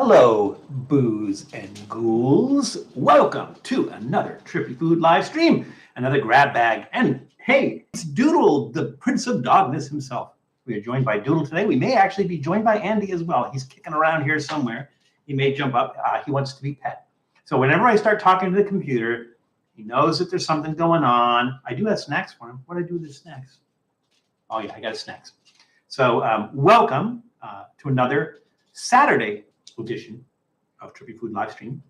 Hello, booze and ghouls. Welcome to another Trippy Food live stream, another grab bag. And hey, it's Doodle, the Prince of Dogness himself. We are joined by Doodle today. We may actually be joined by Andy as well. He's kicking around here somewhere. He may jump up. He wants to be pet. So whenever I start talking to the computer, he knows that there's something going on. I do have snacks for him. What do I do with the snacks? Oh, yeah, I got snacks. So welcome to another Saturday edition of Trippy Food live stream.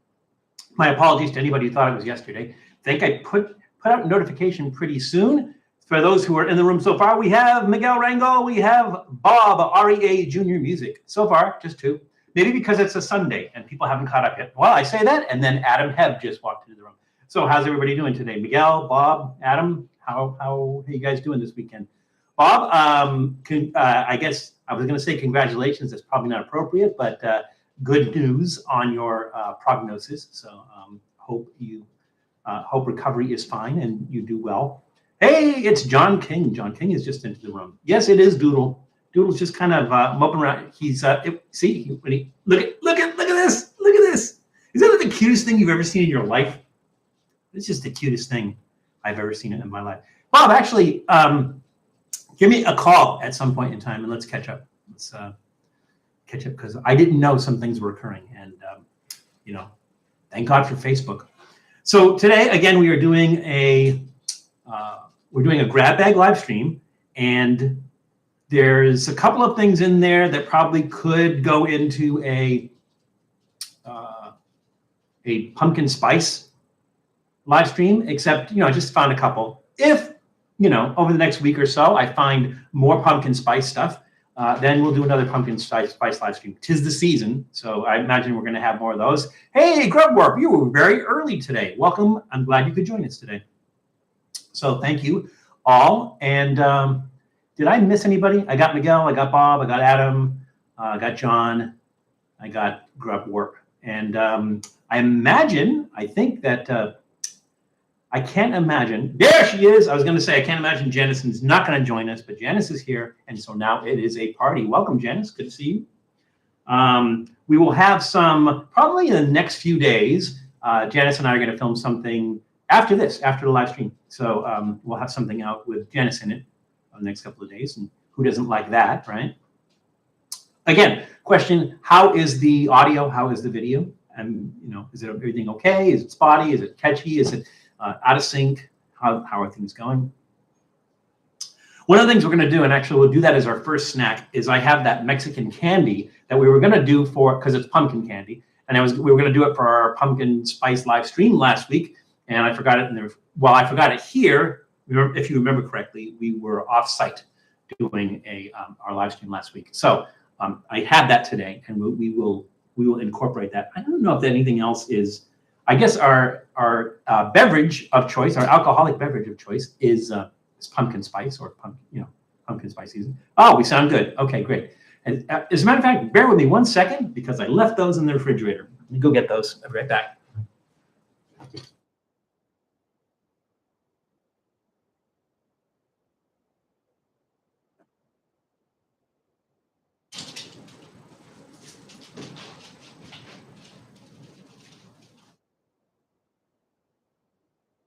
My apologies to anybody who thought it was yesterday. I think I put out a notification pretty soon. For those who are in the room so far, we have Miguel Rangel, we have Bob, REA Junior Music. So far, just two. Maybe because it's a Sunday and people haven't caught up yet. Well, I say that, and then Adam Heb just walked into the room. So how's everybody doing today? Miguel, Bob, Adam, how are you guys doing this weekend? Bob, I guess I was going to say congratulations. That's probably not appropriate, but good news on your prognosis. So hope recovery is fine and you do well. Hey, it's John King. John King is just into the room. Yes, it is Doodle. Doodle's just kind of moping around. He's look at this. Look at this. Is that the cutest thing you've ever seen in your life? It's just the cutest thing I've ever seen in my life. Bob, actually, give me a call at some point in time and let's catch up. Let's catch up because I didn't know some things were occurring, and thank God for Facebook. So today, again, we are doing a grab bag live stream, and there's a couple of things in there that probably could go into a pumpkin spice live stream. Except, I just found a couple. If over the next week or so, I find more pumpkin spice stuff. Then we'll do another pumpkin spice live stream. 'Tis the season, so I imagine we're going to have more of those. Hey, Grub Warp, you were very early today. Welcome. I'm glad you could join us today. So thank you all. And did I miss anybody? I got Miguel, I got Bob, I got Adam, I got John, I got Grub Warp. And I think that I can't imagine. There she is. I was going to say, I can't imagine Janison's not going to join us, but Janice is here. And so now it is a party. Welcome, Janice. Good to see you. We will have some, probably in the next few days, Janice and I are going to film something after this, after the live stream. So we'll have something out with Janice in it on the next couple of days. And who doesn't like that, right? Again, question, how is the audio? How is the video? And, is it everything okay? Is it spotty? Is it catchy? Is it out of sync? How are things going? One of the things we're going to do, and actually we'll do that as our first snack, is I have that Mexican candy that we were going to do because it's pumpkin candy, and we were going to do it for our pumpkin spice live stream last week, and I forgot it. I forgot it here. If you remember correctly, we were off-site doing our live stream last week. So I had that today, and we will incorporate that. I don't know if anything else is. I guess our beverage of choice, our alcoholic beverage of choice, is pumpkin spice or pumpkin spice season. Oh, we sound good. Okay, great. And as a matter of fact, bear with me 1 second because I left those in the refrigerator. Let me go get those. I'll be right back.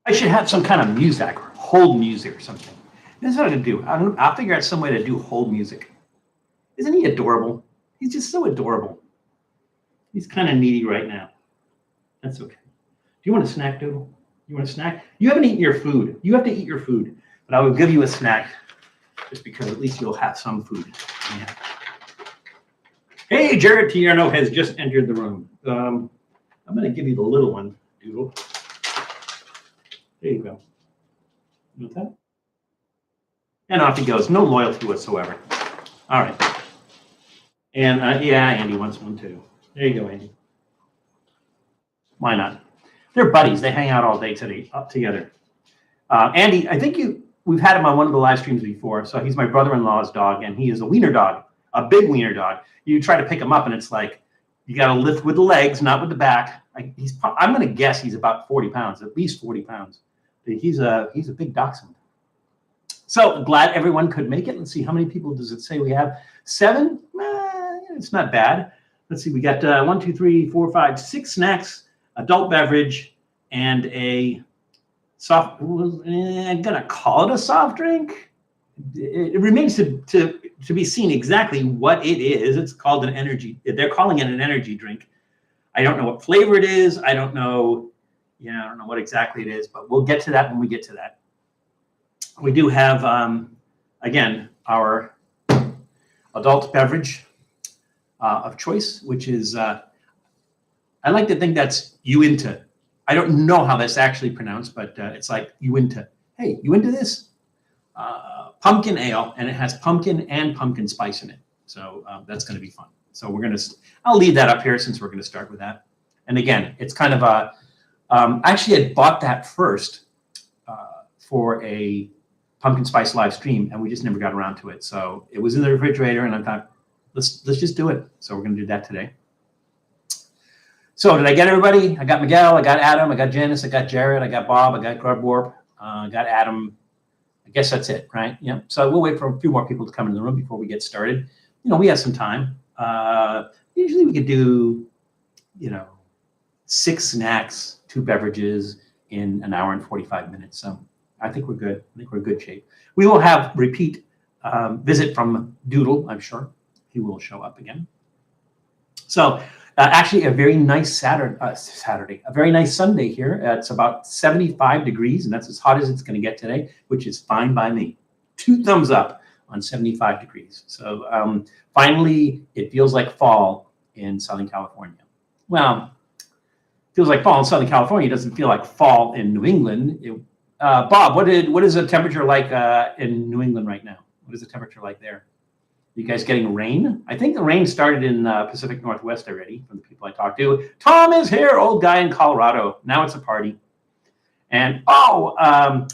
I should have some kind of music, or hold music or something. This is what I'm going to do. I'll figure out some way to do hold music. Isn't he adorable? He's just so adorable. He's kind of needy right now. That's okay. Do you want a snack, Doodle? You want a snack? You haven't eaten your food. You have to eat your food. But I will give you a snack just because at least you'll have some food. Yeah. Hey, Jared Tierno has just entered the room. I'm going to give you the little one, Doodle. There you go. You want that? And off he goes. No loyalty whatsoever. All right. And yeah, Andy wants one too. There you go, Andy. Why not? They're buddies. They hang out all day together. Andy, I think we've had him on one of the live streams before. So he's my brother-in-law's dog, and he is a wiener dog, a big wiener dog. You try to pick him up, and it's like you got to lift with the legs, not with the back. I'm going to guess he's about 40 pounds, at least 40 pounds. He's a big dachshund. So glad everyone could make it. Let's see, how many people does it say we have? 7? It's not bad. let's see, we got 1, 2, 3, 4, 5, 6 snacks, adult beverage, and a soft, I'm gonna call it a soft drink. It remains to be seen exactly what it is. It's called an energy, they're calling it an energy drink. I don't know what flavor it is. I don't know, I don't know what exactly it is, but we'll get to that when we get to that. We do have, again, our adult beverage of choice, which is, I like to think that's Uinta. I don't know how that's actually pronounced, but it's like Uinta. Hey, you into this? Pumpkin ale, and it has pumpkin and pumpkin spice in it. So that's going to be fun. So I'll leave that up here since we're going to start with that. And again, it's kind of a, actually I bought that first for a pumpkin spice live stream, and we just never got around to it. So it was in the refrigerator, and I thought, let's just do it. So we're going to do that today. So did I get everybody? I got Miguel, I got Adam, I got Janice, I got Jared, I got Bob, I got Grub Warp, I got Adam. I guess that's it, right? Yeah. So we'll wait for a few more people to come into the room before we get started. We have some time. Usually we could do, 6 snacks, 2 beverages in an hour and 45 minutes. So I think we're good. I think we're in good shape. We will have repeat visit from Doodle, I'm sure. He will show up again. So actually a very nice Saturday, a very nice Sunday here. It's about 75 degrees, and that's as hot as it's going to get today, which is fine by me. 2 thumbs up on 75 degrees. So finally, it feels like fall in Southern California. Well, it feels like fall in Southern California. It doesn't feel like fall in New England. Bob, what is the temperature like in New England right now? What is the temperature like there? You guys getting rain? I think the rain started in Pacific Northwest already from the people I talked to. Tom is here, old guy in Colorado. Now it's a party. And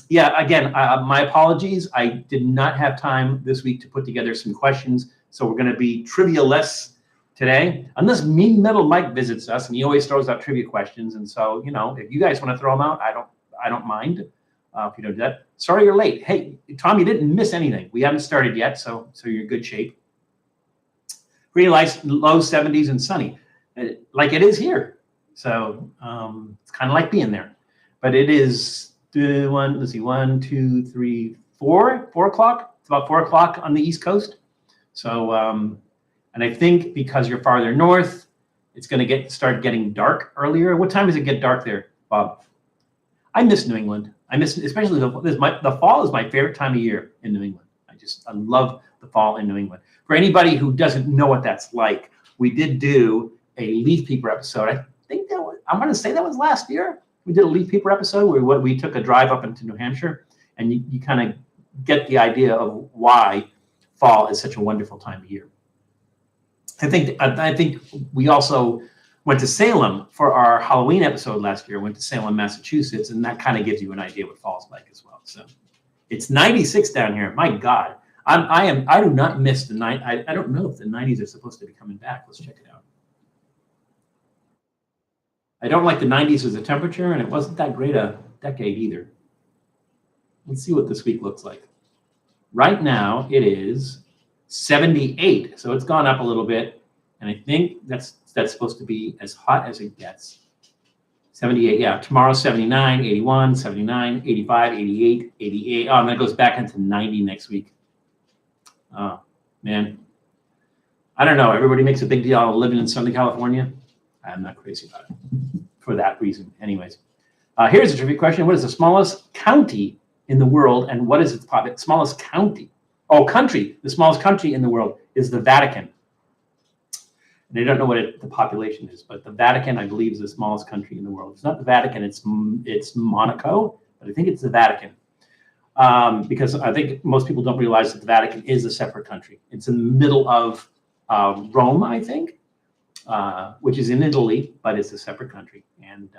yeah, again, my apologies. I did not have time this week to put together some questions. So we're going to be trivia-less today, unless Mean Metal Mike visits us, and he always throws out trivia questions. And so, if you guys want to throw them out, I don't mind if you don't do that. Sorry you're late. Hey, Tom, you didn't miss anything. We haven't started yet, so you're in good shape. Pretty nice, low 70s and sunny, like it is here. So it's kind of like being there. But it is 1, 2, 3, 4 o'clock. It's about 4 o'clock on the East Coast. So, and I think because you're farther north, it's going to start getting dark earlier. What time does it get dark there, Bob? I miss New England. I miss, especially the fall is my favorite time of year in New England. I love the fall in New England. For anybody who doesn't know what that's like, we did do a leaf peeper episode. I think I'm going to say that was last year. We did a leaf peeper episode where we took a drive up into New Hampshire, and you kind of get the idea of why fall is such a wonderful time of year. I think we also went to Salem for our Halloween episode last year. Went to Salem, Massachusetts, and that kind of gives you an idea what fall's like as well. So it's 96 down here. My God, I do not miss the night. I don't know if the 90s are supposed to be coming back. Let's check it out. I don't like the 90s as a temperature, and it wasn't that great a decade either. Let's see what this week looks like. Right now, it is 78, so it's gone up a little bit, and I think that's supposed to be as hot as it gets. 78, yeah. Tomorrow, 79, 81, 79, 85, 88, 88. Oh, and then it goes back into 90 next week. Oh, man. I don't know. Everybody makes a big deal out of living in Southern California. I'm not crazy about it for that reason. Anyways, here's a trivia question. What is the smallest county in the world, and what is its smallest county? Oh, country. The smallest country in the world is the Vatican. And I don't know what the population is, but the Vatican, I believe, is the smallest country in the world. It's not the Vatican. It's Monaco, but I think it's the Vatican. Because I think most people don't realize that the Vatican is a separate country. It's in the middle of Rome, I think. Which is in Italy, but it's a separate country, and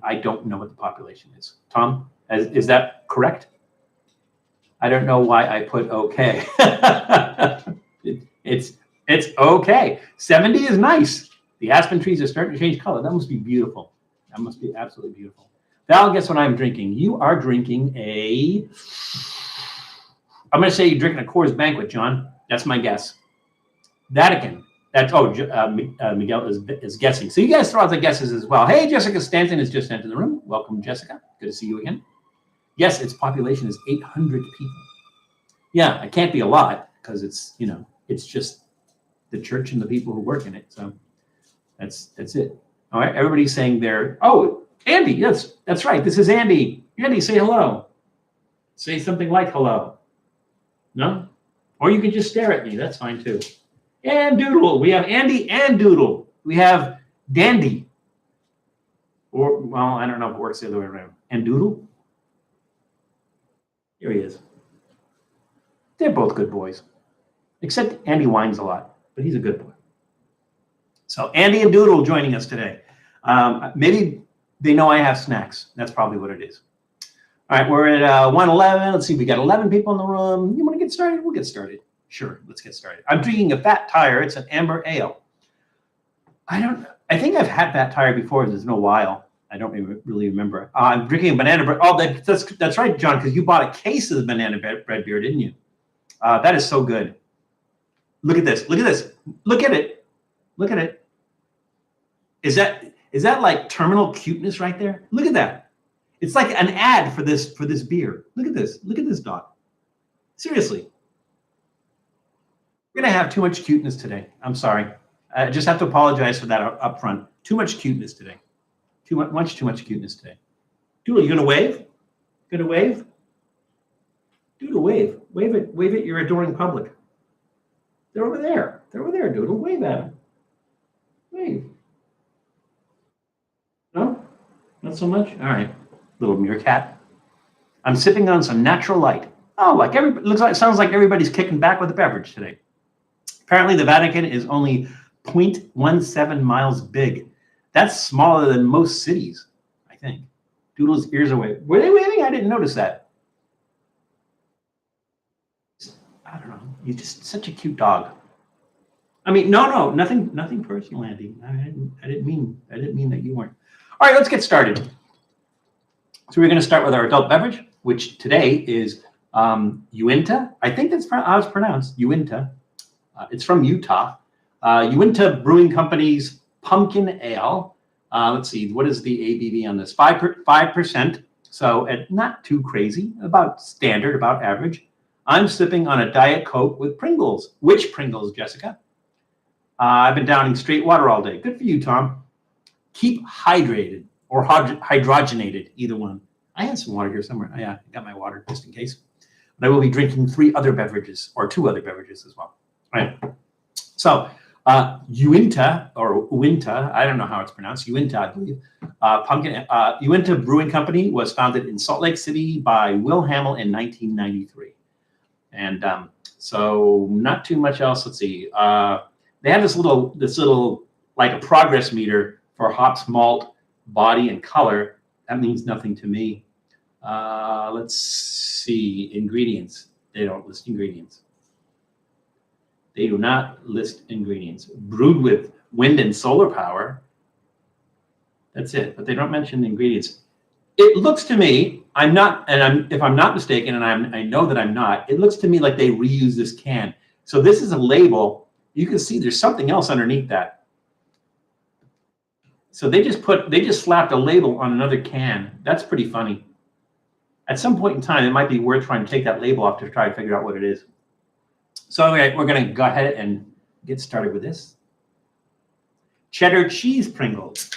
I don't know what the population is. Tom, is that correct? I don't know why I put okay. It's okay. 70 is nice. The aspen trees are starting to change color. That must be beautiful. That must be absolutely beautiful. Val, guess what I'm drinking? You are drinking I'm going to say you're drinking a Coors Banquet, John. That's my guess. Vatican. That's Miguel is guessing. So you guys throw out the guesses as well. Hey, Jessica Stanton has just entered the room. Welcome, Jessica. Good to see you again. Yes, its population is 800 people. Yeah, it can't be a lot because it's it's just the church and the people who work in it. So that's it. All right, everybody's saying they're. Oh, Andy, yes, that's right. This is Andy. Andy, say hello. Say something like hello. No? Or you can just stare at me. That's fine too. And Doodle. We have Andy and Doodle. We have Dandy. Or, well, I don't know if it works the other way around. And Doodle? Here he is. They're both good boys. Except Andy whines a lot, but he's a good boy. So Andy and Doodle joining us today. Maybe they know I have snacks. That's probably what it is. All right, we're at 111. Let's see, we got 11 people in the room. You want to get started? We'll get started. Sure, let's get started. I'm drinking a Fat Tire. It's an amber ale. I think I've had Fat Tire before. It's been a while. I don't really remember. I'm drinking a banana bread. Oh, that's right, John, because you bought a case of the banana bread beer, didn't you? That is so good. Look at this. Look at this. Look at it. Look at it. Is that like terminal cuteness right there? Look at that. It's like an ad for this beer. Look at this. Look at this dog. Seriously. We're gonna have too much cuteness today. I'm sorry. I just have to apologize for that up front. Too much cuteness today. Too much cuteness today. Doodle, you gonna wave? Gonna wave? Doodle, wave. Wave at your adoring public. They're over there. They're over there, Doodle. Wave at them. Wave. No? Not so much? All right. Little meerkat. I'm sipping on some natural light. Oh, sounds like everybody's kicking back with a beverage today. Apparently, the Vatican is only 0.17 miles big. That's smaller than most cities, I think. Doodle's ears away. Were they waving? I didn't notice that. I don't know. You're just such a cute dog. I mean, no, nothing personal, Andy. I didn't mean that you weren't. All right, let's get started. So we're going to start with our adult beverage, which today is Uinta. I think that's how it's pronounced, Uinta. It's from Utah. Uinta Brewing Company's pumpkin ale. Let's see, what is the ABV on this? 5%. So not too crazy, about standard, about average. I'm sipping on a Diet Coke with Pringles. Which Pringles, Jessica? I've been downing straight water all day. Good for you, Tom. Keep hydrated or hydrogenated, either one. I have some water here somewhere. Oh, yeah, I got my water just in case. But I will be drinking 2 other beverages as well. All right. So Uinta or Uinta, I don't know how it's pronounced. Uinta, I believe. Uinta Brewing Company was founded in Salt Lake City by Will Hamill in 1993. And so not too much else. Let's see. They have this little like a progress meter for hops, malt, body, and color. That means nothing to me. Let's see. Ingredients. They don't list ingredients. They do not list ingredients. Brewed with wind and solar power. That's it. But they don't mention the ingredients. It looks to me, if I'm not mistaken, and I know that I'm not, it looks to me like they reuse this can. So this is a label. You can see there's something else underneath that. So they just slapped a label on another can. That's pretty funny. At some point in time, it might be worth trying to take that label off to try to figure out what it is. So anyway, we're going to go ahead and get started with this. Cheddar cheese Pringles.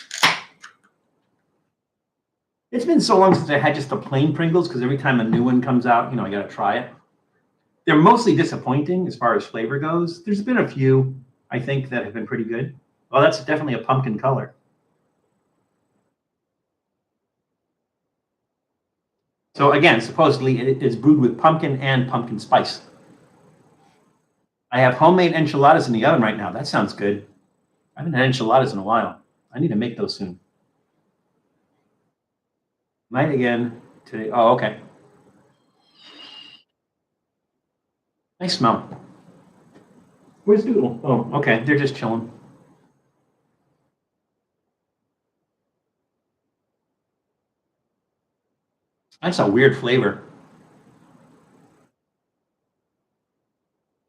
It's been so long since I had just the plain Pringles because every time a new one comes out, I got to try it. They're mostly disappointing as far as flavor goes. There's been a few, I think, that have been pretty good. Well, that's definitely a pumpkin color. So again, supposedly it is brewed with pumpkin and pumpkin spice. I have homemade enchiladas in the oven right now. That sounds good. I haven't had enchiladas in a while. I need to make those soon. Night again today. Oh, okay. Nice smell. Where's Doodle? Oh, okay. They're just chilling. That's a weird flavor.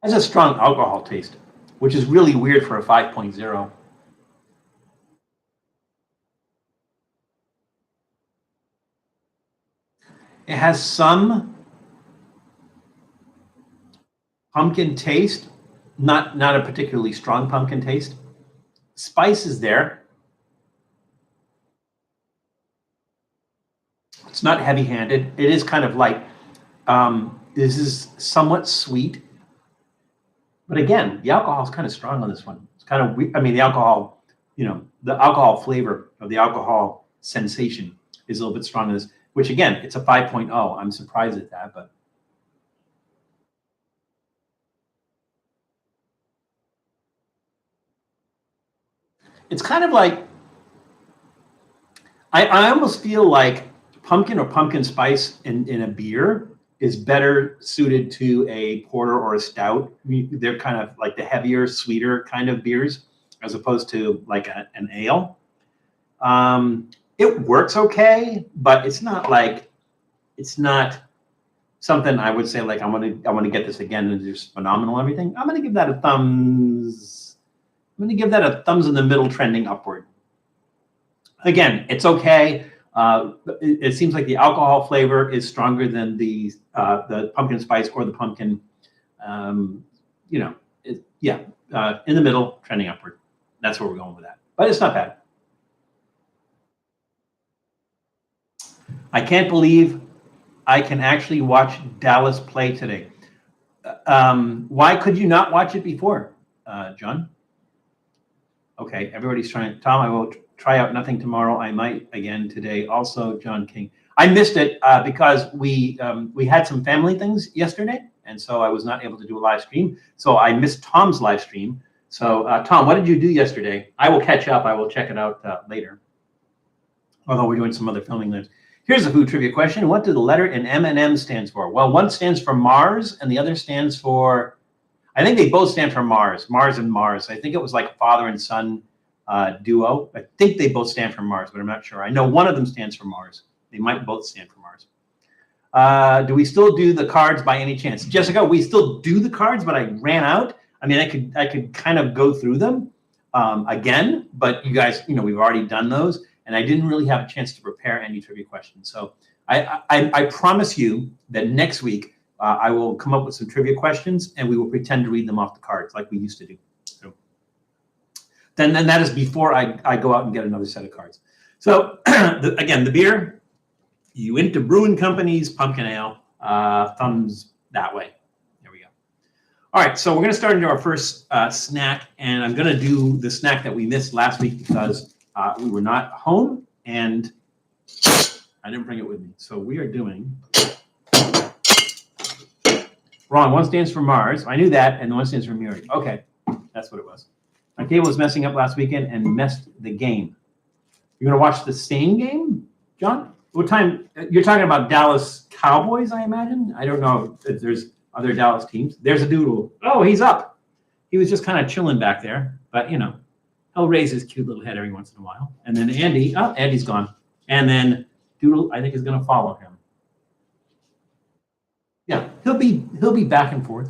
Has a strong alcohol taste. which is really weird for a 5.0. It has some pumpkin taste, not a particularly strong pumpkin taste. Spice is there. It's not heavy-handed. It is kind of light. This is somewhat sweet. But again, the alcohol is kind of strong on this one. It's kind of weird. I mean, the alcohol, the alcohol flavor of the alcohol sensation is a little bit strong in this, which again, it's a 5.0. I'm surprised at that, but. It's kind of like, I almost feel like pumpkin or pumpkin spice in a beer is better suited to a porter or a stout. They're kind of like the heavier, sweeter kind of beers, as opposed to like an ale. It works okay, but it's not something I would say like I want to get this again and it's phenomenal and everything. I'm going to give that a thumbs. I'm going to give that a thumbs in the middle, trending upward. Again, it's okay. It seems like the alcohol flavor is stronger than the pumpkin spice or the pumpkin. In the middle, trending upward. That's where we're going with that. But it's not bad. I can't believe I can actually watch Dallas play today. Why could you not watch it before, John? Okay, everybody's trying. Tom, I will try out nothing tomorrow. I might again today. Also, John King. I missed it because we had some family things yesterday, and so I was not able to do a live stream. So I missed Tom's live stream. So Tom, what did you do yesterday? I will catch up. I will check it out later. Although we're doing some other filming there. Here's a food trivia question. What do the letter in M&M stands for? Well, one stands for Mars, and the other stands for, I think they both stand for Mars. Mars and Mars. I think it was like father and son duo. I think they both stand for Mars, but I'm not sure. I know one of them stands for Mars. They might both stand for Mars. Do we still do the cards by any chance? Jessica, we still do the cards, but I ran out. I mean, I could kind of go through them again, but you guys, we've already done those, and I didn't really have a chance to prepare any trivia questions. So I promise you that next week I will come up with some trivia questions, and we will pretend to read them off the cards like we used to do. So then that is before I go out and get another set of cards. So again, the beer, Uinta Brewing Company's Pumpkin Ale, thumbs that way. There we go. All right, so we're going to start into our first snack, and I'm going to do the snack that we missed last week because we were not home, and I didn't bring it with me. So we are doing, wrong, one stands for Mars. I knew that, and the one stands for Muri. Okay, that's what it was. My cable was messing up last weekend and messed the game. You're going to watch the same game, John? What time? You're talking about Dallas Cowboys, I imagine? I don't know if there's other Dallas teams. There's a Doodle. Oh, he's up. He was just kind of chilling back there, but he'll raise his cute little head every once in a while. And then Andy, Andy's gone. And then Doodle, I think, is going to follow him. Yeah, he'll be back and forth.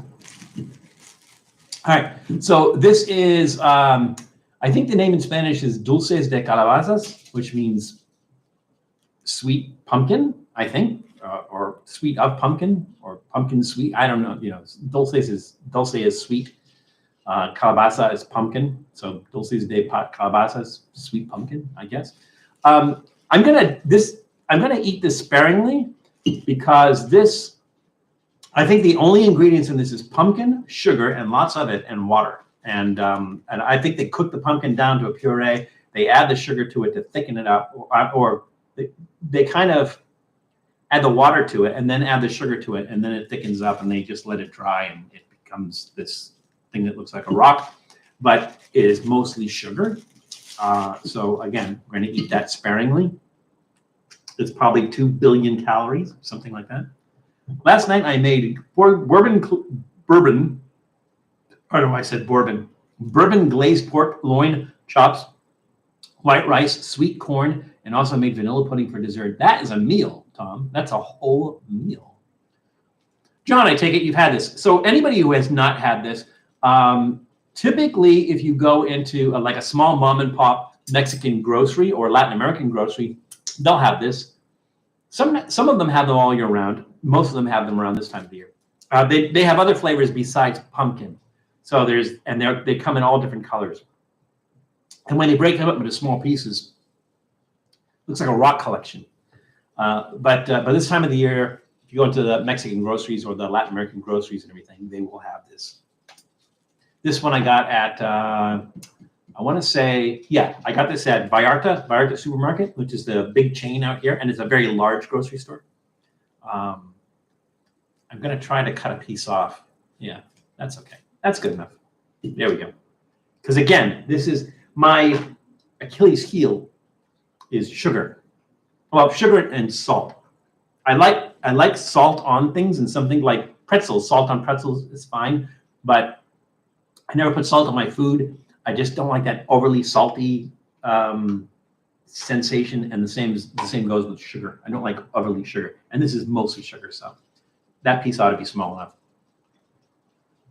All right, so this is, I think the name in Spanish is Dulce De Calabazas, which means sweet pumpkin, I think, or sweet of pumpkin, or pumpkin sweet. I don't know. Dulce is sweet. Calabaza is pumpkin, so Dulces de Calabazas, sweet pumpkin, I guess. I'm gonna eat this sparingly because this, I think the only ingredients in this is pumpkin, sugar, and lots of it, and water. And I think they cook the pumpkin down to a puree. They add the sugar to it to thicken it up, or they kind of add the water to it and then add the sugar to it, and then it thickens up, and they just let it dry, and it becomes this thing that looks like a rock, but it is mostly sugar. So again, we're going to eat that sparingly. It's probably 2 billion calories, something like that. Last night I made bourbon glazed pork loin chops, white rice, sweet corn, and also made vanilla pudding for dessert. That is a meal, Tom. That's a whole meal. John, I take it you've had this. So anybody who has not had this, Typically, if you go into like a small mom and pop Mexican grocery or Latin American grocery, they'll have this. Some of them have them all year round. Most of them have them around this time of the year. They have other flavors besides pumpkin. So they come in all different colors. And when they break them up into small pieces, looks like a rock collection. But this time of the year, if you go into the Mexican groceries or the Latin American groceries and everything, they will have this. This one I got at, I want to say, yeah, I got this at Vallarta Supermarket, which is the big chain out here, and it's a very large grocery store. I'm going to try to cut a piece off. Yeah, that's okay. That's good enough. There we go. Because again, this is my Achilles heel is sugar. Well, sugar and salt. I like salt on things, and something like pretzels. Salt on pretzels is fine, but I never put salt on my food. I just don't like that overly salty sensation, and the same goes with sugar. I don't like overly sugar, and this is mostly sugar, so that piece ought to be small enough.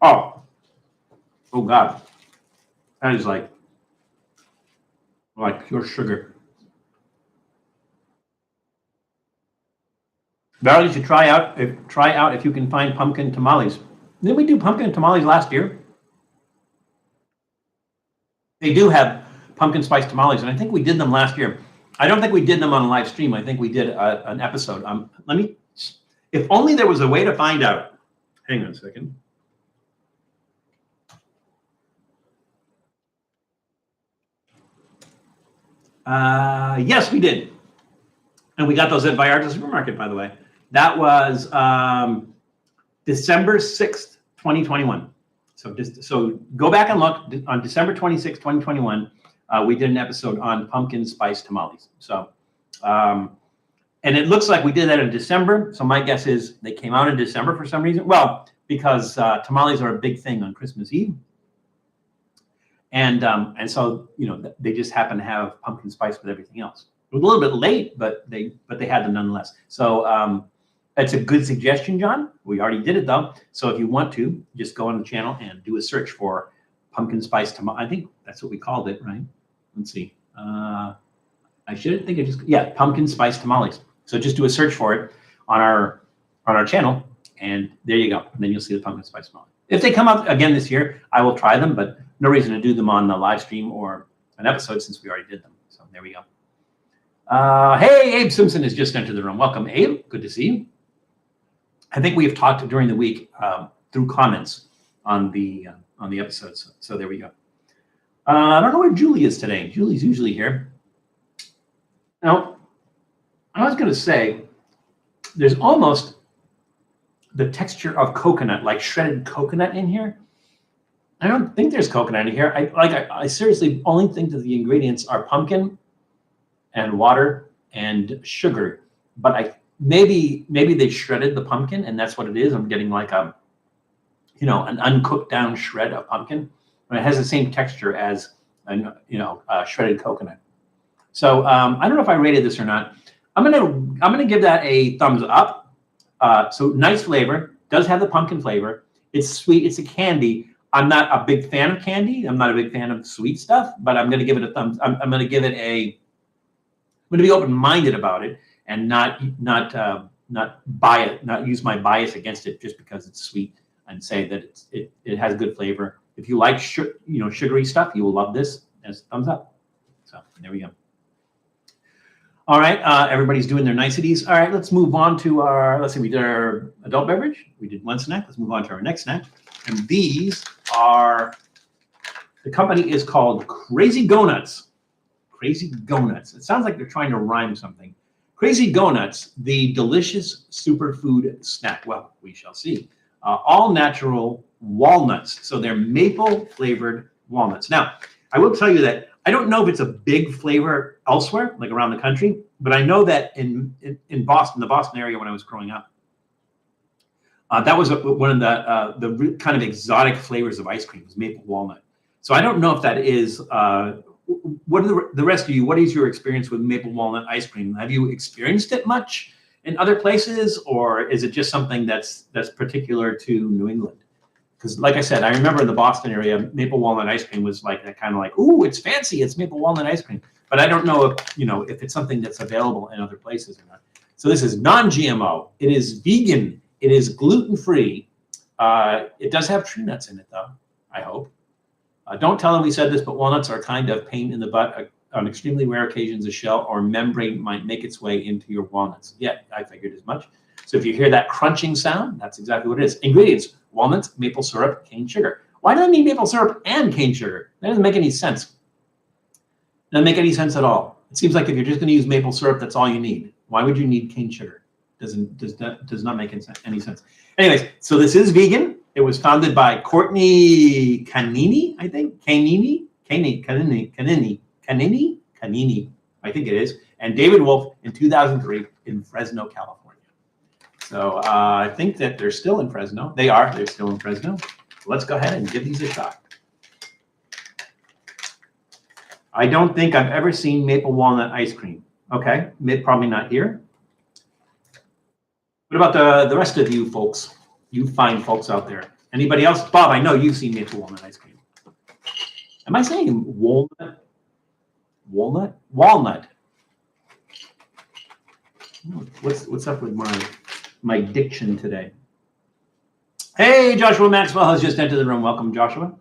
Oh God, that is like pure sugar. Barely, you should try out if you can find pumpkin tamales. Didn't we do pumpkin tamales last year? They do have pumpkin spice tamales, and I think we did them last year. I don't think we did them on a live stream. I think we did an episode. If only there was a way to find out. Hang on a second. Yes, we did. And we got those at Vallarta Supermarket, by the way. That was December 6th, 2021. So go back and look. On December 26th, 2021, we did an episode on pumpkin spice tamales. So, and it looks like we did that in December. So my guess is they came out in December for some reason. Well, because tamales are a big thing on Christmas Eve. And so, they just happen to have pumpkin spice with everything else. It was a little bit late, but they had them nonetheless. So that's a good suggestion, John. We already did it though. So if you want to, just go on the channel and do a search for pumpkin spice tamale. I think that's what we called it, right? Let's see. Pumpkin spice tamales. So just do a search for it on our channel, and there you go. And then you'll see the pumpkin spice tamale. If they come up again this year, I will try them, but no reason to do them on the live stream or an episode since we already did them. So there we go. Hey, Abe Simpson has just entered the room. Welcome, Abe. Good to see you. I think we have talked during the week through comments on the episodes. So there we go. I don't know where Julie is today. Julie's usually here. Now, I was going to say, there's almost the texture of coconut, like shredded coconut in here. I don't think there's coconut in here. I seriously only think that the ingredients are pumpkin and water and sugar, but maybe they shredded the pumpkin and that's what it is. I'm getting like an uncooked down shred of pumpkin, but it has the same texture as shredded coconut. So I don't know if I rated this or not. I'm gonna give that a thumbs up. So nice flavor, does have the pumpkin flavor. It's sweet. It's a candy. I'm not a big fan of candy. I'm not a big fan of sweet stuff, but I'm gonna give it a thumbs. I'm gonna give it I'm gonna be open-minded about it and not use my bias against it just because it's sweet, and say that it has good flavor. If you like sugary stuff, you will love this. As thumbs up. So there we go. All right, everybody's doing their niceties. All right, let's move on to we did our adult beverage. We did one snack. Let's move on to our next snack. And these are, the company is called Crazy Go Nuts. Crazy Go Nuts. It sounds like they're trying to rhyme something. Crazy Go Nuts, the delicious superfood snack. Well, we shall see. All natural walnuts. So they're maple flavored walnuts. Now, I will tell you that I don't know if it's a big flavor elsewhere, like around the country, but I know that in Boston, the Boston area when I was growing up, that was one of the kind of exotic flavors of ice cream was maple walnut. So I don't know if that is, what are the rest of you, what is your experience with maple walnut ice cream? Have you experienced it much in other places, or is it just something that's particular to New England? because like I said, I remember in the Boston area, maple walnut ice cream was like that kind of like, ooh, it's fancy, it's maple walnut ice cream. But I don't know if, if it's something that's available in other places or not. So this is non-GMO. It is vegan. It is gluten-free. It does have tree nuts in it, though, I hope. Don't tell them we said this, but walnuts are kind of pain in the butt. On extremely rare occasions, a shell or membrane might make its way into your walnuts. Yeah, I figured as much. So if you hear that crunching sound, that's exactly what it is. Ingredients: walnuts, maple syrup, cane sugar. Why do I need maple syrup and cane sugar? That doesn't make any sense. Doesn't make any sense at all. It seems like if you're just going to use maple syrup, that's all you need. Why would you need cane sugar? Does not make any sense. Anyways, so this is vegan. It was founded by Courtney Canini, I think. Canini, I think it is, and David Wolf in 2003 in Fresno, California. So I think that they're still in Fresno. They're still in Fresno. Let's go ahead and give these a shot. I don't think I've ever seen maple walnut ice cream. Okay, probably not here. What about the rest of you folks? You fine folks out there. Anybody else? Bob, I know you've seen maple walnut ice cream. Am I saying walnut? Walnut. What's up with my diction today? Hey, Joshua Maxwell has just entered the room. Welcome, Joshua.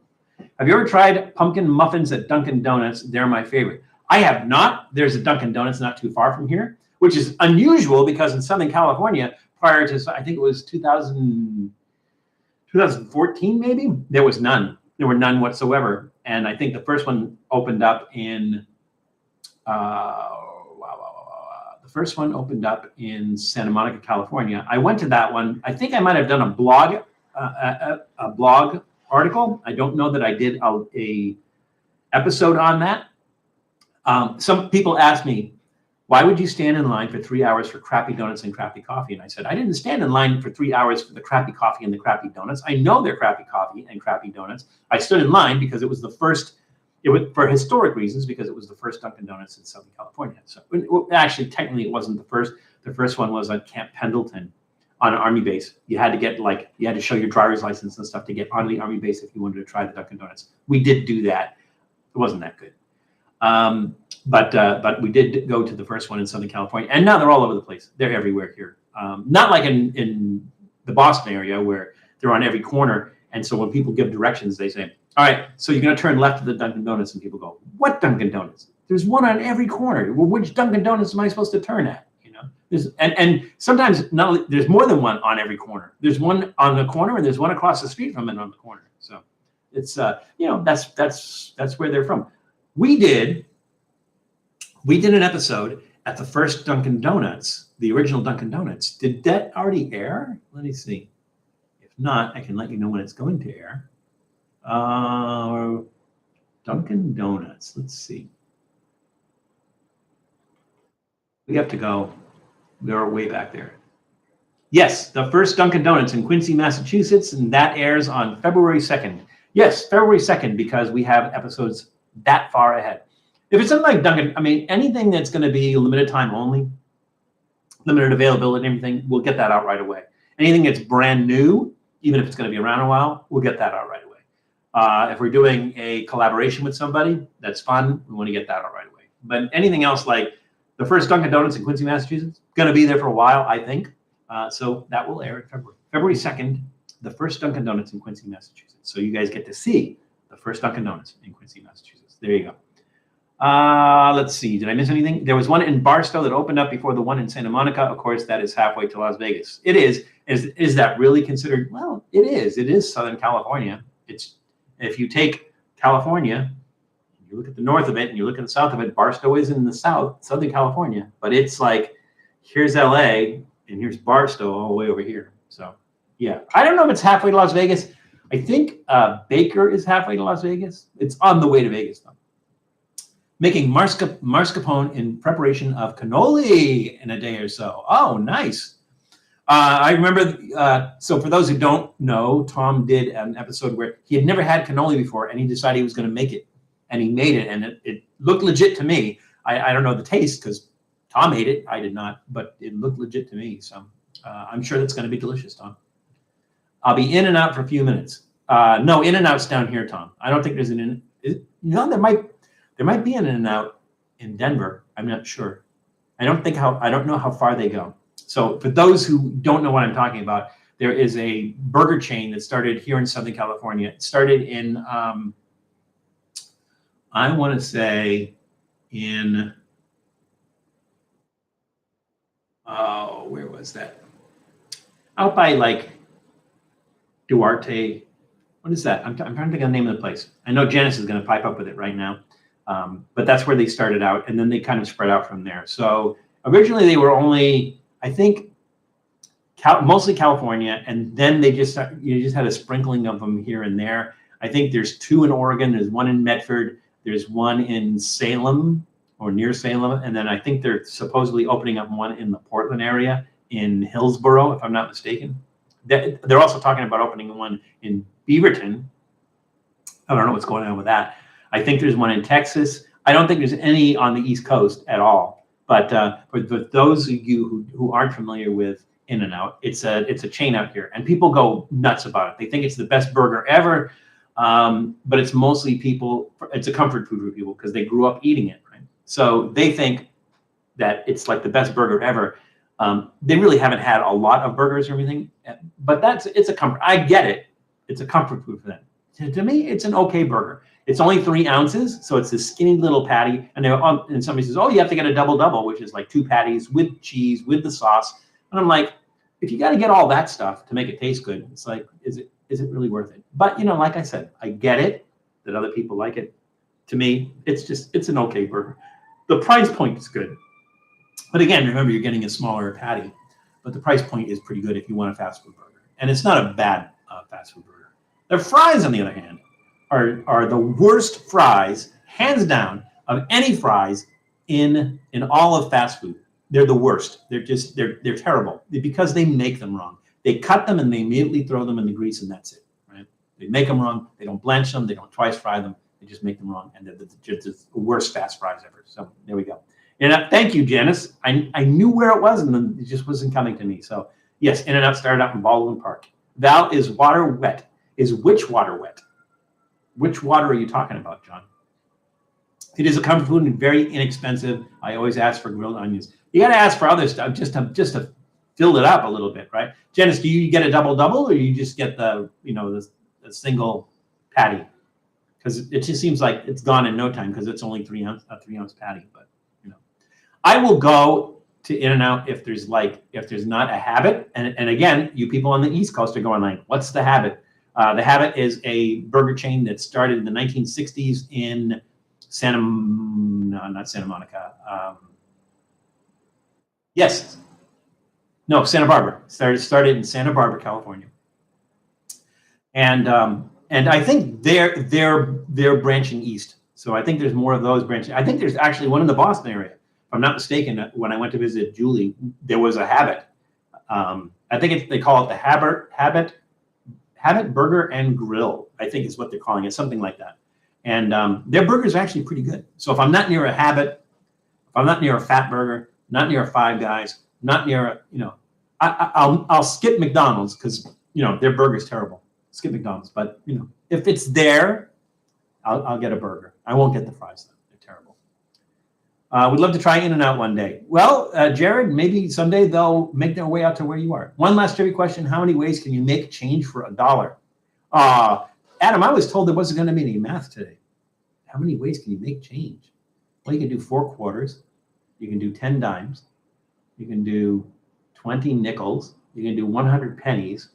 Have you ever tried pumpkin muffins at Dunkin' Donuts? They're my favorite. I have not. There's a Dunkin' Donuts not too far from here, which is unusual because in Southern California, prior to, I think it was 2014 maybe, there was none. There were none whatsoever. And I think the first one opened up in, the first one opened up in Santa Monica, California. I went to that one. I think I might have done a blog article. I don't know that I did a episode on that. Some people ask me, why would you stand in line for 3 hours for crappy donuts and crappy coffee? And I said, I didn't stand in line for 3 hours for the crappy coffee and the crappy donuts. I know they're crappy coffee and crappy donuts. I stood in line because it was the first, for historic reasons, because it was the first Dunkin' Donuts in Southern California. So actually, technically, it wasn't the first. The first one was at Camp Pendleton on an Army base. You had to get you had to show your driver's license and stuff to get on the Army base if you wanted to try the Dunkin' Donuts. We did do that. It wasn't that good. But we did go to the first one in Southern California, and now they're all over the place. They're everywhere here. Not like in the Boston area where they're on every corner. And so when people give directions, they say, all right, so you're going to turn left to the Dunkin' Donuts, and people go, what Dunkin' Donuts? There's one on every corner. Well, which Dunkin' Donuts am I supposed to turn at? And sometimes not only, there's more than one on every corner. There's one on the corner, and there's one across the street from it on the corner. So it's that's where they're from. We did an episode at the first Dunkin' Donuts, the original Dunkin' Donuts. Did that already air? Let me see. If not, I can let you know when it's going to air. Dunkin' Donuts. Let's see. We have to go. We're way back there. Yes, the first Dunkin' Donuts in Quincy, Massachusetts, and that airs on February 2nd. Yes, February 2nd, because we have episodes that far ahead. If it's something like Dunkin', I mean, anything that's going to be limited time only, limited availability and everything, we'll get that out right away. Anything that's brand new, even if it's going to be around a while, we'll get that out right away. If we're doing a collaboration with somebody, that's fun. We want to get that out right away. But anything else like the first Dunkin' Donuts in Quincy, Massachusetts, going to be there for a while, I think. So that will air in February. February 2nd, the first Dunkin' Donuts in Quincy, Massachusetts. So you guys get to see the first Dunkin' Donuts in Quincy, Massachusetts. There you go. Let's see. Did I miss anything? There was one in Barstow that opened up before the one in Santa Monica. Of course, that is halfway to Las Vegas. It is. Is that really considered? Well, it is. It is Southern California. It's, if you take California, you look at the north of it and you look at the south of it, Barstow is in the south, Southern California. But it's like, here's LA and here's Barstow all the way over here. So, yeah. I don't know if it's halfway to Las Vegas. I think Baker is halfway to Las Vegas. It's on the way to Vegas, though. Making mascarpone in preparation of cannoli in a day or so. Oh, nice. I remember, so for those who don't know, Tom did an episode where he had never had cannoli before, and he decided he was going to make it. And he made it, and it looked legit to me. I don't know the taste because Tom ate it. I did not, but it looked legit to me. So I'm sure that's going to be delicious, Tom. I'll be in and out for a few minutes. No, In-N-Out's down here, Tom. I don't think there's there might be an In-N-Out in Denver. I'm not sure. I don't know how far they go. So for those who don't know what I'm talking about, there is a burger chain that started here in Southern California. It started in, I want to say in, where was that? Out by like Duarte. What is that? I'm trying to think of the name of the place. I know Janice is going to pipe up with it right now. But that's where they started out, and then they kind of spread out from there. So originally they were only, I think, mostly California, and then you just had a sprinkling of them here and there. I think there's 2 in Oregon. There's 1 in Medford. There's 1 in Salem or near Salem, and then I think they're supposedly opening up 1 in the Portland area in Hillsboro, if I'm not mistaken. They're also talking about opening 1 in Beaverton. I don't know what's going on with that. I think there's 1 in Texas. I don't think there's any on the East Coast at all. But for those of you who aren't familiar with In-N-Out, it's a chain out here, and people go nuts about it. They think it's the best burger ever, but it's mostly it's a comfort food for people because they grew up eating it, right? So they think that it's like the best burger ever. They really haven't had a lot of burgers or anything, but it's a comfort. I get it. It's a comfort food for them. To me, it's an okay burger. It's only 3 ounces, so it's this skinny little patty. And somebody says, "Oh, you have to get a double, which is like 2 patties with cheese, with the sauce." And I'm like, if you got to get all that stuff to make it taste good, it's like, is it really worth it? But like I said, I get it that other people like it. To me, it's an okay burger. The price point is good. But again, remember, you're getting a smaller patty, but the price point is pretty good if you want a fast food burger. And it's not a bad fast food burger. Their fries, on the other hand, are the worst fries, hands down, of any fries in all of fast food. They're the worst. They're terrible because they make them wrong. They cut them and they immediately throw them in the grease, and that's it, right? They make them wrong. They don't blanch them. They don't twice fry them. They just make them wrong, and they're the worst fast fries ever. So there we go. And thank you, Janice. I knew where it was, and then it just wasn't coming to me. So yes, In-N-Out started out in Baldwin Park. Val, is water wet? Is which water wet? Which water are you talking about, John? It is a comfort food and very inexpensive. I always ask for grilled onions. You got to ask for other stuff just to fill it up a little bit, right? Janice, do you get a double, or you just get the single patty? Because it just seems like it's gone in no time because it's only a 3 ounce patty. But I will go to In-N-Out if there's not a Habit. And again, you people on the East Coast are going like, what's the Habit? The Habit is a burger chain that started in the 1960s in Santa Monica. Santa Barbara. Started in Santa Barbara, California. And I think they're branching east. So I think there's more of those branching. I think there's actually one in the Boston area. If I'm not mistaken, when I went to visit Julie, there was a Habit. I think they call it the Habit Burger and Grill, I think is what they're calling it, something like that. And their burgers are actually pretty good. So if I'm not near a Habit, if I'm not near a Fat Burger, not near a Five Guys, not near I'll skip McDonald's because their burger's terrible. Skip McDonald's, but if it's there, I'll get a burger. I won't get the fries though. They're terrible. We'd love to try In-N-Out one day. Well, Jared, maybe someday they'll make their way out to where you are. One last trivia question. How many ways can you make change for $1? Adam, I was told there wasn't going to be any math today. How many ways can you make change? Well, you can do 4 quarters. You can do 10 dimes. You can do 20 nickels. You can do 100 pennies.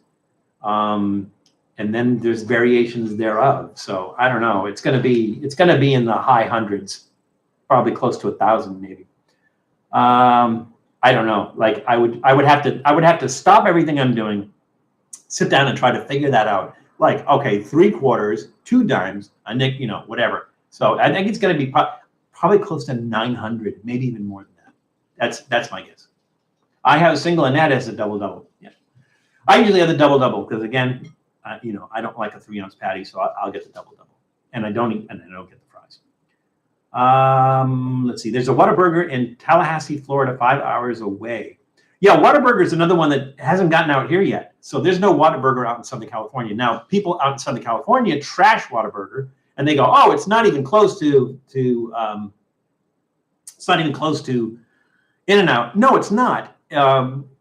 And then there's variations thereof. So I don't know. It's going to be in the high hundreds. Probably close to 1,000, maybe. I don't know. Like I would have to stop everything I'm doing, sit down and try to figure that out. Like, okay, 3 quarters, 2 dimes, a nick, whatever. So I think it's going to be probably close to 900, maybe even more than that. That's my guess. I have a single, and that is a double. Yeah, I usually have the double because again, I don't like a 3 ounce patty, so I'll get the double, and I don't get the fries. Let's see. There's a Whataburger in Tallahassee, Florida, 5 hours away. Yeah, Whataburger is another one that hasn't gotten out here yet. So there's no Whataburger out in Southern California. Now, people out in Southern California trash Whataburger, and they go, "Oh, it's not even close to it's not even close to In-N-Out." No, it's not.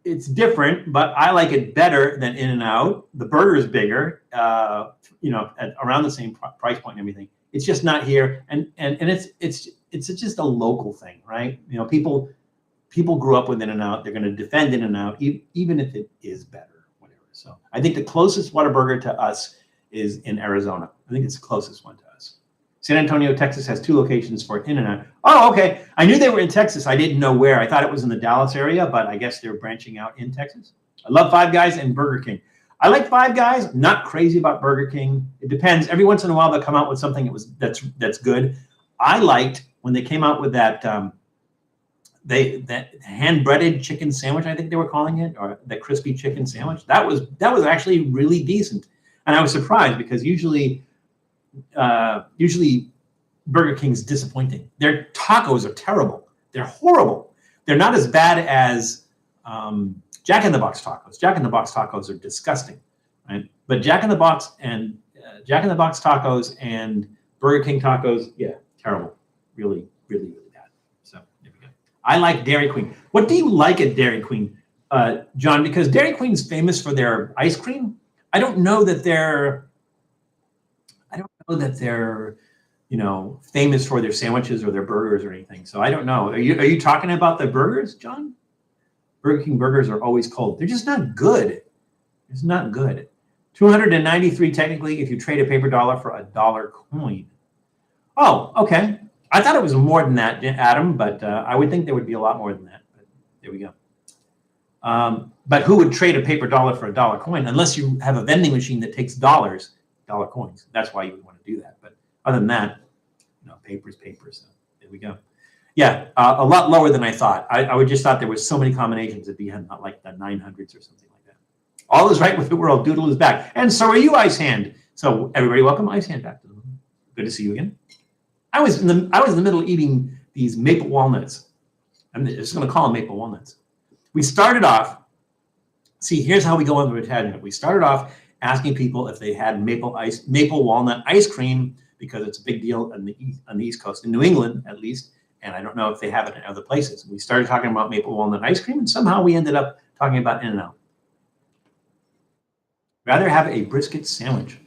It's different, but I like it better than In-N-Out. The burger is bigger, at around the same price point and everything. It's just not here, and it's just a local thing, right? People grew up with In-N-Out. They're going to defend In-N-Out, even if it is better, whatever. So I think the closest Whataburger to us is in Arizona. I think it's the closest one to us. San Antonio, Texas has 2 locations for In-N-Out. Oh, okay. I knew they were in Texas. I didn't know where. I thought it was in the Dallas area, but I guess they're branching out in Texas. I love Five Guys and Burger King. I like Five Guys. Not crazy about Burger King. It depends. Every once in a while, they'll come out with something that's good. I liked when they came out with that that hand breaded chicken sandwich, I think they were calling it, or the crispy chicken sandwich. That was actually really decent, and I was surprised because usually Burger King's disappointing. Their tacos are terrible. They're horrible. They're not as bad as Jack in the Box tacos. Jack in the Box tacos are disgusting, right? But Jack in the Box tacos and Burger King tacos, yeah, terrible. Really, really, really bad. So there we go. I like Dairy Queen. What do you like at Dairy Queen, John? Because Dairy Queen's famous for their ice cream. I don't know that they're famous for their sandwiches or their burgers or anything. So I don't know. Are you talking about the burgers, John? Burger King burgers are always cold. They're just not good. It's not good. 293 technically if you trade a paper dollar for a dollar coin. Oh, okay. I thought it was more than that, Adam, but I would think there would be a lot more than that. But there we go. But who would trade a paper dollar for a dollar coin unless you have a vending machine that takes dollar coins? That's why you would want to do that. But other than that, paper's paper. So there we go. Yeah, a lot lower than I thought. I would just thought there was so many combinations at the end, not like the 900s or something like that. All is right with the world. Doodle is back, and so are you, Ice Hand. So everybody, welcome Ice Hand back to the room. Good to see you again. I was in the middle eating these maple walnuts. I'm just going to call them maple walnuts. We started off. See, here's how we go on the tangent. We started off asking people if they had maple walnut ice cream because it's a big deal on the East Coast, in New England at least, and I don't know if they have it in other places. We started talking about maple walnut ice cream, and somehow we ended up talking about In-N-Out. Rather have a brisket sandwich.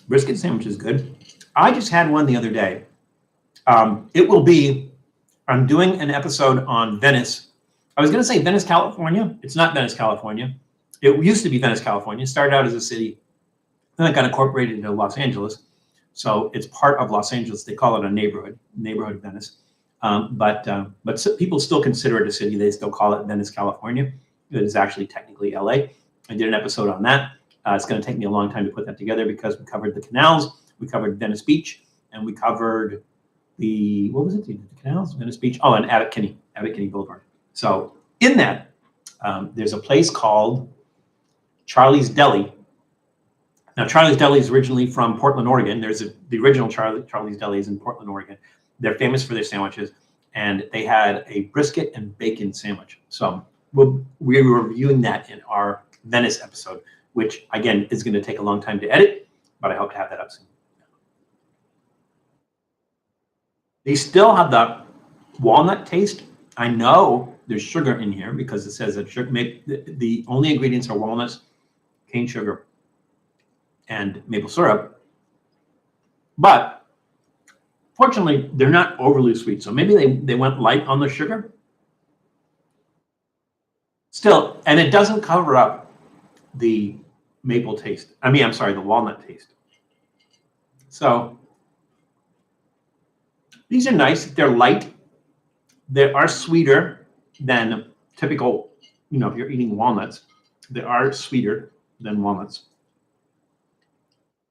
Brisket sandwich is good. I just had one the other day. I'm doing an episode on Venice. I was going to say Venice, California. It's not Venice, California. It used to be Venice, California. It started out as a city. Then it got incorporated into Los Angeles. So it's part of Los Angeles. They call it a neighborhood of Venice. But people still consider it a city. They still call it Venice, California. It is actually technically LA. I did an episode on that. It's going to take me a long time to put that together because we covered the canals, we covered Venice Beach, and we covered the canals, Venice Beach, and Abbot Kinney Boulevard. So in that, there's a place called Charlie's Deli. Now, Charlie's Deli is originally from Portland, Oregon. The original Charlie's Deli is in Portland, Oregon. They're famous for their sandwiches, and they had a brisket and bacon sandwich. So we were reviewing that in our Venice episode, which, again, is going to take a long time to edit, but I hope to have that up soon. They still have the walnut taste. I know there's sugar in here because it says that the only ingredients are walnuts, cane sugar, and maple syrup. But fortunately, they're not overly sweet. So maybe they went light on the sugar. Still, and it doesn't cover up the maple taste. The walnut taste. So these are nice. They're light. They are sweeter than typical, if you're eating walnuts. They are sweeter than walnuts.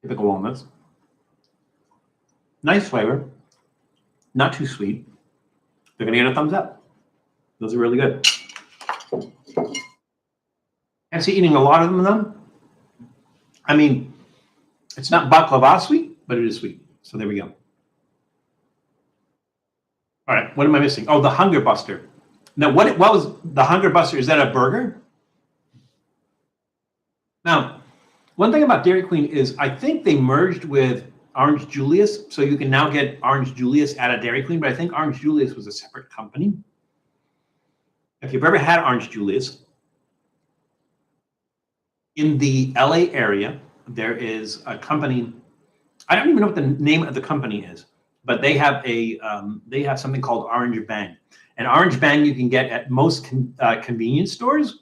Typical walnuts. Nice flavor. Not too sweet. They're going to get a thumbs up. Those are really good. I see eating a lot of them, though. It's not baklava sweet, but it is sweet. So there we go. All right, what am I missing? Oh, the Hunger Buster. Now, what was the Hunger Buster? Is that a burger? Now, one thing about Dairy Queen is I think they merged with Orange Julius, so you can now get Orange Julius at a Dairy Queen, but I think Orange Julius was a separate company. If you've ever had Orange Julius, in the LA area, there is a company. I don't even know what the name of the company is, but they have something called Orange Bang. And Orange Bang you can get at most convenience stores,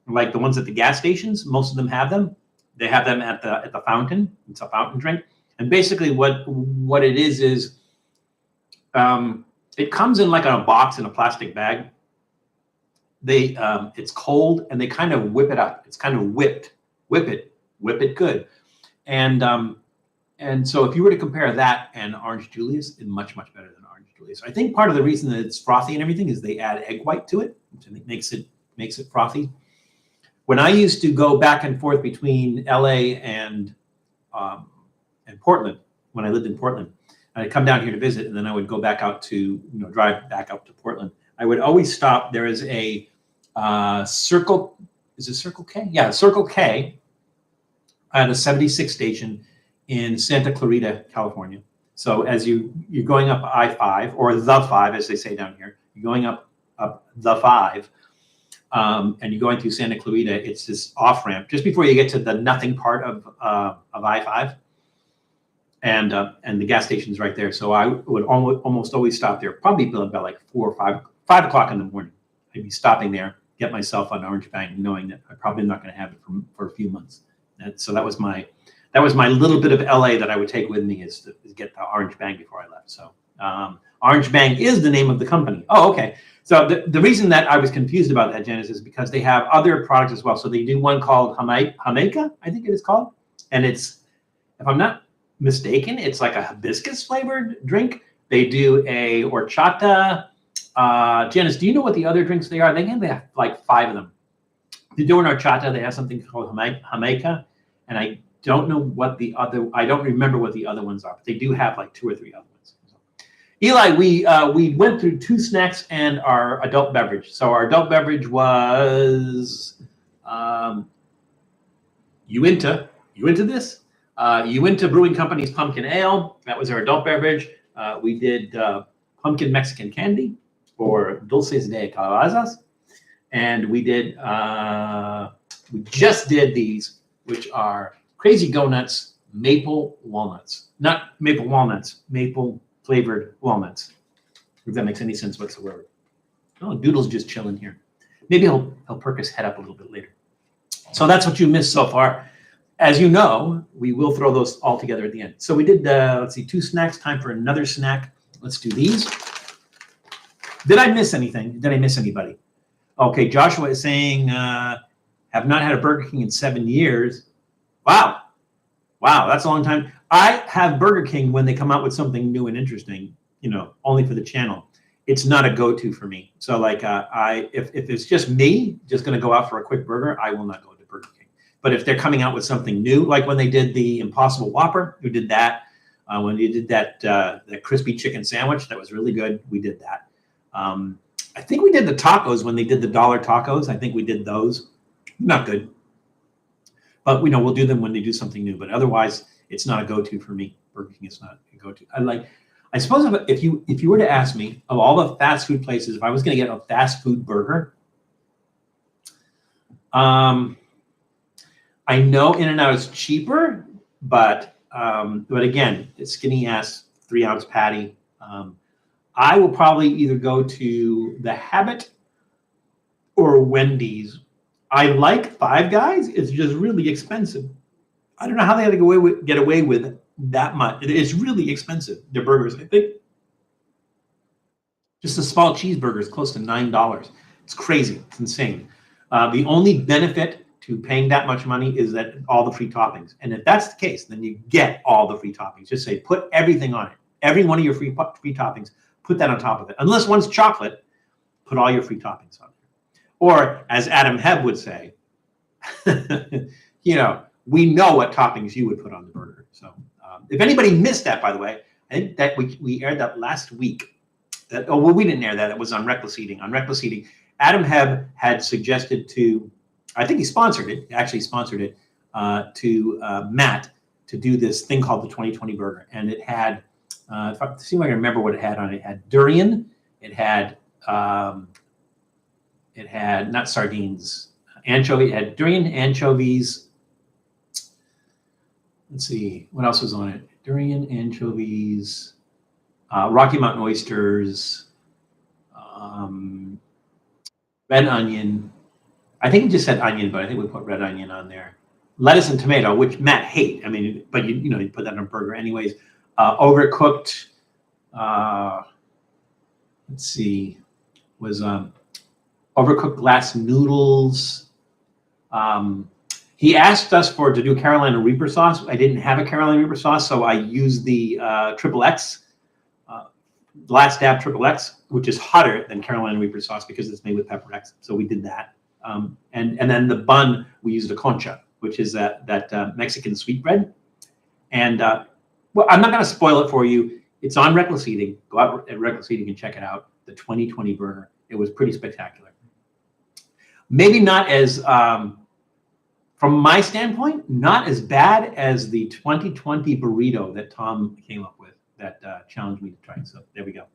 like the ones at the gas stations. Most of them have them. They have them at the fountain. It's a fountain drink. And basically what it is it comes in like a box in a plastic bag. It's cold and they kind of whip it up. It's kind of whip it good. And so if you were to compare that and Orange Julius, it's much, much better than Orange Julius. I think part of the reason that it's frothy and everything is they add egg white to it, which makes it frothy. When I used to go back and forth between LA and Portland, when I lived in Portland, I'd come down here to visit, and then I would go back out to, drive back up to Portland. I would always stop. There is a Circle, is it Circle K? Yeah, Circle K at a 76 station in Santa Clarita, California. So as you're going up I-5, or the 5, as they say down here, you're going up the 5, and you're going through Santa Clarita. It's this off ramp just before you get to the nothing part of I-5, and the gas station's right there. So I would almost always stop there, probably about like 4 or 5 o'clock in the morning. I'd be stopping there, get myself an Orange Bang, knowing that I'm probably not going to have it for a few months. So that was my little bit of LA that I would take with me, is to get the Orange Bang before I left. So Orange Bang is the name of the company. Oh, okay. So the reason that I was confused about that, Janice, is because they have other products as well. So they do one called Jamaica, I think it is called. And it's, if I'm not mistaken, it's like a hibiscus flavored drink. They do a horchata. Janice, do you know what the other drinks they are? They have like 5 of them. They do an horchata. They have something called Jamaica. And I don't remember what the other ones are, but they do have like 2 or 3 other ones. So, Eli, we went through 2 snacks and our adult beverage. So our adult beverage was Uinta Brewing Company's Pumpkin Ale. That was our adult beverage. We did pumpkin Mexican candy, or Dulce De Calabazas. And we just did these, which are Crazy Go Nuts maple walnuts. Not maple walnuts, maple flavored walnuts. If that makes any sense whatsoever. Oh, Doodle's just chilling here. Maybe he'll perk his head up a little bit later. So that's what you missed so far. As you know, we will throw those all together at the end. So we did, let's see, 2 snacks. Time for another snack. Let's do these. Did I miss anything? Did I miss anybody? Okay, Joshua is saying, have not had a Burger King in 7 years. Wow, that's a long time. I have Burger King when they come out with something new and interesting, only for the channel. It's not a go-to for me. So like, if it's just me, just going to go out for a quick burger, I will not go to Burger King. But if they're coming out with something new, like when they did the Impossible Whopper, we did that. When you did that crispy chicken sandwich, that was really good. We did that. I think we did the tacos when they did the $1 tacos. I think we did those. Not good. But we'll do them when they do something new. But otherwise, it's not a go-to for me. Burger King is not a go-to. I suppose if you were to ask me, of all the fast food places, if I was going to get a fast food burger, I know In-N-Out is cheaper, but again, it's skinny ass 3-ounce patty. I will probably either go to the Habit or Wendy's. I like Five Guys. It's just really expensive. I don't know how they had to get away with that much. It's really expensive. Their burgers, I think, just a small cheeseburger is close to $9. It's crazy. It's insane. The only benefit to paying that much money is that all the free toppings. And if that's the case, then you get all the free toppings. Just say put everything on it. Every one of your free toppings, put that on top of it. Unless one's chocolate, put all your free toppings on it. Or as Adam Hebb would say, we know what toppings you would put on the burger. So if anybody missed that, by the way, I think that we aired that last week. That, oh, well, we didn't air that. It was on Reckless Eating. On Reckless Eating, Adam Hebb had suggested to, I think he sponsored it, actually sponsored it, to Matt to do this thing called the 2020 burger. And it had, if I see if I can remember what it had on it, it had durian, it had not sardines, anchovy, it had durian, anchovies. Let's see, what else was on it? Durian, anchovies, Rocky Mountain oysters, red onion. I think it just said onion, but I think we put red onion on there. Lettuce and tomato, which Matt hate. I mean, but you know, you put that on a burger anyways. Overcooked. Let's see, was overcooked glass noodles. He asked us to do Carolina Reaper sauce. I didn't have a Carolina Reaper sauce, so I used the XXX, Last Dab XXX, which is hotter than Carolina Reaper sauce because it's made with pepper X. So we did that. And then the bun, we used a concha, which is that Mexican sweetbread. And well, I'm not going to spoil it for you. It's on Reckless Eating. Go out at Reckless Eating and check it out. The 2020 burger. It was pretty spectacular. Maybe not as, from my standpoint, not as bad as the 2020 burrito that Tom came up with that challenged me to try. So there we go.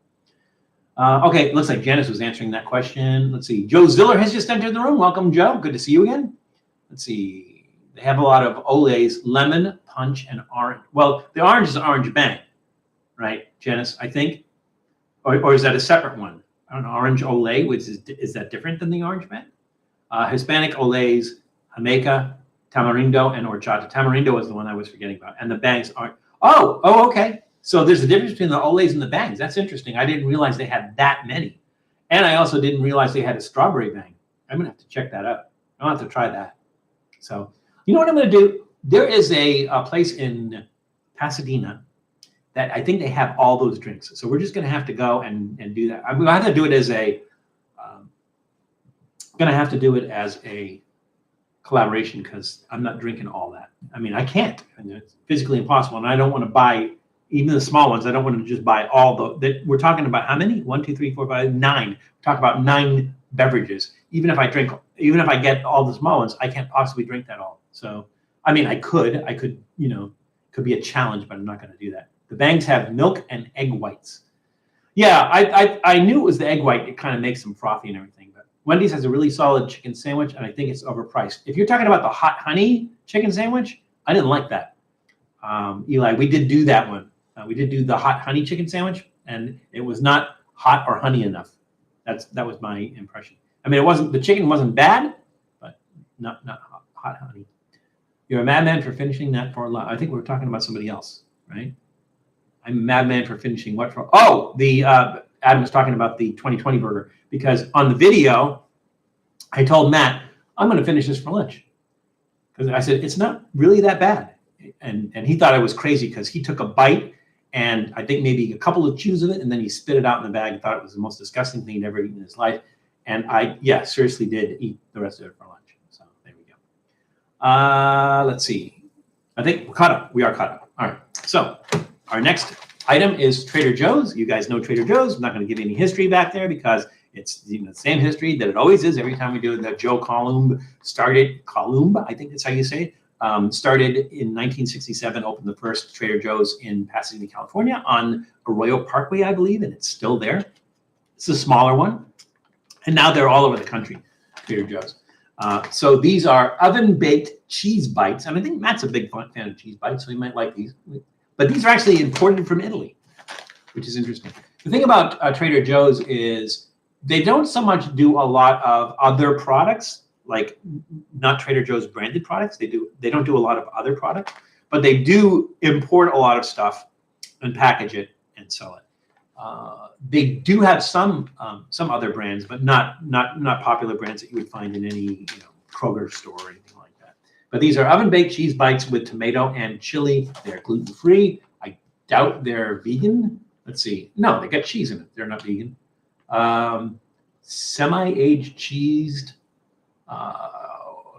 Okay, it looks like Janice was answering that question. Let's see. Joe Ziller has just entered the room. Welcome, Joe. Good to see you again. Let's see. They have a lot of Olays, lemon, punch, and orange. Well, the orange is orange bang, right, Janice, I think? Or is that a separate one? I don't know, orange Olay, which is that different than the orange bang? Hispanic Olays, Jamaica, Tamarindo, and Horchata. Tamarindo is the one I was forgetting about. And the bangs aren't. Oh, okay. So there's a difference between the Olays and the bangs. That's interesting. I didn't realize they had that many. And I also didn't realize they had a strawberry bang. I'm going to have to check that out. I'll have to try that. So, you know what I'm going to do? There is a place in Pasadena that I think they have all those drinks. So we're just going to have to go and do that. I'm going to have to do it as a, collaboration because I'm not drinking all that. I mean, I can't. And it's physically impossible. And I don't want to buy even the small ones. I don't want to just buy all that. We're talking about how many? 1, 2, 3, 4, 5, 9. We're talking about 9 beverages. Even if I get all the small ones, I can't possibly drink that all. So, I mean, I could, you know, could be a challenge, but I'm not going to do that. The bangs have milk and egg whites. Yeah, I knew it was the egg white. It kind of makes them frothy and everything. But Wendy's has a really solid chicken sandwich, and I think it's overpriced. If you're talking about the hot honey chicken sandwich, I didn't like that. Eli, we did do that one. We did do the hot honey chicken sandwich, and it was not hot or honey enough. That was my impression. I mean, the chicken wasn't bad, but not hot honey. You're a madman for finishing that for lunch. I think we're talking about somebody else, right? I'm a madman for finishing what for? Oh, Adam was talking about the 2020 burger because on the video, I told Matt, I'm going to finish this for lunch. Because I said, it's not really that bad. And he thought I was crazy because he took a bite and I think maybe a couple of chews of it and then he spit it out in the bag and thought it was the most disgusting thing he'd ever eaten in his life. And I, seriously did eat the rest of it for lunch. So there we go. Let's see. I think we're caught up. We are caught up. All right. So our next item is Trader Joe's. You guys know Trader Joe's. I'm not going to give any history back there because it's the same history that it always is every time we do it. That Joe Columb started, I think that's how you say it, started in 1967, opened the first Trader Joe's in Pasadena, California on Arroyo Parkway, I believe, and it's still there. It's a smaller one. And now they're all over the country, Trader Joe's. So these are oven-baked cheese bites. And I think Matt's a big fan of cheese bites, so he might like these. But these are actually imported from Italy, which is interesting. The thing about Trader Joe's is they don't so much do a lot of other products, like not Trader Joe's branded products. They don't do a lot of other products, but they do import a lot of stuff and package it and sell it. They do have some other brands, but not popular brands that you would find in any Kroger store or anything like that. But these are oven-baked cheese bites with tomato and chili. They're gluten-free. I doubt they're vegan. Let's see. No, they got cheese in it. They're not vegan. Semi-aged cheesed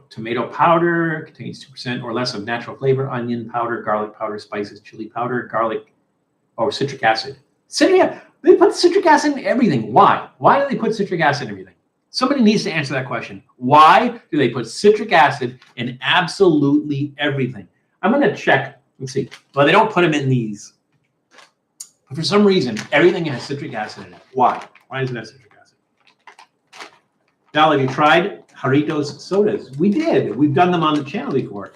tomato powder, contains 2% or less of natural flavor, onion powder, garlic powder, spices, chili powder, garlic, citric acid. They put citric acid in everything. Why? Why do they put citric acid in everything? Somebody needs to answer that question. Why do they put citric acid in absolutely everything? I'm going to check. Let's see. Well, they don't put them in these. But for some reason, everything has citric acid in it. Why? Why does it have citric acid? Val, have you tried Jarritos sodas? We did. We've done them on the channel before.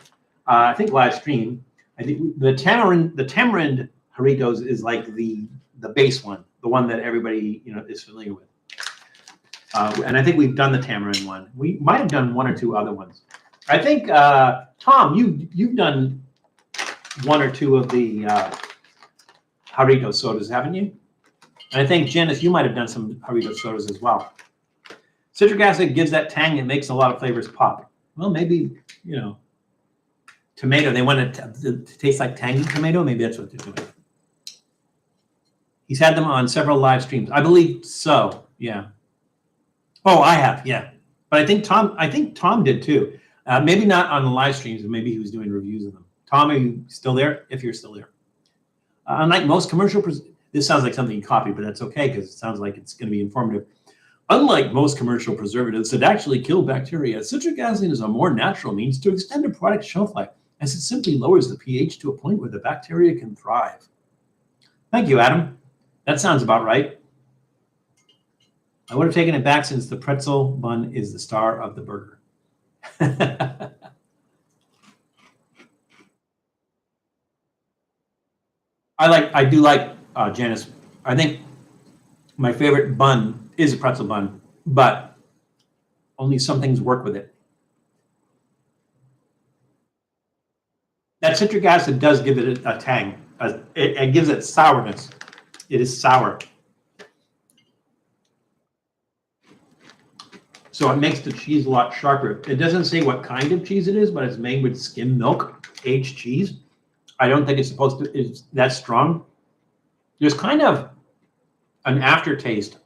I think live stream. I think the tamarind Jarritos is like the base one, the one that everybody is familiar with. And I think we've done the tamarind one. We might have done one or two other ones. I think Tom, you've done one or two of the Jarritos sodas, haven't you? And I think Janice, you might have done some Jarritos sodas as well. Citric acid gives that tang and makes a lot of flavors pop. Well, maybe tomato. They want it to taste like tangy tomato. Maybe that's what they're doing. He's had them on several live streams. I believe so. Yeah. Oh, I have. Yeah. But I think Tom did too. Maybe not on the live streams, but maybe he was doing reviews of them. Tom, are you still there? If you're still there. Unlike most commercial, this sounds like something you copied, but that's okay because it sounds like it's going to be informative. Unlike most commercial preservatives that actually kill bacteria, citric acid is a more natural means to extend a product's shelf life, as it simply lowers the pH to a point where the bacteria can thrive. Thank you, Adam. That sounds about right. I would have taken it back since the pretzel bun is the star of the burger. I do like Janice. I think my favorite bun is a pretzel bun, but only some things work with it. That citric acid does give it a tang. It gives it sourness. It is sour. So it makes the cheese a lot sharper. It doesn't say what kind of cheese it is, but it's made with skim milk, aged cheese. I don't think it's that strong. There's kind of an aftertaste,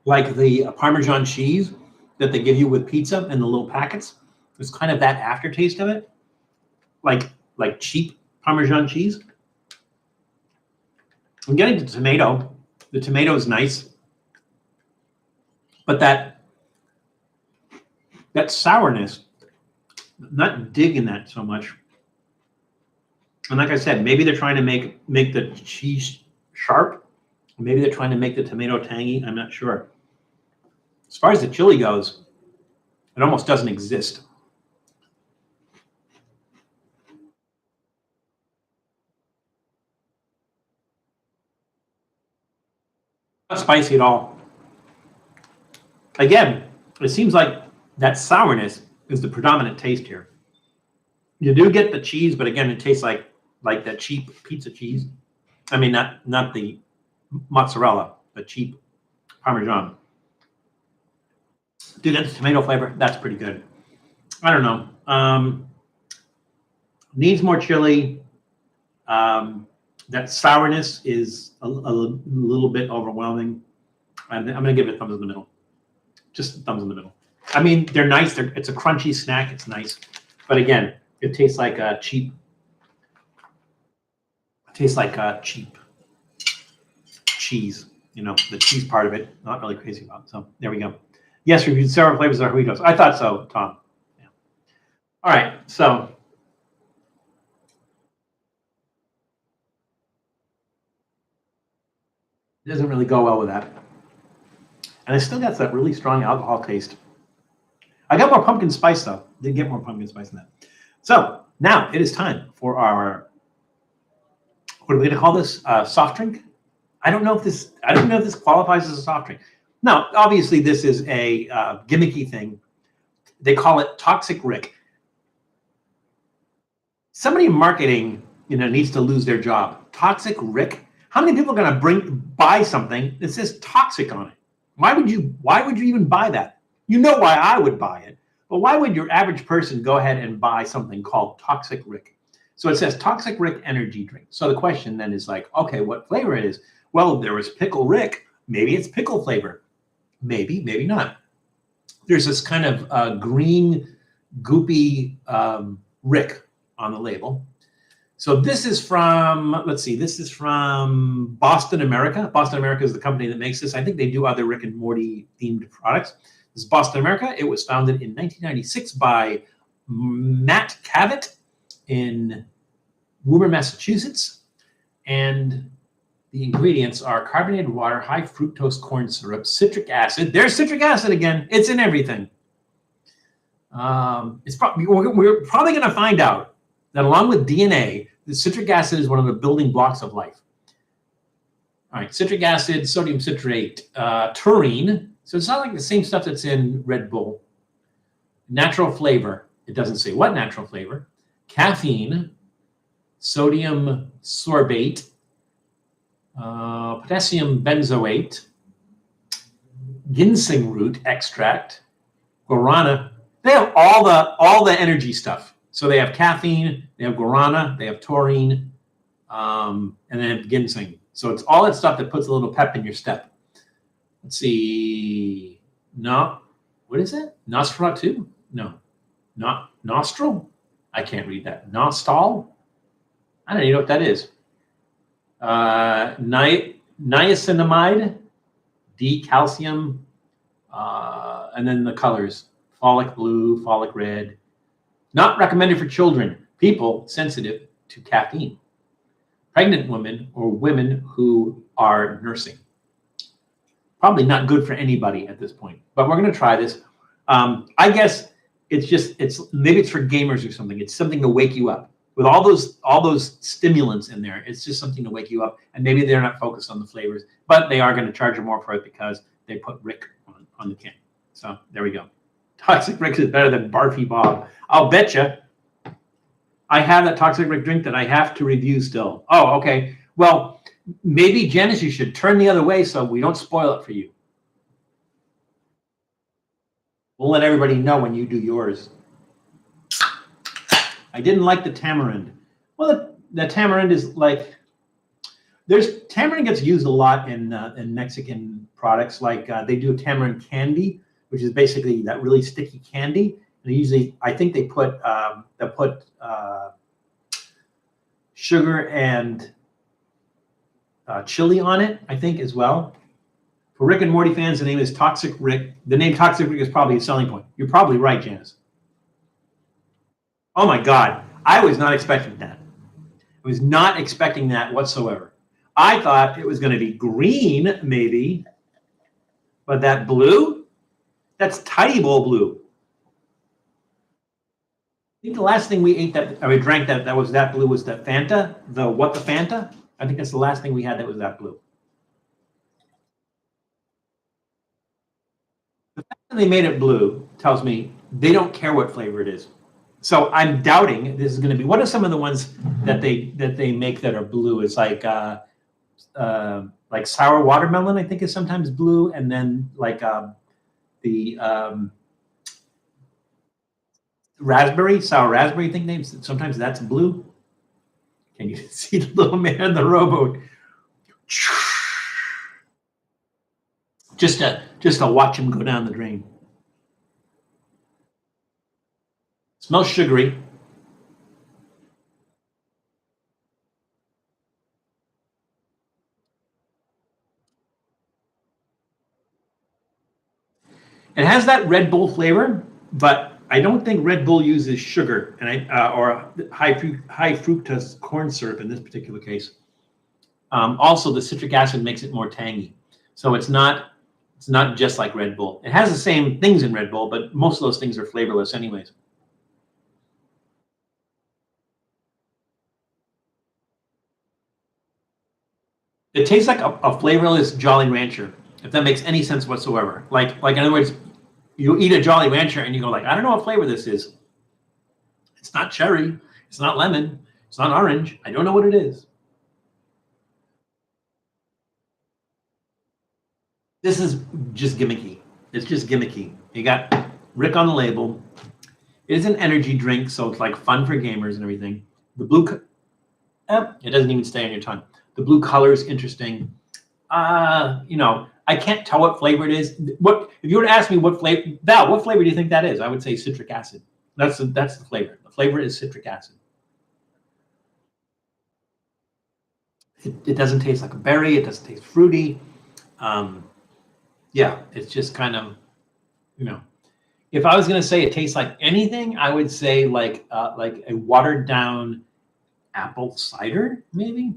like the Parmesan cheese that they give you with pizza in the little packets. There's kind of that aftertaste of it, like cheap Parmesan cheese. I'm getting the tomato. The tomato is nice, but that sourness, not digging that so much. And like I said, maybe they're trying to make the cheese sharp. Maybe they're trying to make the tomato tangy. I'm not sure. As far as the chili goes, it almost doesn't exist. Not spicy at all. Again, it seems like that sourness is the predominant taste here. You do get the cheese, but again, it tastes like that cheap pizza cheese. I mean, not the mozzarella, the cheap Parmesan. Do you get the tomato flavor? That's pretty good. I don't know. Needs more chili. That sourness is a little bit overwhelming. I'm going to give it thumbs in the middle. Just thumbs in the middle. I mean, they're nice. It's a crunchy snack. It's nice. But again, it tastes like a cheap. It tastes like a cheap cheese. The cheese part of it, not really crazy about. So there we go. Yes, reviewed several flavors of Jarritos. I thought so, Tom. Yeah. All right, so. It doesn't really go well with that. And it still gets that really strong alcohol taste. I got more pumpkin spice though. Did get more pumpkin spice than that. So now it is time for our, what are we gonna call this? Soft drink? I don't know if this qualifies as a soft drink. No, obviously this is a gimmicky thing. They call it Toxic Rick. Somebody in marketing, needs to lose their job. Toxic Rick. How many people are gonna buy something that says toxic on it? Why would you even buy that? You know why I would buy it, but why would your average person go ahead and buy something called Toxic Rick? So it says Toxic Rick energy drink. So the question then is like, okay, what flavor it is? Well, there was Pickle Rick. Maybe it's pickle flavor. Maybe, maybe not. There's this kind of green, goopy Rick on the label. So this is from, let's see, this is from Boston America. Boston America is the company that makes this. I think they do other Rick and Morty themed products. This is Boston America. It was founded in 1996 by Matt Cavett in Woburn, Massachusetts. And the ingredients are carbonated water, high fructose corn syrup, citric acid. There's citric acid again. It's in everything. We're probably going to find out that along with DNA, the citric acid is one of the building blocks of life. All right, citric acid, sodium citrate, taurine. So it's not like the same stuff that's in Red Bull. Natural flavor. It doesn't say what natural flavor. Caffeine, sodium sorbate, potassium benzoate, ginseng root extract, guarana. They have all the energy stuff. So they have caffeine, they have guarana, they have taurine, and they have ginseng. So it's all that stuff that puts a little pep in your step. Let's see. No, what is it? Nosferatu? No. Not nostril? I can't read that. Nostal? I don't even know what that is. Niacinamide, D-calcium, and then the colors. Folic blue, folic red. Not recommended for children, people sensitive to caffeine, pregnant women, or women who are nursing. Probably not good for anybody at this point, but we're going to try this. I guess maybe it's for gamers or something. It's something to wake you up. With all those stimulants in there, it's just something to wake you up. And maybe they're not focused on the flavors, but they are going to charge you more for it because they put Rick on the can. So there we go. Toxic Rick is better than Barfy Bob. I'll bet you. I have that Toxic Rick drink that I have to review still. Oh, okay. Well, maybe, Janice, you should turn the other way so we don't spoil it for you. We'll let everybody know when you do yours. I didn't like the tamarind. Well, the tamarind is like, tamarind gets used a lot in Mexican products. Like they do tamarind candy, which is basically that really sticky candy. And usually, I think they put sugar and chili on it, I think, as well. For Rick and Morty fans, the name is Toxic Rick. The name Toxic Rick is probably a selling point. You're probably right, Janice. Oh my God, I was not expecting that. I was not expecting that whatsoever. I thought it was going to be green, maybe, but that blue, that's Tiny Bowl blue. I think the last thing we drank that was that blue was that Fanta, the Fanta? I think that's the last thing we had that was that blue. The fact that they made it blue tells me they don't care what flavor it is. So I'm doubting this is going to be. What are some of the ones that they make that are blue? It's like sour watermelon, I think, is sometimes blue, and then like the sour raspberry thing names. Sometimes that's blue. Can you see the little man in the rowboat? Just to watch him go down the drain. Smells sugary. It has that Red Bull flavor, but I don't think Red Bull uses sugar or high fructose corn syrup in this particular case. Also, the citric acid makes it more tangy, so it's not just like Red Bull. It has the same things in Red Bull, but most of those things are flavorless anyways. It tastes like a flavorless Jolly Rancher, if that makes any sense whatsoever. Like in other words, you eat a Jolly Rancher and you go like, I don't know what flavor this is. It's not cherry. It's not lemon. It's not orange. I don't know what it is. This is just gimmicky. It's just gimmicky. You got Rick on the label. It is an energy drink, so it's like fun for gamers and everything. The blue, it doesn't even stay on your tongue. The blue color is interesting. I can't tell what flavor it is. What if you were to ask me what flavor, Val, what flavor do you think that is? I would say citric acid. That's the flavor. The flavor is citric acid. It doesn't taste like a berry. It doesn't taste fruity. Yeah, it's just kind of, you know, if I was going to say it tastes like anything, I would say like a watered down apple cider, maybe.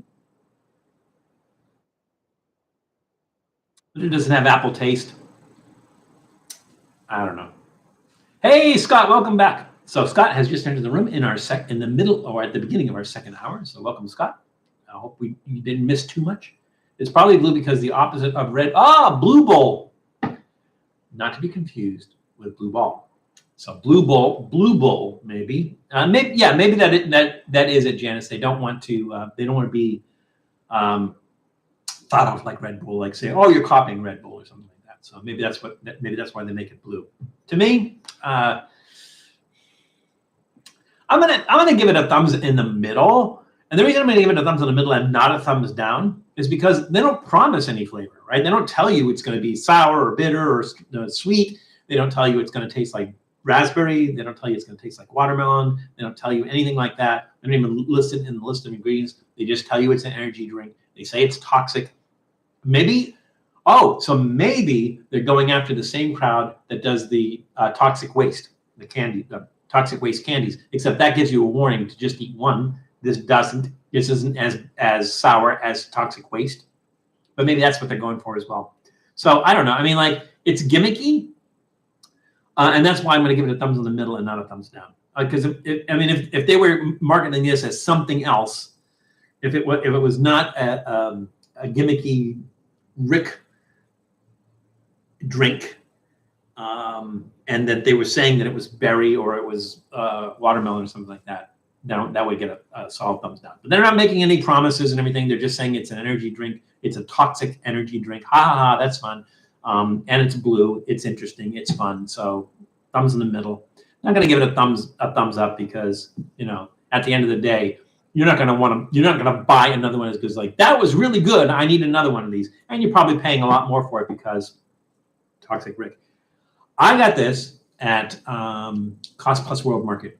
But it doesn't have apple taste. I don't know. Hey, Scott, welcome back. So Scott has just entered the room in the middle or at the beginning of our second hour. So welcome, Scott. I hope you didn't miss too much. It's probably blue because the opposite of red. Blue bowl. Not to be confused with blue ball. So blue bowl, maybe. Maybe that is it, Janice. They don't want to be thought of like Red Bull, like say, oh, you're copying Red Bull or something like that. So maybe that's why they make it blue. To me, I'm gonna give it a thumbs in the middle. And the reason I'm gonna give it a thumbs in the middle and not a thumbs down is because they don't promise any flavor, right? They don't tell you it's gonna be sour or bitter or sweet. They don't tell you it's gonna taste like raspberry. They don't tell you it's gonna taste like watermelon. They don't tell you anything like that. They don't even list it in the list of ingredients. They just tell you it's an energy drink. They say it's toxic. Maybe they're going after the same crowd that does the toxic waste, the candy, the toxic waste candies, except that gives you a warning to just eat one. This doesn't. This isn't as sour as toxic waste, but maybe that's what they're going for as well. So I don't know. I mean, like, it's gimmicky, and that's why I'm going to give it a thumbs in the middle and not a thumbs down. Because if they were marketing this as something else, if it was not a gimmicky Rick drink, and that they were saying that it was berry or it was watermelon or something like that, that would get a solid thumbs down. But they're not making any promises and everything. They're just saying it's an energy drink. It's a toxic energy drink. Ha ha ha! That's fun. And it's blue. It's interesting. It's fun. So thumbs in the middle. I'm not going to give it a thumbs up because, at the end of the day, you're not going to buy another one because like that was really good. I need another one of these, and you're probably paying a lot more for it because toxic Rick. I got this at Cost Plus World Market.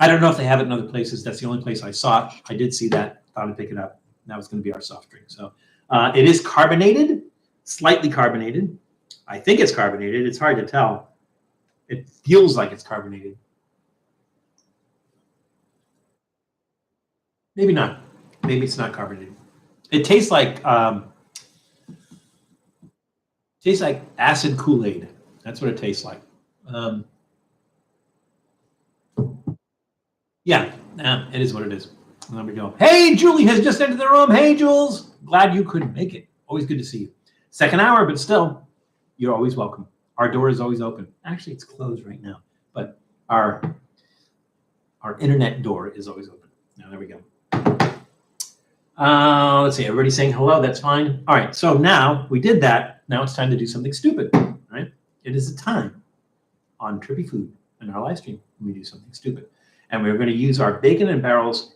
I don't know if they have it in other places. That's the only place I saw it. I did see that. Thought I'd pick it up. That was going to be our soft drink. So it is carbonated, slightly carbonated. I think it's carbonated. It's hard to tell. It feels like it's carbonated. Maybe not. Maybe it's not carbonated. It tastes like acid Kool-Aid. That's what it tastes like. It is what it is. There we go. Hey, Julie has just entered the room. Hey, Jules. Glad you could make it. Always good to see you. Second hour, but still, you're always welcome. Our door is always open. Actually, it's closed right now, but our internet door is always open. Now, there we go. Let's see. Everybody's saying hello. That's fine. All right. So now we did that. Now it's time to do something stupid, right? It is a time on Trippy Food in our live stream when we do something stupid. And we're going to use our Bacon and Barrels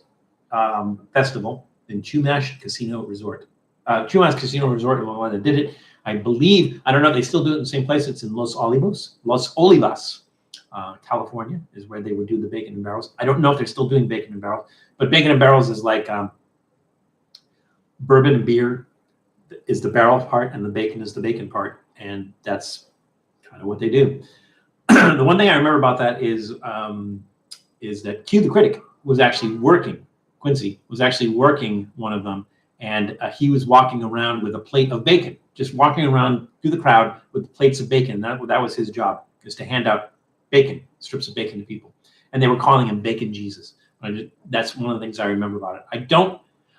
festival in Chumash Casino Resort. Chumash Casino Resort is the one that did it. I believe, I don't know if they still do it in the same place. It's in Los Olivos, California, is where they would do the Bacon and Barrels. I don't know if they're still doing Bacon and Barrels, but Bacon and Barrels is like bourbon and beer is the barrel part, and the bacon is the bacon part, and that's kind of what they do. The one thing I remember about that is that Q the Critic was actually working. Quincy was actually working one of them, and he was walking around with a plate of bacon, just walking around through the crowd with plates of bacon. That was his job, is to hand out bacon, strips of bacon to people, and they were calling him Bacon Jesus. That's one of the things I remember about it.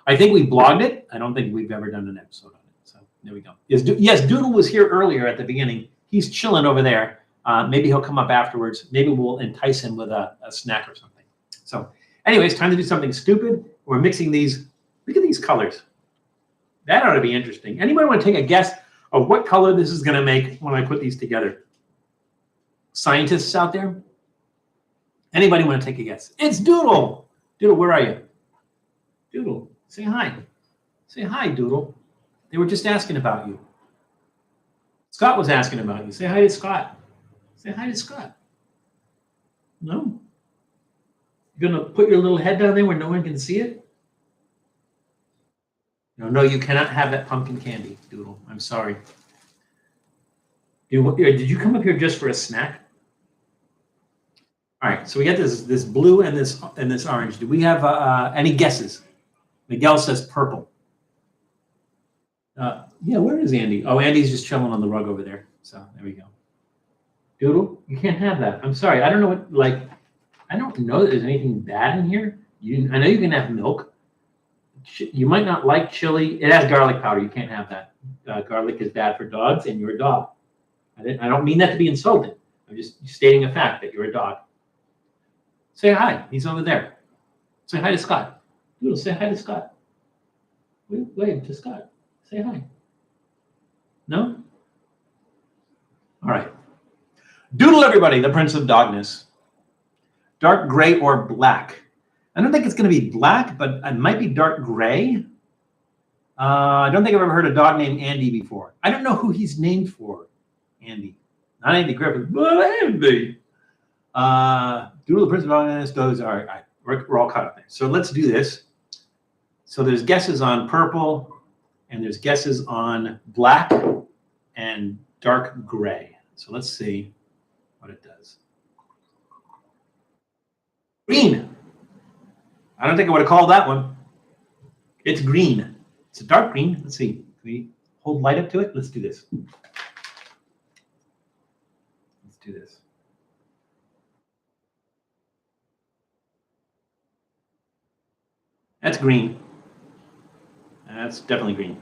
I think we blogged it. I don't think we've ever done an episode on it. So there we go. Yes, Doodle was here earlier at the beginning. He's chilling over there. Maybe he'll come up afterwards. Maybe we'll entice him with a snack or something. So anyways, time to do something stupid. We're mixing these. Look at these colors. That ought to be interesting. Anybody want to take a guess of what color this is going to make when I put these together? Scientists out there? Anybody want to take a guess? It's Doodle. Doodle, where are you? Doodle, say hi. Say hi, Doodle. They were just asking about you. Scott was asking about you. Say hi to Scott. Say hi to Scott. No? You're going to put your little head down there where no one can see it? No, you cannot have that pumpkin candy, Doodle. I'm sorry. Did you come up here just for a snack? All right, so we got this blue and this orange. Do we have any guesses? Miguel says purple. Yeah, where is Andy? Oh, Andy's just chilling on the rug over there. So there we go. Doodle, you can't have that. I'm sorry. I don't know what, I don't know that there's anything bad in here. I know you can have milk. You might not like chili. It has garlic powder. You can't have that. Garlic is bad for dogs, and you're a dog. I don't mean that to be insulting. I'm just stating a fact that you're a dog. Say hi. He's over there. Say hi to Scott. Doodle, say hi to Scott. Wave to Scott. Say hi. No? All right. Doodle, everybody, the Prince of Dogness. Dark gray or black. I don't think it's going to be black, but it might be dark gray. I don't think I've ever heard a dog named Andy before. I don't know who he's named for. Andy. Not Andy Griffith, but Andy. Doodle, the Prince of Dogness. Those are, we're all caught up there. So let's do this. So there's guesses on purple, and there's guesses on black and dark gray. So let's see what it does. Green. I don't think I would have called that one. It's green. It's a dark green. Let's see. Can we hold light up to it? Let's do this. Let's do this. That's green. That's definitely green.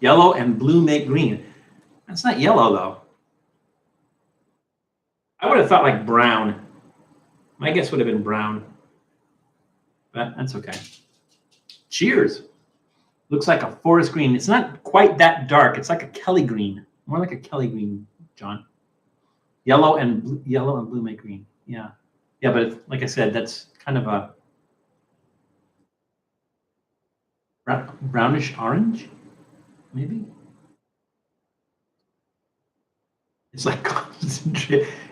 Yellow and blue make green. That's not yellow, though. I would have thought like brown. My guess would have been brown. But that's okay. Cheers. Looks like a forest green. It's not quite that dark. It's like a Kelly green. More like a Kelly green, John. Yellow and blue make green. Yeah. Yeah, but like I said, that's kind of a brownish orange, maybe. It's like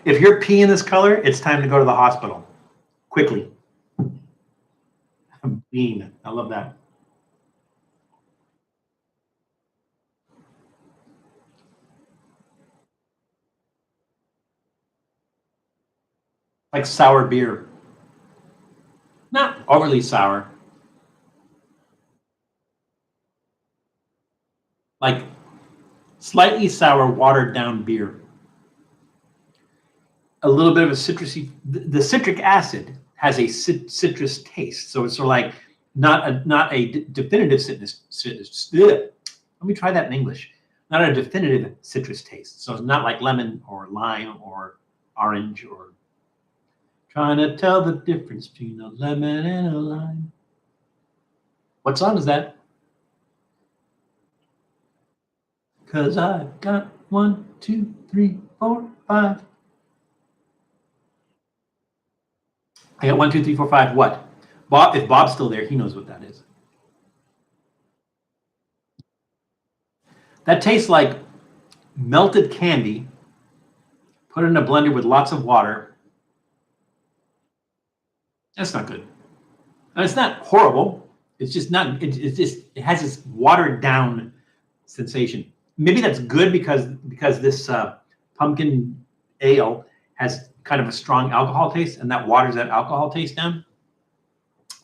if you're peeing this color, it's time to go to the hospital quickly. Bean, I love that. Like sour beer. Not overly sour. Like slightly sour, watered down beer. A little bit of a citrusy, the citric acid has a citrus taste. So it's sort of like not a definitive citrus. Let me try that in English. Not a definitive citrus taste. So it's not like lemon or lime or orange or trying to tell the difference between a lemon and a lime. What song is that? 'Cause I've got 1, 2, 3, 4, 5. I got 1, 2, 3, 4, 5. What? Bob, if Bob's still there, he knows what that is. That tastes like melted candy, put in a blender with lots of water. That's not good. And it's not horrible. It's just not, it has this watered down sensation. Maybe that's good because this pumpkin ale has kind of a strong alcohol taste, and that waters that alcohol taste down.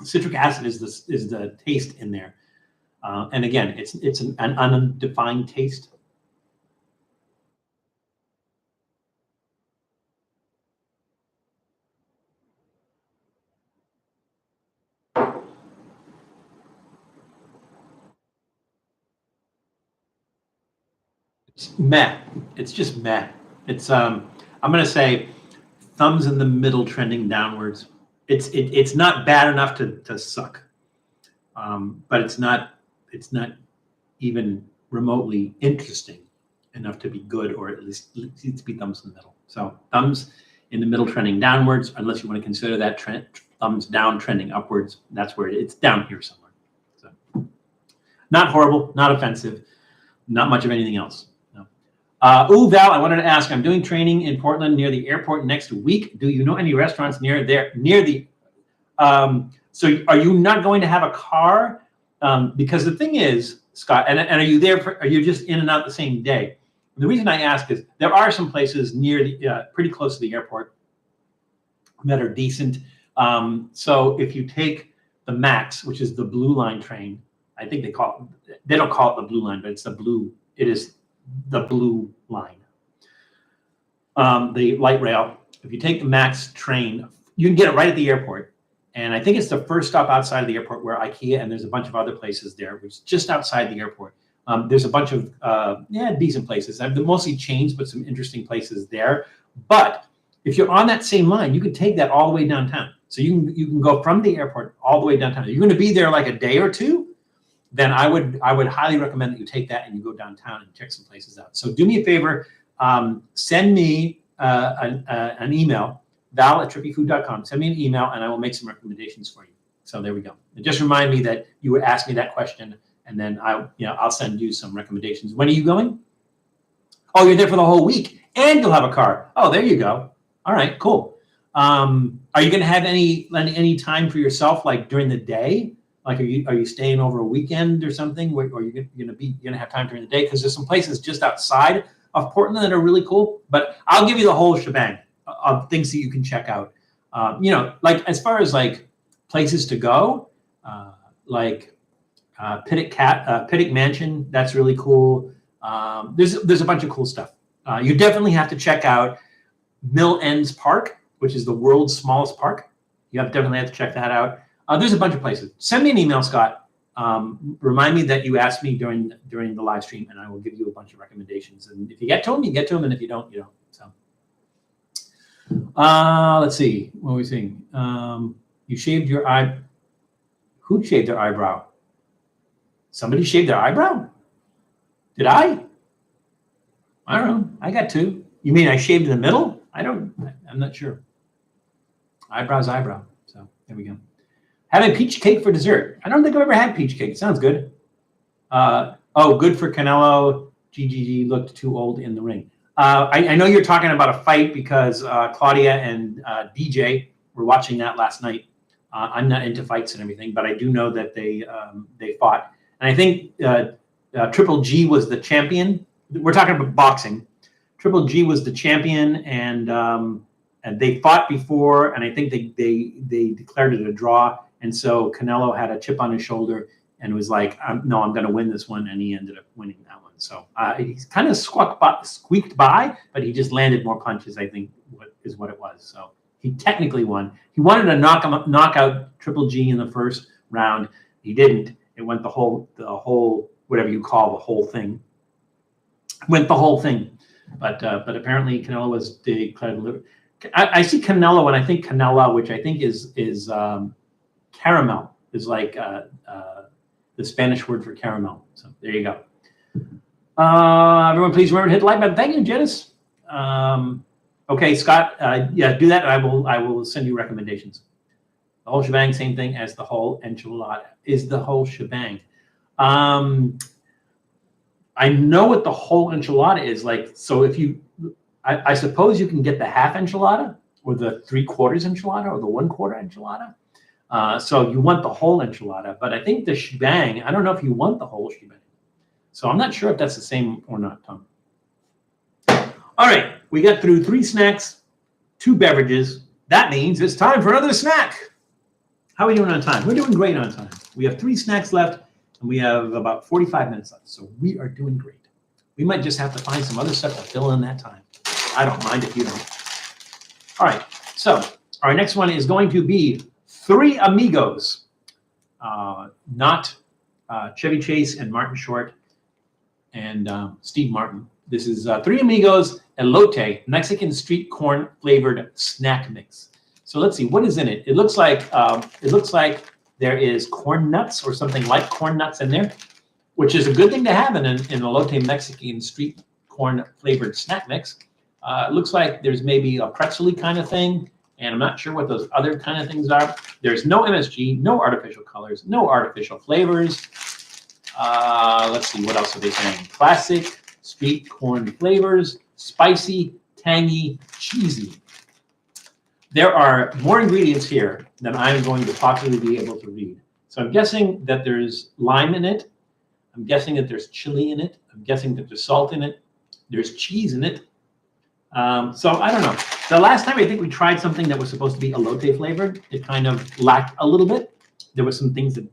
Citric acid is the taste in there, and again, it's an undefined taste. It's meh. It's just meh. It's I'm gonna say thumbs in the middle, trending downwards. It's not bad enough to suck, but it's not even remotely interesting enough to be good, or at least needs to be thumbs in the middle. So thumbs in the middle, trending downwards, unless you want to consider that thumbs down, trending upwards. That's where it's down here somewhere. So not horrible, not offensive, not much of anything else. Val, I wanted to ask, I'm doing training in Portland near the airport next week. Do you know any restaurants near the, so are you not going to have a car? because the thing is, Scott, and are you there for? Are you just in and out the same day? The reason I ask is there are some places near the, pretty close to the airport that are decent. So if you take the Max, which is the Blue Line train, I think they don't call it the Blue Line, but it's the blue. It is the Blue Line. The light rail. If you take the Max train, you can get it right at the airport. And I think it's the first stop outside of the airport where IKEA, and there's a bunch of other places there, which is just outside the airport. There's a bunch of decent places. They're mostly chains, but some interesting places there. But if you're on that same line, you could take that all the way downtown. So you can go from the airport all the way downtown. If you're going to be there like a day or two, then I would highly recommend that you take that and you go downtown and check some places out. So do me a favor, send me an email, val@trippyfood.com. Send me an email and I will make some recommendations for you. So there we go. And just remind me that you would ask me that question, and then I'll send you some recommendations. When are you going? Oh, you're there for the whole week, and you'll have a car. Oh, there you go. All right, cool. Are you going to have any time for yourself, like during the day? Like, are you staying over a weekend or something? Or are you going to have time during the day? Because there's some places just outside of Portland that are really cool. But I'll give you the whole shebang of things that you can check out. Like as far as like places to go, like Pittock Mansion, that's really cool. There's a bunch of cool stuff. You definitely have to check out Mill Ends Park, which is the world's smallest park. You definitely have to check that out. There's a bunch of places. Send me an email, Scott. Remind me that you asked me during the live stream, and I will give you a bunch of recommendations. And if you get to them, you get to them, and if you don't, you don't. So, let's see. What are we seeing? You shaved your eye. Who shaved their eyebrow? Somebody shaved their eyebrow? Did I? I don't know. I got two. You mean I shaved in the middle? I'm not sure. Eyebrow's eyebrow. So there we go. Having peach cake for dessert. I don't think I've ever had peach cake. It sounds good. Good for Canelo. GGG looked too old in the ring. I know you're talking about a fight because Claudia and DJ were watching that last night. I'm not into fights and everything, but I do know that they fought. And I think Triple G was the champion. We're talking about boxing. Triple G was the champion, and they fought before, and I think they declared it a draw. And so Canelo had a chip on his shoulder and was like, "No, I'm going to win this one," and he ended up winning that one. So he's kind of squeaked by, but he just landed more punches, I think, is what it was. So he technically won. He wanted to knock out Triple G in the first round. He didn't. It went the whole whatever you call the whole thing. Went the whole thing. But apparently Canelo was declared. I see Canelo when I think Canela, which I think is caramel, is like the Spanish word for caramel. So there you go. Everyone, please remember to hit the like button. Thank you, Janice. Okay, Scott. Yeah, do that, and I will send you recommendations. The whole shebang, same thing as the whole enchilada. Is the whole shebang. I know what the whole enchilada is like. So if I suppose you can get the half enchilada or the 3/4 enchilada or the 1/4 enchilada. So you want the whole enchilada, but I think the shebang, I don't know if you want the whole shebang. So I'm not sure if that's the same or not, Tom. All right, we got through 3 snacks, 2 beverages. That means it's time for another snack. How are we doing on time? We're doing great on time. We have 3 snacks left, and we have about 45 minutes left. So we are doing great. We might just have to find some other stuff to fill in that time. I don't mind if you don't. All right, so our next one is going to be 3 Amigos, not Chevy Chase and Martin Short and Steve Martin. This is 3 Amigos Elote Mexican street corn flavored snack mix. So let's see, what is in it? It looks like there is corn nuts or something like corn nuts in there, which is a good thing to have in an Elote Mexican street corn flavored snack mix. It looks like there's maybe a pretzel-y kind of thing, and I'm not sure what those other kind of things are. There's no MSG, no artificial colors, no artificial flavors. Let's see, what else are they saying? Classic street corn flavors, spicy, tangy, cheesy. There are more ingredients here than I'm going to possibly be able to read. So I'm guessing that there's lime in it. I'm guessing that there's chili in it. I'm guessing that there's salt in it. There's cheese in it. So I don't know. The last time I think we tried something that was supposed to be elote flavored, it kind of lacked a little bit. There were some things that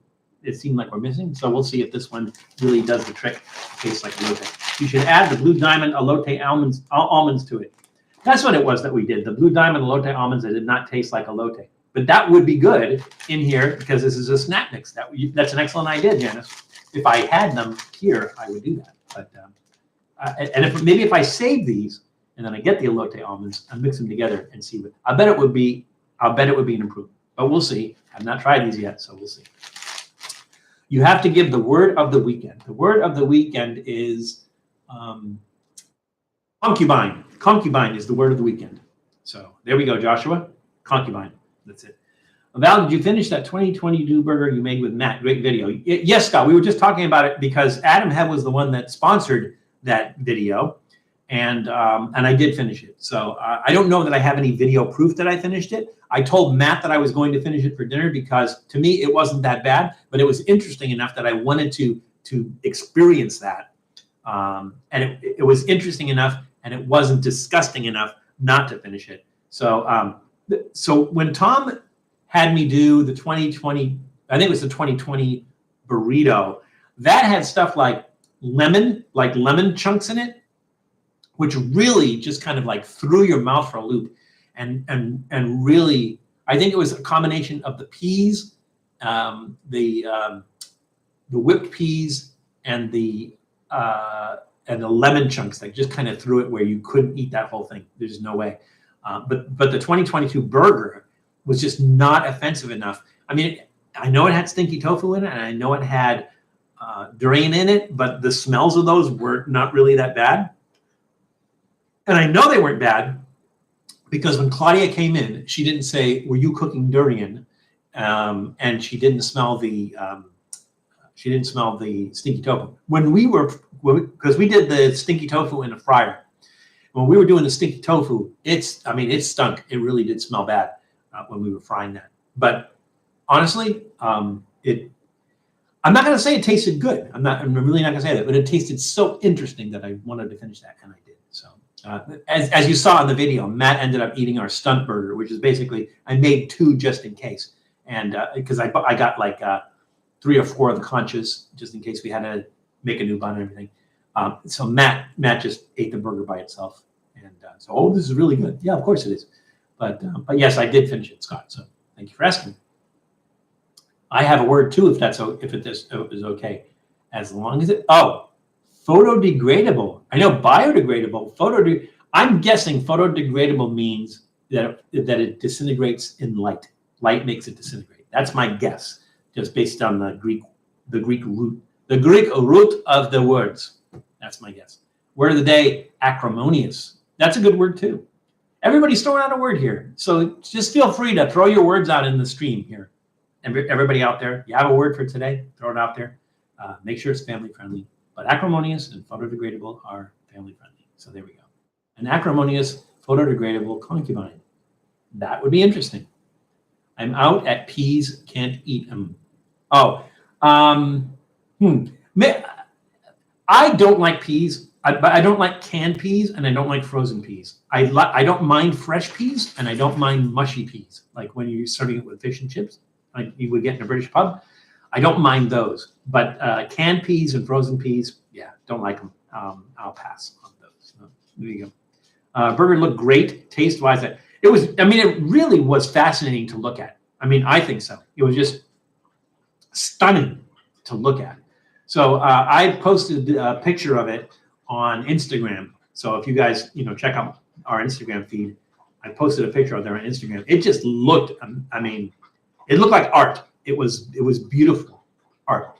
it seemed like we're missing. So we'll see if this one really does the trick. It tastes like elote. You should add the Blue Diamond elote almonds to it. That's what it was that we did. The Blue Diamond elote almonds that did not taste like elote. But that would be good in here because this is a snack mix. That's an excellent idea, Janice. If I had them here, I would do that. But and maybe if I save these and then I get the elote almonds, I mix them together and see what. I bet it would be an improvement. But we'll see. I've not tried these yet, so we'll see. You have to give the word of the weekend. The word of the weekend is concubine. Concubine is the word of the weekend. So there we go, Joshua. Concubine. That's it. Val, did you finish that 2022 burger you made with Matt? Great video. Yes, Scott. We were just talking about it because Adam Head was the one that sponsored that video, and I did finish it. So I don't know that I have any video proof that I finished it. I told Matt that I was going to finish it for dinner because to me it wasn't that bad, but it was interesting enough that I wanted to experience that, and it was interesting enough, and it wasn't disgusting enough not to finish it. So so when Tom had me do the 2020, I think it was the 2020 burrito, that had stuff like lemon chunks in it, which really just kind of like threw your mouth for a loop, and really, I think it was a combination of the peas, the whipped peas, and the lemon chunks that just kind of threw it where you couldn't eat that whole thing. There's no way. But the 2022 burger was just not offensive enough. I mean, I know it had stinky tofu in it, and I know it had durian in it, but the smells of those were not really that bad. And I know they weren't bad because when Claudia came in, she didn't say, "Were you cooking durian?" And she didn't smell the stinky tofu. Because we did the stinky tofu in a fryer. When we were doing the stinky tofu, it stunk. It really did smell bad when we were frying that. But honestly, I'm not going to say it tasted good. I'm really not going to say that. But it tasted so interesting that I wanted to finish that, and I did. So as you saw in the video, Matt ended up eating our stunt burger, which is basically I made two just in case, and because I got like 3 or 4 of the conchas just in case we had to make a new bun and everything. So Matt just ate the burger by itself, and so this is really good. Yeah, of course it is. But yes, I did finish it, Scott. So thank you for asking. I have a word too, if it is okay, as long as it. Oh, photodegradable. I know biodegradable. I'm guessing photodegradable means that it disintegrates in light. Light makes it disintegrate. That's my guess, just based on the Greek root of the words. That's my guess. Word of the day, acrimonious. That's a good word too. Everybody's throwing out a word here. So just feel free to throw your words out in the stream here. Everybody out there, you have a word for today, throw it out there. Make sure it's family friendly. But acrimonious and photodegradable are family friendly. So there we go. An acrimonious photodegradable concubine. That would be interesting. I'm out at peas, can't eat them. Oh, I don't like peas, but I don't like canned peas, and I don't like frozen peas. I don't mind fresh peas, and I don't mind mushy peas, like when you're serving it with fish and chips, like you would get in a British pub. I don't mind those, but canned peas and frozen peas, yeah, don't like them. I'll pass on those. So, there you go. Burger looked great, taste-wise. It was. I mean, it really was fascinating to look at. I mean, I think so. It was just stunning to look at. So I posted a picture of it on Instagram. So if you guys, check out our Instagram feed, I posted a picture of there on Instagram. It just looked. I mean, it looked like art. It was beautiful art.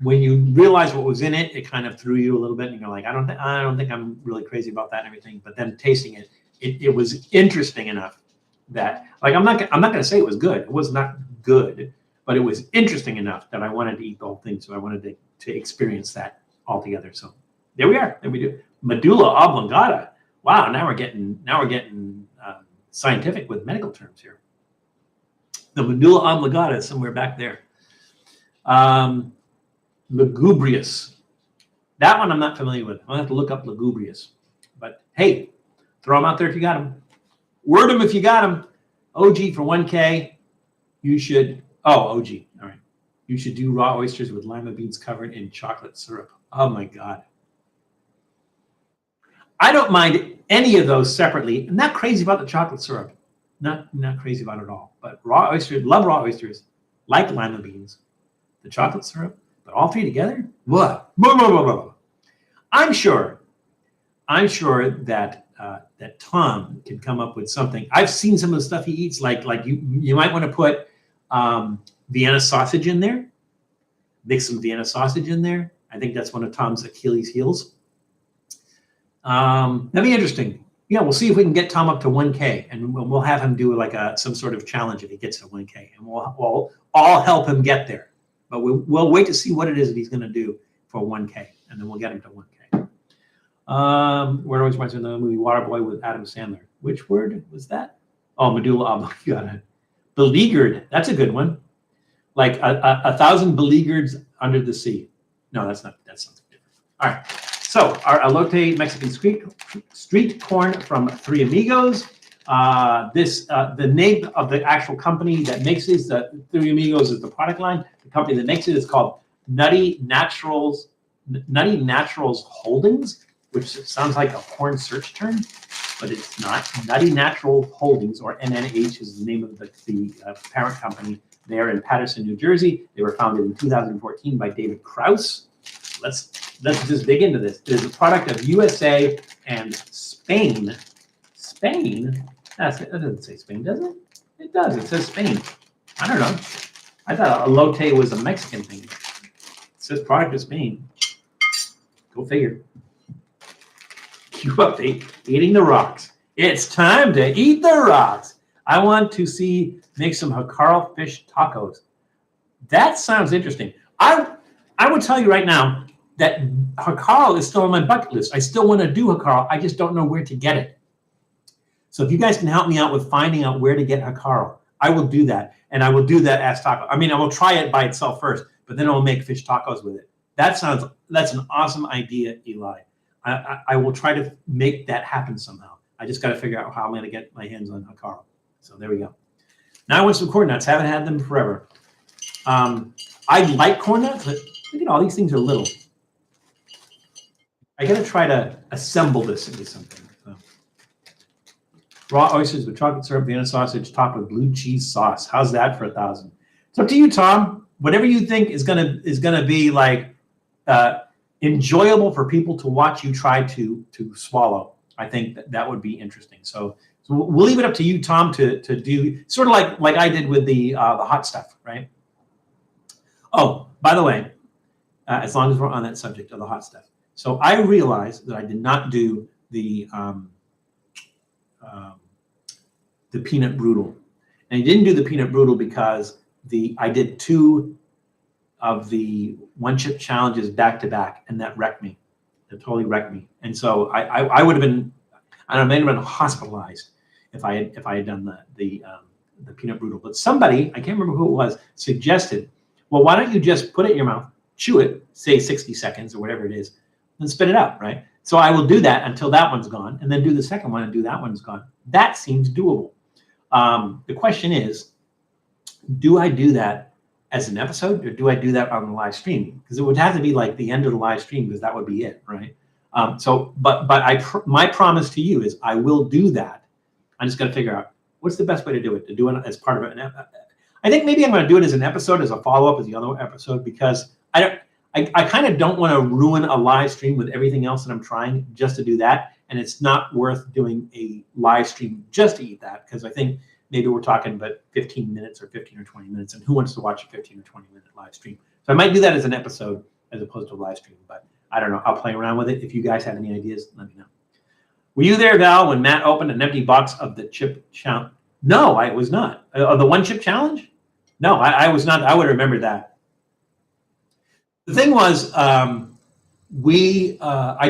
When you realize what was in it, it kind of threw you a little bit, and you're like, I don't think I'm really crazy about that and everything. But then tasting it, it was interesting enough that, like, I'm not going to say it was good. It was not good, but it was interesting enough that I wanted to eat the whole thing. So I wanted to experience that altogether. So there we are. There we do. Medulla oblongata. Wow. Now we're getting scientific with medical terms here. The medulla oblongata is somewhere back there. Lugubrious. That one I'm not familiar with. I'll have to look up lugubrious. But hey, throw them out there if you got them. Word them if you got them. OG for 1K. You should, OG. All right. You should do raw oysters with lima beans covered in chocolate syrup. Oh my God. I don't mind any of those separately. I'm not crazy about the chocolate syrup. Not crazy about it all. But raw oysters, love raw oysters, like lima beans, the chocolate syrup, but all three together? What? I'm sure that that Tom can come up with something. I've seen some of the stuff he eats, like you might want to put Vienna sausage in there. Mix some Vienna sausage in there. I think that's one of Tom's Achilles heels. That'd be interesting. Yeah, we'll see if we can get Tom up to 1K, and we'll have him do like some sort of challenge if he gets to 1K, and we'll all help him get there. But we'll wait to see what it is that he's going to do for 1K, and then we'll get him to 1K. Word always reminds me of the movie Waterboy with Adam Sandler. Which word was that? Oh, medulla oblongata. Beleaguered. That's a good one. Like a thousand beleaguereds under the sea. No, that's something different. All right. So our elote Mexican street corn from Three Amigos. The name of the actual company that makes this, Three Amigos is the product line. The company that makes it is called Nutty Naturals Holdings, which sounds like a porn search term, but it's not. Nutty Natural Holdings, or NNH, is the name of the parent company. They are in Paterson, New Jersey. They were founded in 2014 by David Krause. Let's just dig into this. It is a product of USA and Spain. Spain? That doesn't say Spain, does it? It does. It says Spain. I don't know. I thought elote was a Mexican thing. It says product of Spain. Go figure. You up to eating the rocks. It's time to eat the rocks. I want to make some jacaro fish tacos. That sounds interesting. I would tell you right now that jacaro is still on my bucket list. I still want to do jacaro. I just don't know where to get it. So if you guys can help me out with finding out where to get jacaro, I will do that. And I will do that as taco. I mean, I will try it by itself first, but then I will make fish tacos with it. That's an awesome idea, Eli. I will try to make that happen somehow. I just got to figure out how I'm going to get my hands on jacaro. So there we go. Now I want some corn nuts. Haven't had them forever. I like corn nuts, but look at all these things are little. I got to try to assemble this into something. So. Raw oysters with chocolate syrup, Vienna sausage, topped with blue cheese sauce. How's that for 1,000? It's up to you, Tom. Whatever you think is gonna be like enjoyable for people to watch you try to swallow. I think that would be interesting. So we'll leave it up to you, Tom, to do sort of like I did with the hot stuff, right? Oh, by the way, as long as we're on that subject of the hot stuff. So I realized that I did not do the peanut brutal. And I didn't do the peanut brutal because I did 2 of the one chip challenges back to back, and that wrecked me. It totally wrecked me. And so I would have been, I don't know, may have been hospitalized if I had done the peanut brutal. But somebody, I can't remember who it was, suggested, well, why don't you just put it in your mouth, chew it, say 60 seconds or whatever it is, and spit it out, right? So I will do that until that one's gone, and then do the second one and do that one's gone. That seems doable. The question is, do I do that as an episode, or do I do that on the live stream? Because it would have to be like the end of the live stream, because that would be it, right? My promise to you is I will do that. I'm just going to figure out what's the best way to do it. To do it as part of an. I think maybe I'm going to do it as an episode, as a follow up, as the other episode, because I kind of don't want to ruin a live stream with everything else that I'm trying just to do that. And it's not worth doing a live stream just to eat that, because I think maybe we're talking about 15 minutes or 15 or 20 minutes, and who wants to watch a 15 or 20-minute live stream? So I might do that as an episode as opposed to a live stream, but I don't know. I'll play around with it. If you guys have any ideas, let me know. Were you there, Val, when Matt opened an empty box of the chip challenge? No, I was not. Of the one chip challenge? No, I was not. I would remember that. The thing was, I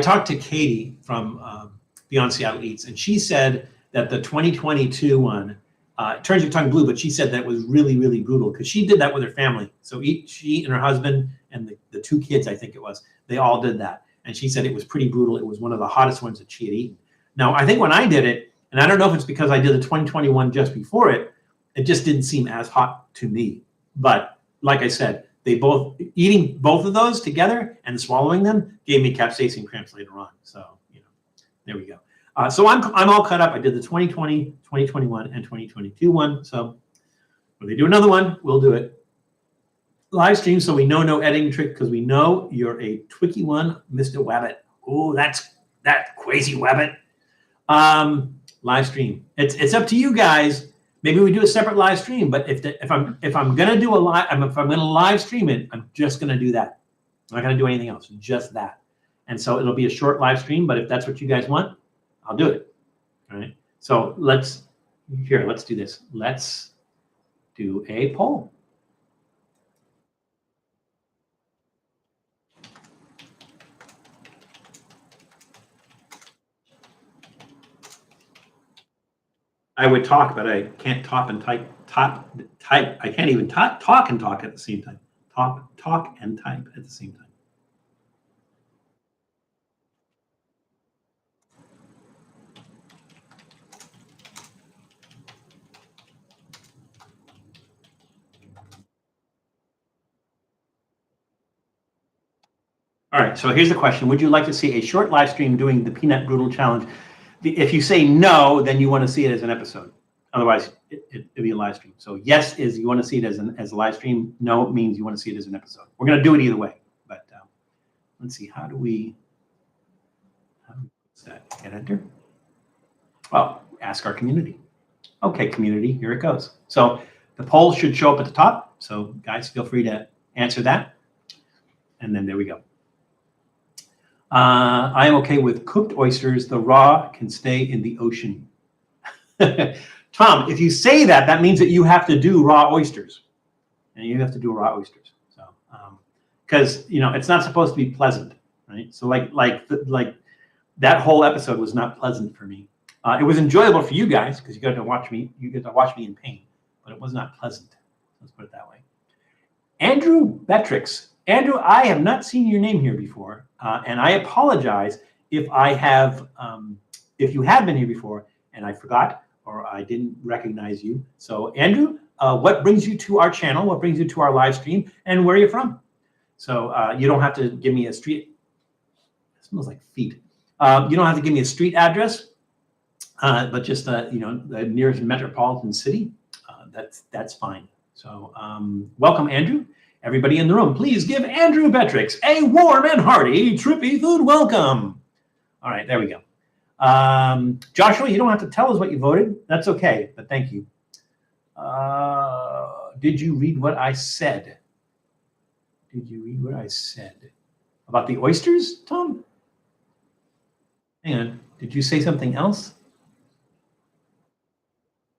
talked to Katie from Beyond Seattle Eats, and she said that the 2022 one It turns your tongue blue, but she said that was really, really brutal because she did that with her family. So she and her husband and the 2 kids, I think it was, they all did that. And she said it was pretty brutal. It was one of the hottest ones that she had eaten. Now, I think when I did it, and I don't know if it's because I did the 2021 just before it, it just didn't seem as hot to me. But like I said, eating both of those together and swallowing them gave me capsaicin cramps later on. So, there we go. So I'm all cut up. I did the 2020, 2021, and 2022 one. So when they do another one, we'll do it. Live stream, so we know no editing trick because we know you're a Twicky one, Mr. Wabbit. Oh, that's that crazy Wabbit. Live stream. It's up to you guys. Maybe we do a separate live stream. But if I'm gonna do a live, if I'm gonna live stream it, I'm just gonna do that. I'm not gonna do anything else. Just that. And so it'll be a short live stream. But if that's what you guys want, I'll do it. All right. So let's do this. Let's do a poll. I would talk, but I can't talk and type. I can't even talk and talk at the same time. Talk and type at the same time. All right, so here's the question. Would you like to see a short live stream doing the Peanut Brutal Challenge? If you say no, then you want to see it as an episode. Otherwise, it'd be a live stream. So yes is you want to see it as a live stream. No means you want to see it as an episode. We're going to do it either way. But let's see, how do we what's that? Hit enter. Oh, ask our community. Okay, community, here it goes. So the poll should show up at the top. So guys, feel free to answer that. And then there we go. I am okay with cooked oysters. The raw can stay in the ocean. Tom, if you say that, that means that you have to do raw oysters. And you have to do raw oysters. So, because, it's not supposed to be pleasant, right? So like that whole episode was not pleasant for me. It was enjoyable for you guys because you get to watch me in pain, but it was not pleasant. Let's put it that way. Andrew Betrix. Andrew, I have not seen your name here before, and I apologize if you have been here before and I forgot or I didn't recognize you. So, Andrew, what brings you to our channel? What brings you to our live stream? And where are you from? So you don't have to give me a street. It smells like feet. You don't have to give me a street address, but just the nearest metropolitan city. That's fine. So welcome, Andrew. Everybody in the room, please give Andrew Betrix a warm and hearty Trippy food welcome. All right, there we go. Joshua, you don't have to tell us what you voted. That's okay, but thank you. Did you read what I said? Did you read what I said? About the oysters, Tom? Hang on, did you say something else?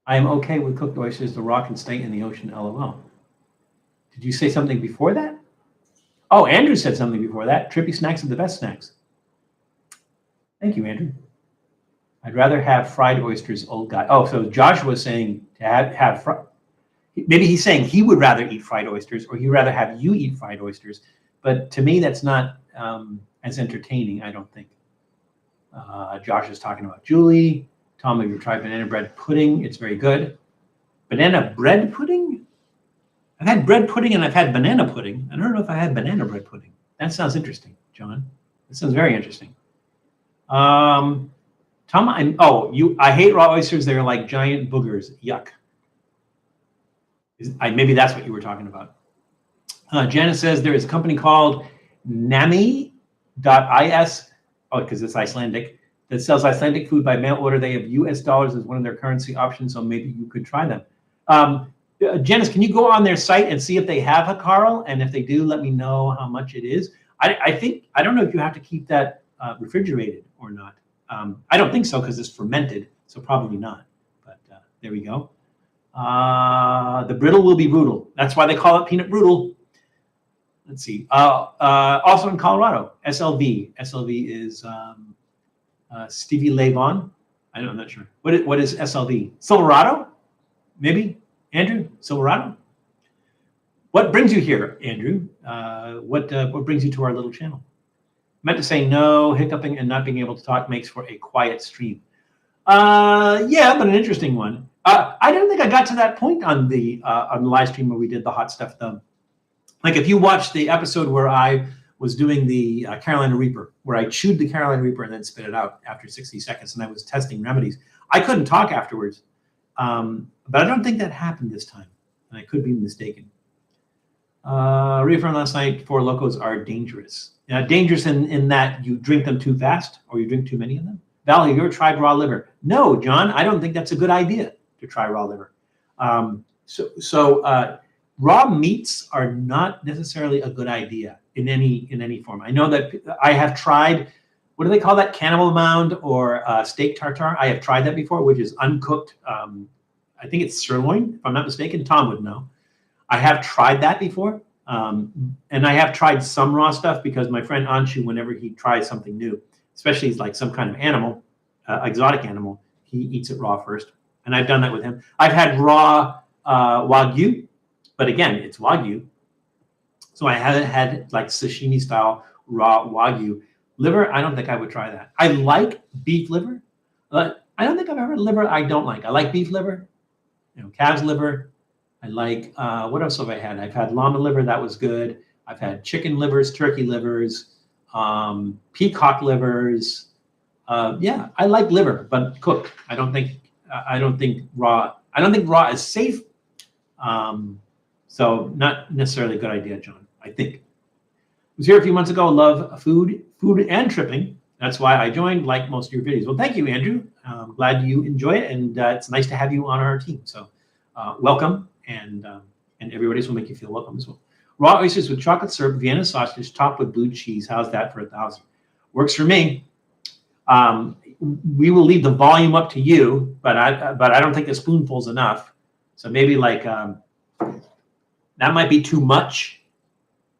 I am okay with cooked oysters. The raw can stay in the ocean, LOL. Did you say something before that? Oh, Andrew said something before that. Trippy snacks are the best snacks. Thank you, Andrew. I'd rather have fried oysters, old guy. Oh, so Josh was saying to have maybe he's saying he would rather eat fried oysters or he'd rather have you eat fried oysters. But to me, that's not as entertaining, I don't think. Josh is talking about Julie. Tom, have you tried banana bread pudding? It's very good. Banana bread pudding? I've had bread pudding and I've had banana pudding. I don't know if I had banana bread pudding. That sounds interesting, John. That sounds very interesting. Tom, I hate raw oysters. They're like giant boogers. Yuck. Maybe that's what you were talking about. Janice says there is a company called Nami.is. Oh, because it's Icelandic. That sells Icelandic food by mail order. They have US dollars as one of their currency options, so maybe you could try them. Janice, can you go on their site and see if they have a Carl? And if they do, let me know how much it is. I don't know if you have to keep that refrigerated or not. I don't think so because it's fermented, so probably not. But there we go. The brittle will be brutal. That's why they call it peanut brutal. Let's see. Also in Colorado, SLV. SLV is Stevie Levon. I'm not sure. What is SLV? Silverado? Maybe, Andrew Silverado. What brings you here, Andrew? What brings you to our little channel? Meant to say no, hiccuping and not being able to talk makes for a quiet stream. Yeah, but an interesting one. I don't think I got to that point on the live stream where we did the hot stuff though. Like if you watched the episode where I was doing the Carolina Reaper, where I chewed the Carolina Reaper and then spit it out after 60 seconds, and I was testing remedies. I couldn't talk afterwards, but I don't think that happened this time, and I could be mistaken. Reaffirmed last night, 4 Locos are dangerous. Dangerous in that you drink them too fast or you drink too many of them. Val, have you ever tried raw liver? No, John, I don't think that's a good idea to try raw liver. Raw meats are not necessarily a good idea in any form. I know that I have tried, what do they call that? Cannibal mound or steak tartare. I have tried that before, which is uncooked. I think it's sirloin, if I'm not mistaken. Tom would know. I have tried that before. And I have tried some raw stuff because my friend Anshu, whenever he tries something new, especially like some kind of animal, exotic animal, he eats it raw first. And I've done that with him. I've had raw Wagyu, but again, it's Wagyu. So I haven't had like sashimi style raw Wagyu. Liver, I don't think I would try that. I like beef liver, but I don't think I've ever had liver I don't like. I like beef liver, calf's liver. I like, what else have I had? I've had llama liver, that was good. I've had chicken livers, turkey livers, peacock livers. Yeah, I like liver, but cooked. I don't think raw is safe. So not necessarily a good idea, John, I think. I was here a few months ago, love food and tripping. That's why I joined, like most of your videos. Well, thank you, Andrew. I'm glad you enjoy it, and it's nice to have you on our team. So welcome, and everybody will make you feel welcome as well. Raw oysters with chocolate syrup, Vienna sausage, topped with blue cheese. How's that for 1,000? Works for me. We will leave the volume up to you, but I don't think a spoonful's enough. So maybe like that might be too much.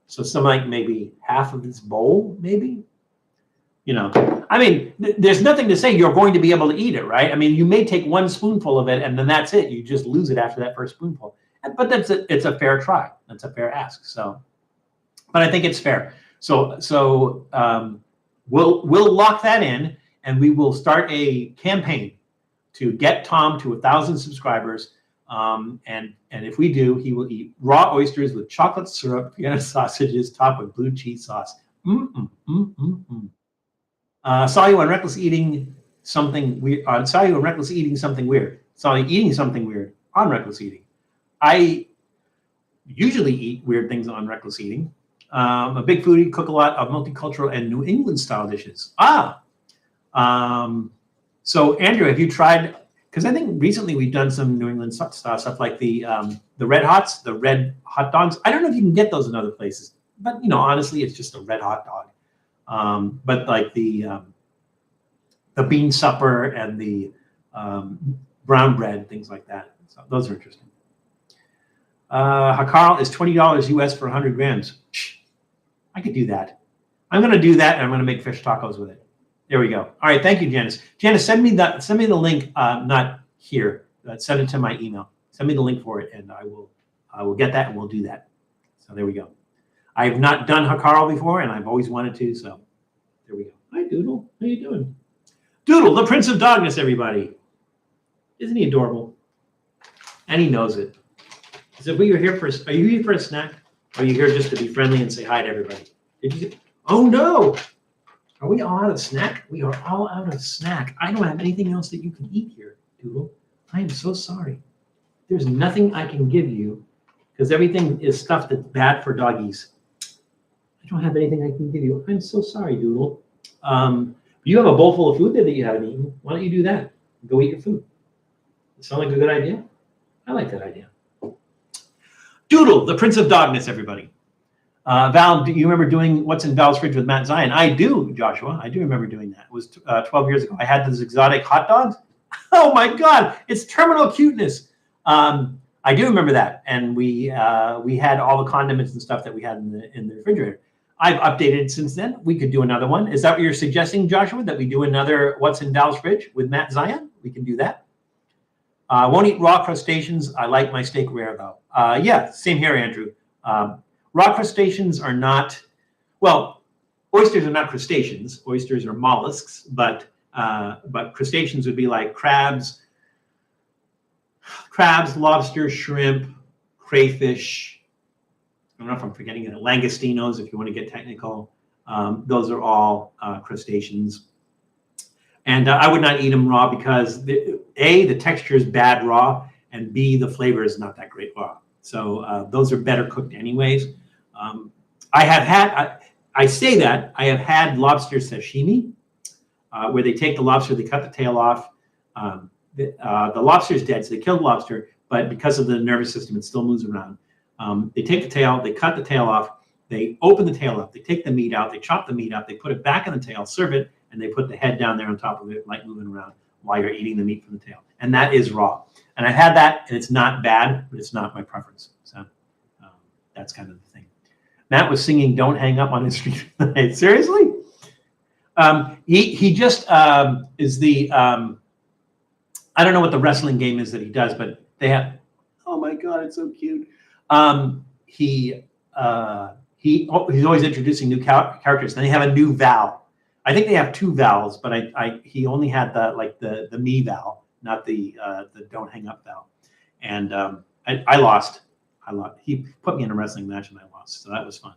So something like maybe half of this bowl, maybe. I mean, there's nothing to say you're going to be able to eat it, right? I mean, you may take one spoonful of it and then that's it. You just lose it after that first spoonful. But it's a fair try. That's a fair ask. So, but I think it's fair. So we'll lock that in, and we will start a campaign to get Tom to 1,000 subscribers. And if we do, he will eat raw oysters with chocolate syrup, Vienna sausages topped with blue cheese sauce. Saw you on Reckless Eating something weird. Saw you on Reckless Eating something weird. Saw you eating something weird on Reckless Eating. I usually eat weird things on Reckless Eating. A big foodie, cook a lot of multicultural and New England style dishes. So Andrew, have you tried? Because I think recently we've done some New England style stuff like the red hots, the red hot dogs. I don't know if you can get those in other places, but honestly, it's just a red hot dog. But like the bean supper and the brown bread, things like that. So those are interesting. Hakarl is $20 US for 100 grams. I could do that. I'm going to do that, and I'm going to make fish tacos with it. There we go. All right, thank you, Janice. Janice, send me the link. Not here. Send it to my email. Send me the link for it, and I will get that, and we'll do that. So there we go. I have not done Hakarl before, and I've always wanted to. So there we go. Hi, Doodle. How you doing? Doodle, the Prince of Dogness, everybody. Isn't he adorable? And he knows it. So are you here for a snack? Or are you here just to be friendly and say hi to everybody? Oh no! Are we all out of snack? We are all out of snack. I don't have anything else that you can eat here, Doodle. I am so sorry. There's nothing I can give you because everything is stuff that's bad for doggies. I don't have anything I can give you. I'm so sorry, Doodle. You have a bowl full of food there that you haven't eaten. Why don't you do that? Go eat your food. It sound like a good idea? I like that idea. Doodle, the Prince of Dogness, everybody. Val, do you remember doing What's in Val's Fridge with Matt Zion? I do, Joshua. I do remember doing that. It was 12 years ago. I had those exotic hot dogs. Oh my God, it's terminal cuteness. I do remember that, and we had all the condiments and stuff that we had in the refrigerator. I've updated since then. We could do another one. Is that what you're suggesting, Joshua? That we do another What's in Val's Fridge with Matt Zion? We can do that. I won't eat raw crustaceans. I like my steak rare, though. Yeah, same here, Andrew. Raw crustaceans are not, well, oysters are not crustaceans. Oysters are mollusks, but crustaceans would be like crabs, lobster, shrimp, crayfish. I don't know if I'm forgetting it. Langostinos, if you want to get technical. Those are all crustaceans. And I would not eat them raw because A, the texture is bad raw, and B, the flavor is not that great raw. So those are better cooked anyways. I say that I have had lobster sashimi, where they take the lobster, they cut the tail off. The lobster's dead, so they kill the lobster, but because of the nervous system, it still moves around. They take the tail, they cut the tail off, they open the tail up, they take the meat out, they chop the meat up, they put it back in the tail, serve it, and they put the head down there on top of it, like moving around while you're eating the meat from the tail. And that is raw. And I had that, and it's not bad, but it's not my preference. So that's kind of the thing. Matt was singing "Don't Hang Up" on his stream tonight. Seriously? He just is the I don't know what the wrestling game is that he does, but they have. Oh my God, it's so cute. He's always introducing new characters. Then they have a new Val. I think they have two Vals, but he only had the me Val, not the "Don't Hang Up" Val. And I lost. He put me in a wrestling match and I lost, so that was fun.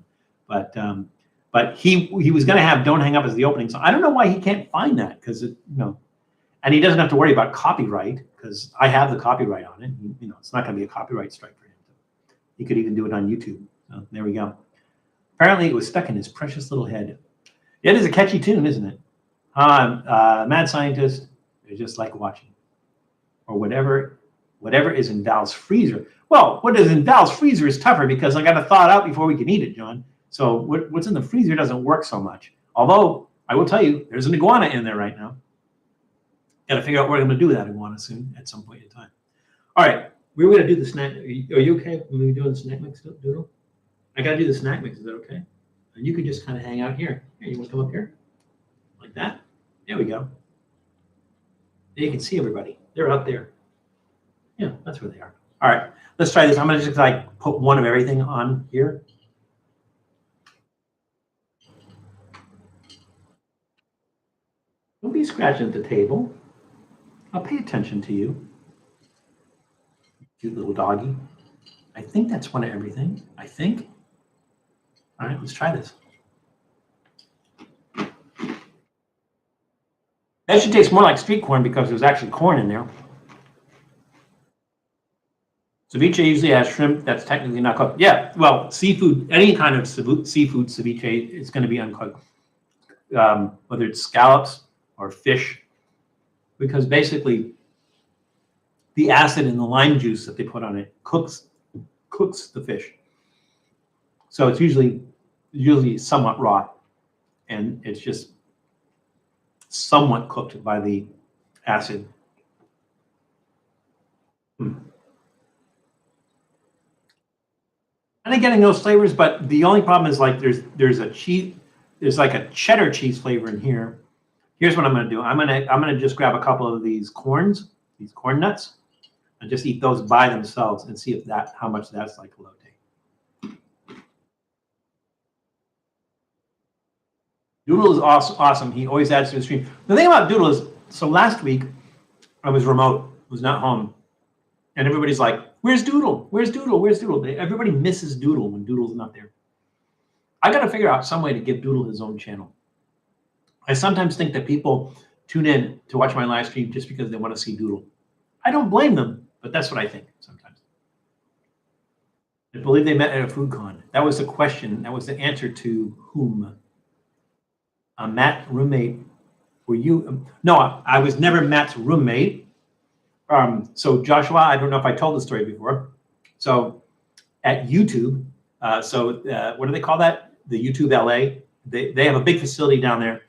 But he was going to have "Don't Hang Up" as the opening song. I don't know why he can't find that, because and he doesn't have to worry about copyright because I have the copyright on it. It's not going to be a copyright strike for him. He could even do it on YouTube. So there we go. Apparently, it was stuck in his precious little head. It is a catchy tune, isn't it? Mad Scientist is just like watching, or whatever is in Val's freezer. Well, what is in Val's freezer is tougher because I got to thaw it out before we can eat it, John. So what's in the freezer doesn't work so much. Although I will tell you, there's an iguana in there right now. Got to figure out what I'm going to do with that iguana soon at some point in time. All right, we're going to do the snack. Are you okay when we're doing the snack mix, Doodle? I got to do the snack mix. Is that okay? And you can just kind of hang out here. Here, you want to come up here? Like that? There we go. There you can see everybody. They're out there. Yeah, that's where they are. All right, let's try this. I'm going to just put one of everything on here. Don't be scratching at the table. I'll pay attention to you. Cute little doggy. I think that's one of everything. I think. All right, let's try this. That should taste more like street corn because there's actually corn in there. Ceviche usually has shrimp that's technically not cooked. Yeah, well, seafood, any kind of seafood ceviche is going to be uncooked, whether it's scallops or fish, because basically the acid in the lime juice that they put on it cooks the fish. So it's usually somewhat raw, and it's just somewhat cooked by the acid. I'm getting those flavors, but the only problem is there's like a cheddar cheese flavor in here. Here's what I'm going to do. I'm going to just grab a couple of these corn nuts, and just eat those by themselves and see how much that's like elote. Doodle is awesome. He always adds to the stream. The thing about Doodle is, so last week I was remote, was not home, and everybody's like, "Where's Doodle? Where's Doodle? Where's Doodle?" Everybody misses Doodle when Doodle's not there. I got to figure out some way to give Doodle his own channel. I sometimes think that people tune in to watch my live stream just because they want to see Doodle. I don't blame them, but that's what I think sometimes. I believe they met at a food con. That was the question. That was the answer to whom? Matt, roommate. Were you? No, I was never Matt's roommate. So Joshua, I don't know if I told the story before. So at YouTube, what do they call that? The YouTube LA. They have a big facility down there.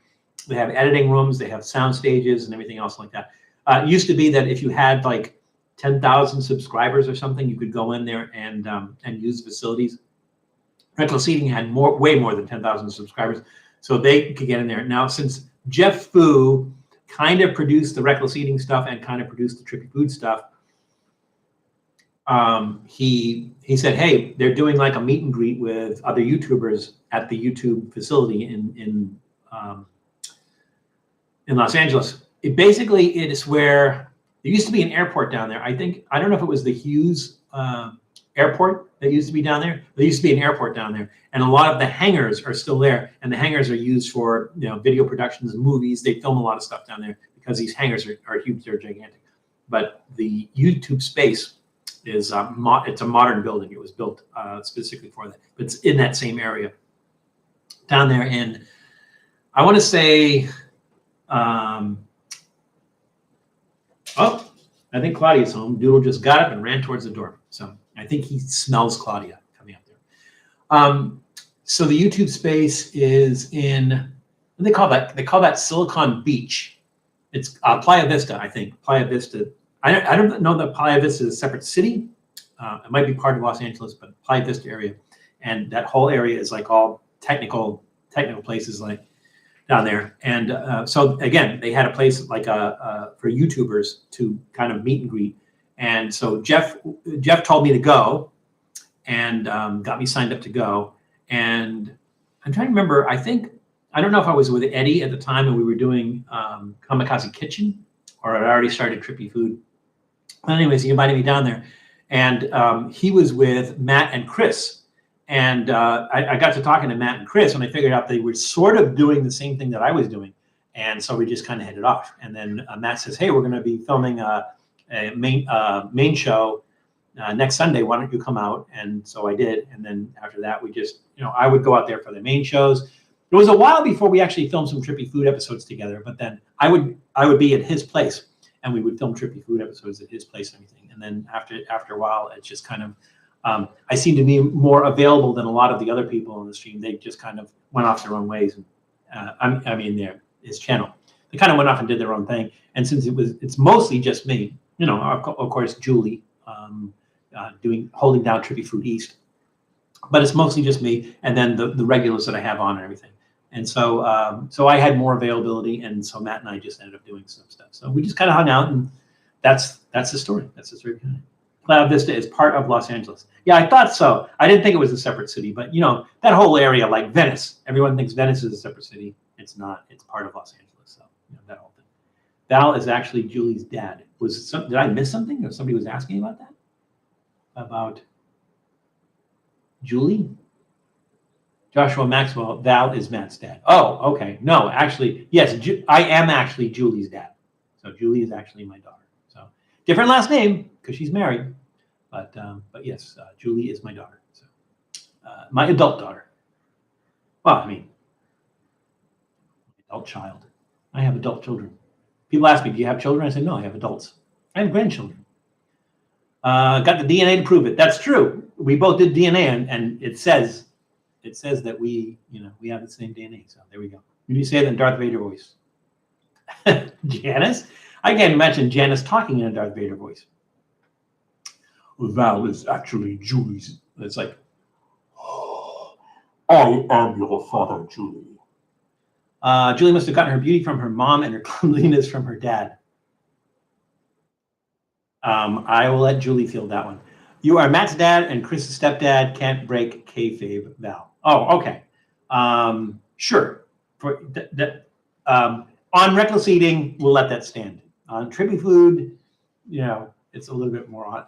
They have editing rooms, they have sound stages and everything else like that. It used to be that if you had like 10,000 subscribers or something, you could go in there and use facilities. Rental Seating had way more than 10,000 subscribers, so they could get in there. Now, since Jeff Fu kind of produced the Reckless Eating stuff and kind of produced the Trippy Food stuff, he said, hey, they're doing like a meet and greet with other YouTubers at the YouTube facility in Los Angeles. It is where there used to be an airport down there. I don't know if it was the Hughes airport that used to be down there. There used to be an airport down there, and a lot of the hangars are still there. And the hangars are used for video productions and movies. They film a lot of stuff down there because these hangars are huge. They're gigantic. But the YouTube space is it's a modern building. It was built specifically for that. But it's in that same area down there in, I want to say, oh, I think Claudia's home. Doodle just got up and ran towards the door. So I think he smells Claudia coming up there. So the YouTube space is in, what do they call that? They call that Silicon Beach. It's Playa Vista, I think. Playa Vista. I don't know that Playa Vista is a separate city. It might be part of Los Angeles, but Playa Vista area. And that whole area is like all technical places like down there. And so again, they had a place like for YouTubers to kind of meet and greet. And so Jeff told me to go and got me signed up to go. And I'm trying to remember, I don't know if I was with Eddie at the time and we were doing Kamikaze Kitchen, or I'd already started Trippy Food. But anyways, he invited me down there. And he was with Matt and Chris. And I got to talking to Matt and Chris, and I figured out they were sort of doing the same thing that I was doing. And so we just kind of hit it off. And then Matt says, hey, we're going to be filming a main show next Sunday. Why don't you come out? And so I did. And then after that, we just, I would go out there for the main shows. It was a while before we actually filmed some Trippy Food episodes together. But then I would be at his place, and we would film Trippy Food episodes at his place and everything. And then after a while, it's just kind of, I seem to be more available than a lot of the other people on the stream. They just kind of went off their own ways. And his channel, they kind of went off and did their own thing. And since it's mostly just me, of course, Julie holding down Trippy Food East, but it's mostly just me. And then the regulars that I have on and everything. And so I had more availability. And so Matt and I just ended up doing some stuff. So we just kind of hung out, and that's the story. That's the story behind it. Playa Vista is part of Los Angeles. Yeah, I thought so. I didn't think it was a separate city, but that whole area, like Venice, everyone thinks Venice is a separate city. It's not. It's part of Los Angeles. So that whole thing. Val is actually Julie's dad. Did I miss something, or somebody was asking about that? About Julie? Joshua Maxwell. Val is Matt's dad. Oh, okay. No, actually, yes, I am actually Julie's dad. So Julie is actually my daughter. So different last name because she's married, but yes, Julie is my daughter. So my adult daughter. Well, I mean, adult child. I have adult children. People ask me, do you have children? I say, no, I have adults. I have grandchildren. Got the DNA to prove it. That's true. We both did DNA, and it says that we have the same DNA. So there we go. You say that in Darth Vader voice. Janice? I can't imagine Janice talking in a Darth Vader voice. Val is actually Julie's. It's like, oh, I am your father, Julie. Julie must have gotten her beauty from her mom and her cleanliness from her dad. I will let Julie field that one. You are Matt's dad and Chris's stepdad. Can't break kayfabe, Val. Oh, okay. Sure. On reckless eating, we'll let that stand. On Trippy Food, it's a little bit more on.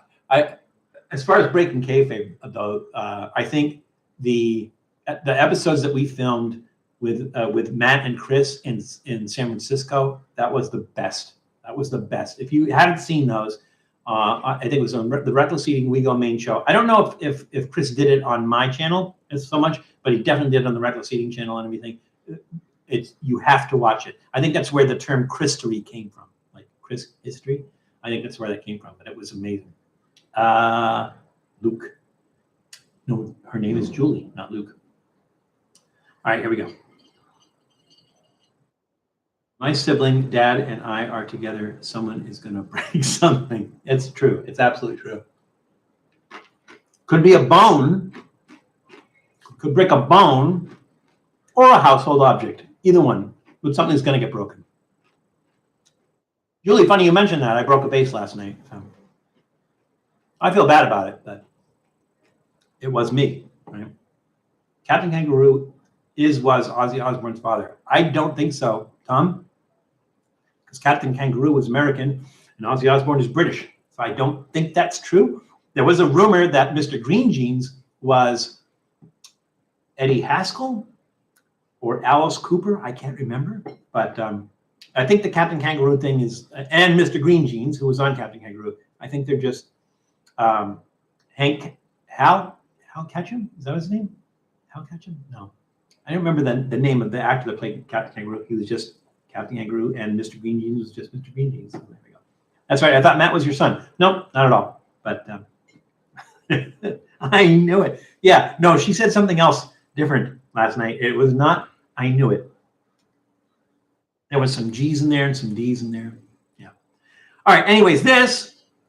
As far as breaking kayfabe, though, I think the episodes that we filmed with Matt and Chris in San Francisco, that was the best. That was the best. If you haven't seen those, I think it was on the Reckless Eating We Go main show. I don't know if Chris did it on my channel so much, but he definitely did it on the Reckless Eating channel and everything. You have to watch it. I think that's where the term Christery came from, like Chris history. I think that's where that came from, but it was amazing. Luke. No, her name is Julie, not Luke. All right, here we go. My sibling, dad, and I are together. Someone is going to break something. It's true. It's absolutely true. Could be a bone. Could break a bone or a household object. Either one. But something's going to get broken. Julie, funny you mentioned that. I broke a vase last night. So. I feel bad about it, but it was me, right? Captain Kangaroo was Ozzy Osbourne's father. I don't think so, Tom, because Captain Kangaroo was American and Ozzy Osbourne is British. So I don't think that's true. There was a rumor that Mr. Green Jeans was Eddie Haskell or Alice Cooper. I can't remember, but I think the Captain Kangaroo thing is, and Mr. Green Jeans, who was on Captain Kangaroo, I think they're just Hal Ketchum? Is that his name? Hal Ketchum? No. I don't remember the name of the actor that played Captain Kangaroo. He was just Captain Kangaroo, and Mr. Green Jeans was just Mr. Green Jeans. So there we go. That's right. I thought Matt was your son. Nope, not at all. But I knew it. Yeah, no, she said something else different last night. It was not, I knew it. There was some G's in there and some D's in there. Yeah. All right. Anyways,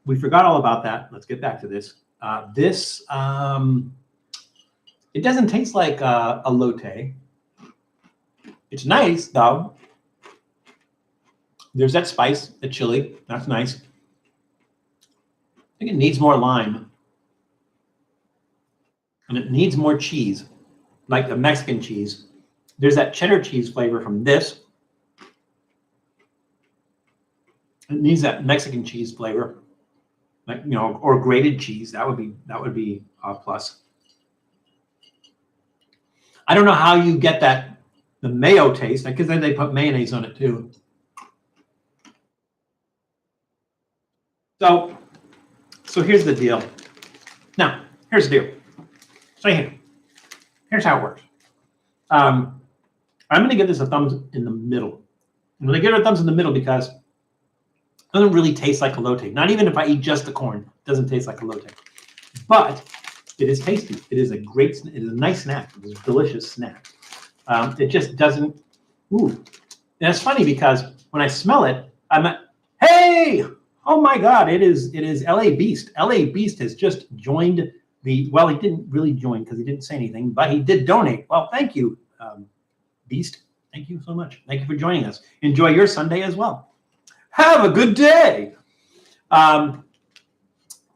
we forgot all about that. Let's get back to this. It doesn't taste like elote. It's nice, though. There's that spice, the chili. That's nice. I think it needs more lime. And it needs more cheese, like the Mexican cheese. There's that cheddar cheese flavor from this. It needs that Mexican cheese flavor, like, you know, or grated cheese. That would be a plus. I don't know how you get the mayo taste, because then they put mayonnaise on it too. So here's the deal. Now, here's the deal. So here's how it works. I'm going to give this a thumbs in the middle. I'm going to give it a thumbs in the middle because it doesn't really taste like elote. Not even if I eat just the corn, it doesn't taste like elote. But it is tasty. It is a nice snack. It is a delicious snack. It just doesn't. Ooh, and it's funny because when I smell it, I'm like, hey, oh my God! It is LA Beast. LA Beast has just joined well, he didn't really join because he didn't say anything, but he did donate. Well, thank you, Beast. Thank you so much. Thank you for joining us. Enjoy your Sunday as well. Have a good day. For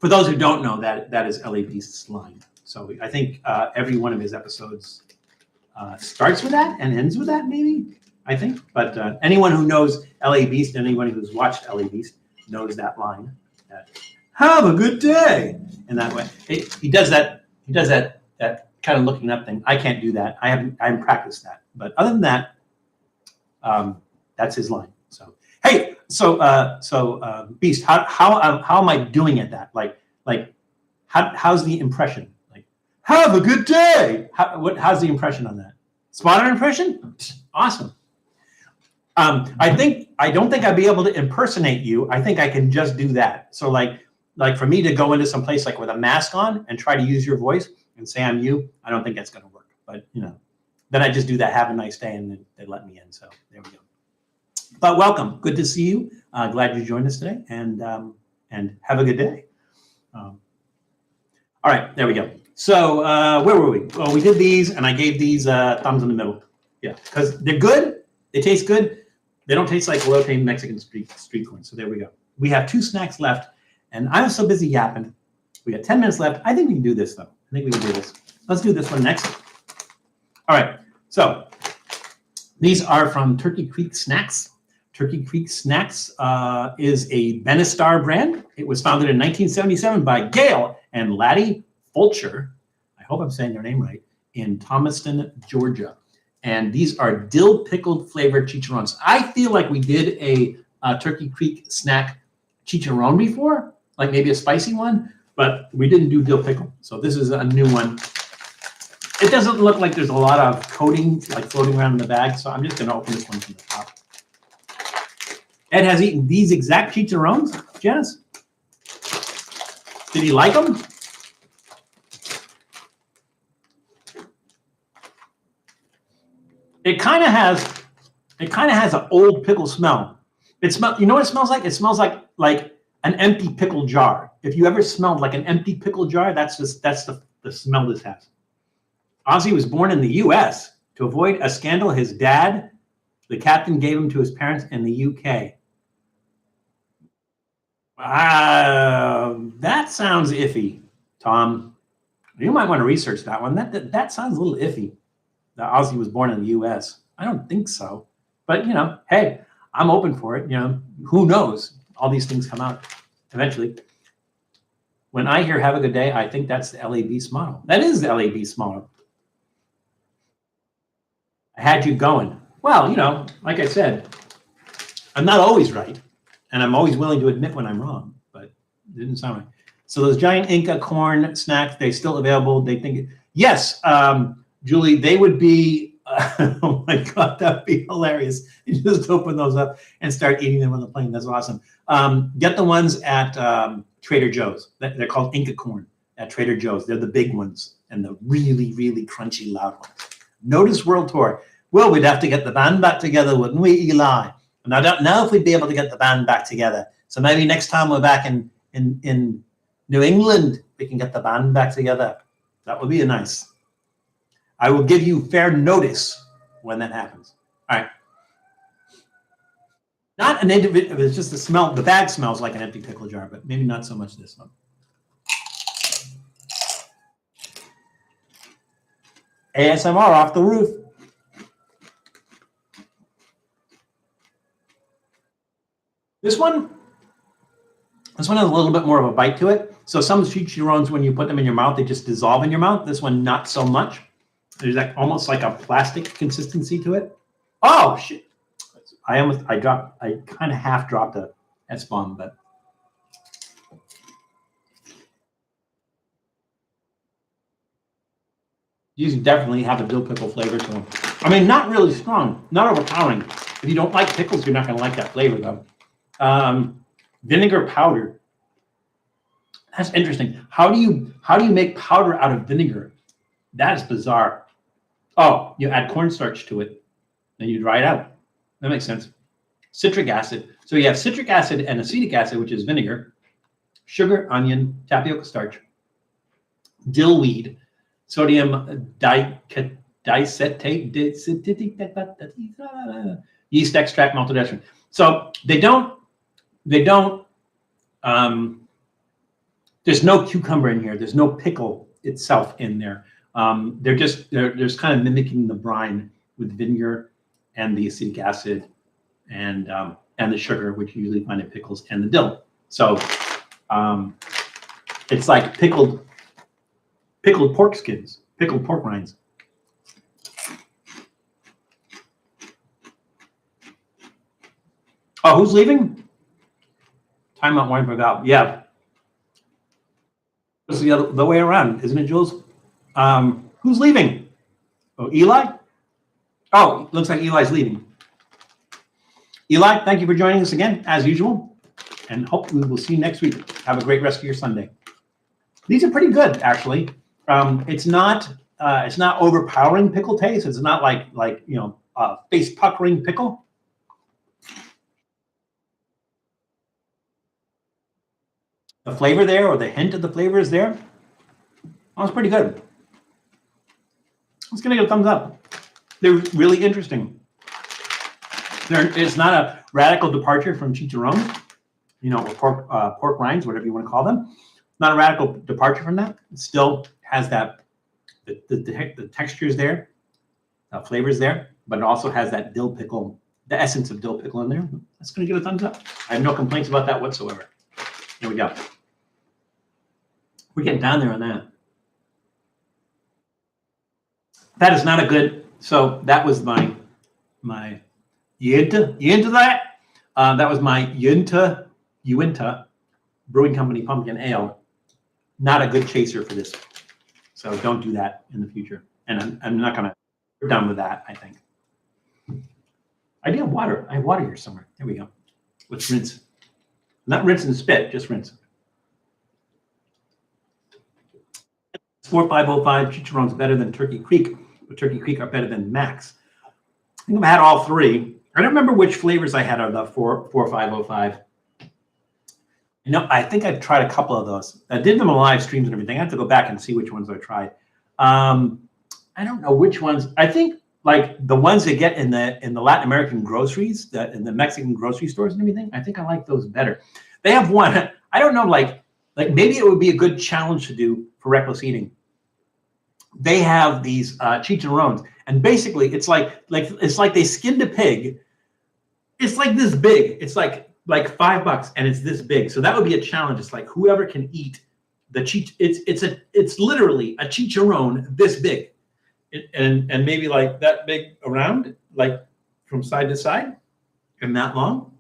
those who don't know, that is LA Beast's line. So I think every one of his episodes starts with that and ends with that, maybe, I think. But anyone who knows LA Beast, anyone who's watched LA Beast knows that line. Have a good day. In that way. He does that kind of looking up thing. I can't do that. I haven't practiced that. But other than that, that's his line. So hey, Beast, how am I doing at that? Like how's the impression? Like, have a good day. How's the impression on that? Spot on impression? Awesome. I don't think I'd be able to impersonate you. I think I can just do that. So like for me to go into some place like with a mask on and try to use your voice and say I'm you, I don't think that's going to work. But then I just do that. Have a nice day, and then they let me in. So there we go. But welcome. Good to see you. Glad you joined us today, and have a good day. All right, there we go. So where were we? Well, we did these, and I gave these thumbs in the middle. Yeah, because they're good. They taste good. They don't taste like elote Mexican street corn. So there we go. We have 2 snacks left, and I'm so busy yapping. We got 10 minutes left. I think we can do this, though. I think we can do this. Let's do this one next. All right. So these are from Turkey Creek Snacks. Turkey Creek Snacks is a Benistar brand. It was founded in 1977 by Gail and Laddie Fulcher. I hope I'm saying their name right. In Thomaston, Georgia. And these are dill pickled flavored chicharrones. I feel like we did a Turkey Creek snack chicharron before, like maybe a spicy one, but we didn't do dill pickle. So this is a new one. It doesn't look like there's a lot of coating like floating around in the bag, so I'm just going to open this one from the top. Ed has eaten these exact chicharrones, Janice. Did he like them? It kind of has an old pickle smell. It smells. You know what it smells like? It smells like an empty pickle jar. If you ever smelled like an empty pickle jar, that's the smell this has. Ozzy was born in the U.S. To avoid a scandal, his dad, the captain, gave him to his parents in the U.K. That sounds iffy, Tom. You might want to research that one. That sounds a little iffy. That Ozzy was born in the U.S. I don't think so. But, you know, hey, I'm open for it. You know, who knows? All these things come out eventually. When I hear "Have a Good Day," I think that's the LA Beast model. That is the LA Beast model. I had you going. Well, you know, like I said, I'm not always right, and I'm always willing to admit when I'm wrong, but it didn't sound right. So those giant Inca corn snacks, they still available? They think, yes, Julie, they would be, oh my God, that'd be hilarious. You just open those up and start eating them on the plane. That's awesome. Get the ones at Trader Joe's. They're called Inca corn at Trader Joe's. They're the big ones and the really, really crunchy, loud ones. Notice World Tour. Well, we'd have to get the band back together, wouldn't we, Eli? And I don't know if we'd be able to get the band back together. So maybe next time we're back in New England, we can get the band back together. That would be nice. I will give you fair notice when that happens. All right. Not an individual, it's just the smell. The bag smells like an empty pickle jar, but maybe not so much this one. ASMR off the roof. This one has a little bit more of a bite to it. So some chicharrones, when you put them in your mouth, they just dissolve in your mouth. This one, not so much. There's like almost like a plastic consistency to it. Oh shit! I kind of half dropped a S-bomb, but these definitely have a dill pickle flavor to them. I mean, not really strong, not overpowering. If you don't like pickles, you're not going to like that flavor though. Vinegar powder. That's interesting. How do you make powder out of vinegar? That is bizarre. Oh, you add cornstarch to it, then you dry it out. That makes sense. Citric acid. So you have citric acid and acetic acid, which is vinegar, sugar, onion, tapioca starch, dill weed, sodium diacetate, yeast extract, maltodextrin. So they don't. There's no cucumber in here. There's no pickle itself in there. They're just kind of mimicking the brine with vinegar and the acetic acid and the sugar, which you usually find in pickles, and the dill. So it's like pickled pork skins, pickled pork rinds. Oh, who's leaving? Time out wine for valve. Yeah. It's the way around, isn't it, Jules? Who's leaving? Oh, Eli? Oh, looks like Eli's leaving. Eli, thank you for joining us again, as usual. And hopefully we'll see you next week. Have a great rest of your Sunday. These are pretty good, actually. It's not overpowering pickle taste. It's not like you know, face puckering pickle. The flavor there, or the hint of the flavor is there. Oh, it's pretty good. It's gonna get a thumbs up. They're really interesting. It's not a radical departure from chicharrones, you know, or pork rinds, whatever you want to call them. Not a radical departure from that. It still has that the textures there, the flavors there, but it also has that dill pickle, the essence of dill pickle in there. That's gonna get a thumbs up. I have no complaints about that whatsoever. There we go. We're getting down there on that. That is not a good. So that was my Uinta. You into that? That was my Uinta Brewing Company pumpkin ale. Not a good chaser for this. So don't do that in the future. And I'm not gonna. We're done with that, I think. I do have water. I have water here somewhere. There we go. Let's rinse. Not rinse and spit, just rinse. 4505 chicharrones better than Turkey Creek, but Turkey Creek are better than Max. I think I've had all three. I don't remember which flavors I had out of the 4505. You know, I think I tried a couple of those. I did them on live streams and everything. I have to go back and see which ones I tried. I don't know which ones. I think like the ones they get in the Latin American groceries, in the Mexican grocery stores and everything. I think I like those better. They have one. I don't know, like maybe it would be a good challenge to do for reckless eating. They have these chicharrones, and basically it's like they skinned a pig. It's like this big. It's like $5, and it's this big. So that would be a challenge. It's like whoever can eat the it's literally a chicharrone this big, and maybe like that big around, like from side to side, and that long.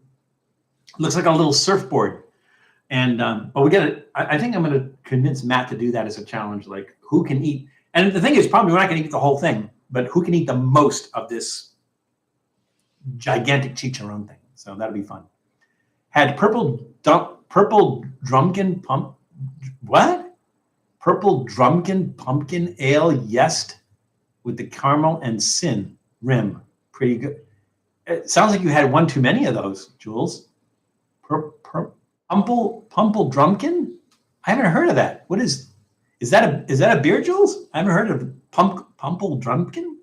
It looks like a little surfboard. And but we get it. I think I'm going to convince Matt to do that as a challenge. Like who can eat? And the thing is, probably we're not going to eat the whole thing, but who can eat the most of this gigantic chicharron thing? So that'll be fun. Had purple drumkin pump. What? Purple drumkin pumpkin ale yest with the caramel and sin rim. Pretty good. It sounds like you had one too many of those, Jules. Pumple drumkin? I haven't heard of that. What is that a beer, Jules? I haven't heard of Pumple drumkin.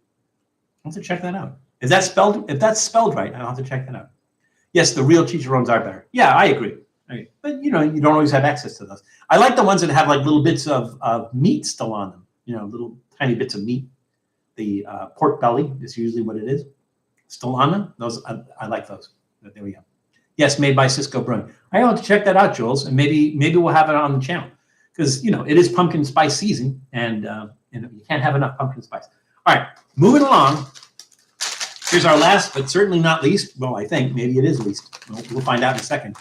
I'll have to check that out. Is that spelled? If that's spelled right, I'll have to check that out. Yes, the real chicharrones are better. Yeah, I agree. But you don't always have access to those. I like the ones that have like little bits of meat still on them. Little tiny bits of meat. The pork belly is usually what it is. Still on them. Those I like those. But there we go. Yes, made by Cisco Brewing. I want to check that out, Jules, and maybe we'll have it on the channel because it is pumpkin spice season, and you can't have enough pumpkin spice. All right, moving along. Here's our last, but certainly not least. Well, I think maybe it is least. We'll find out in a second.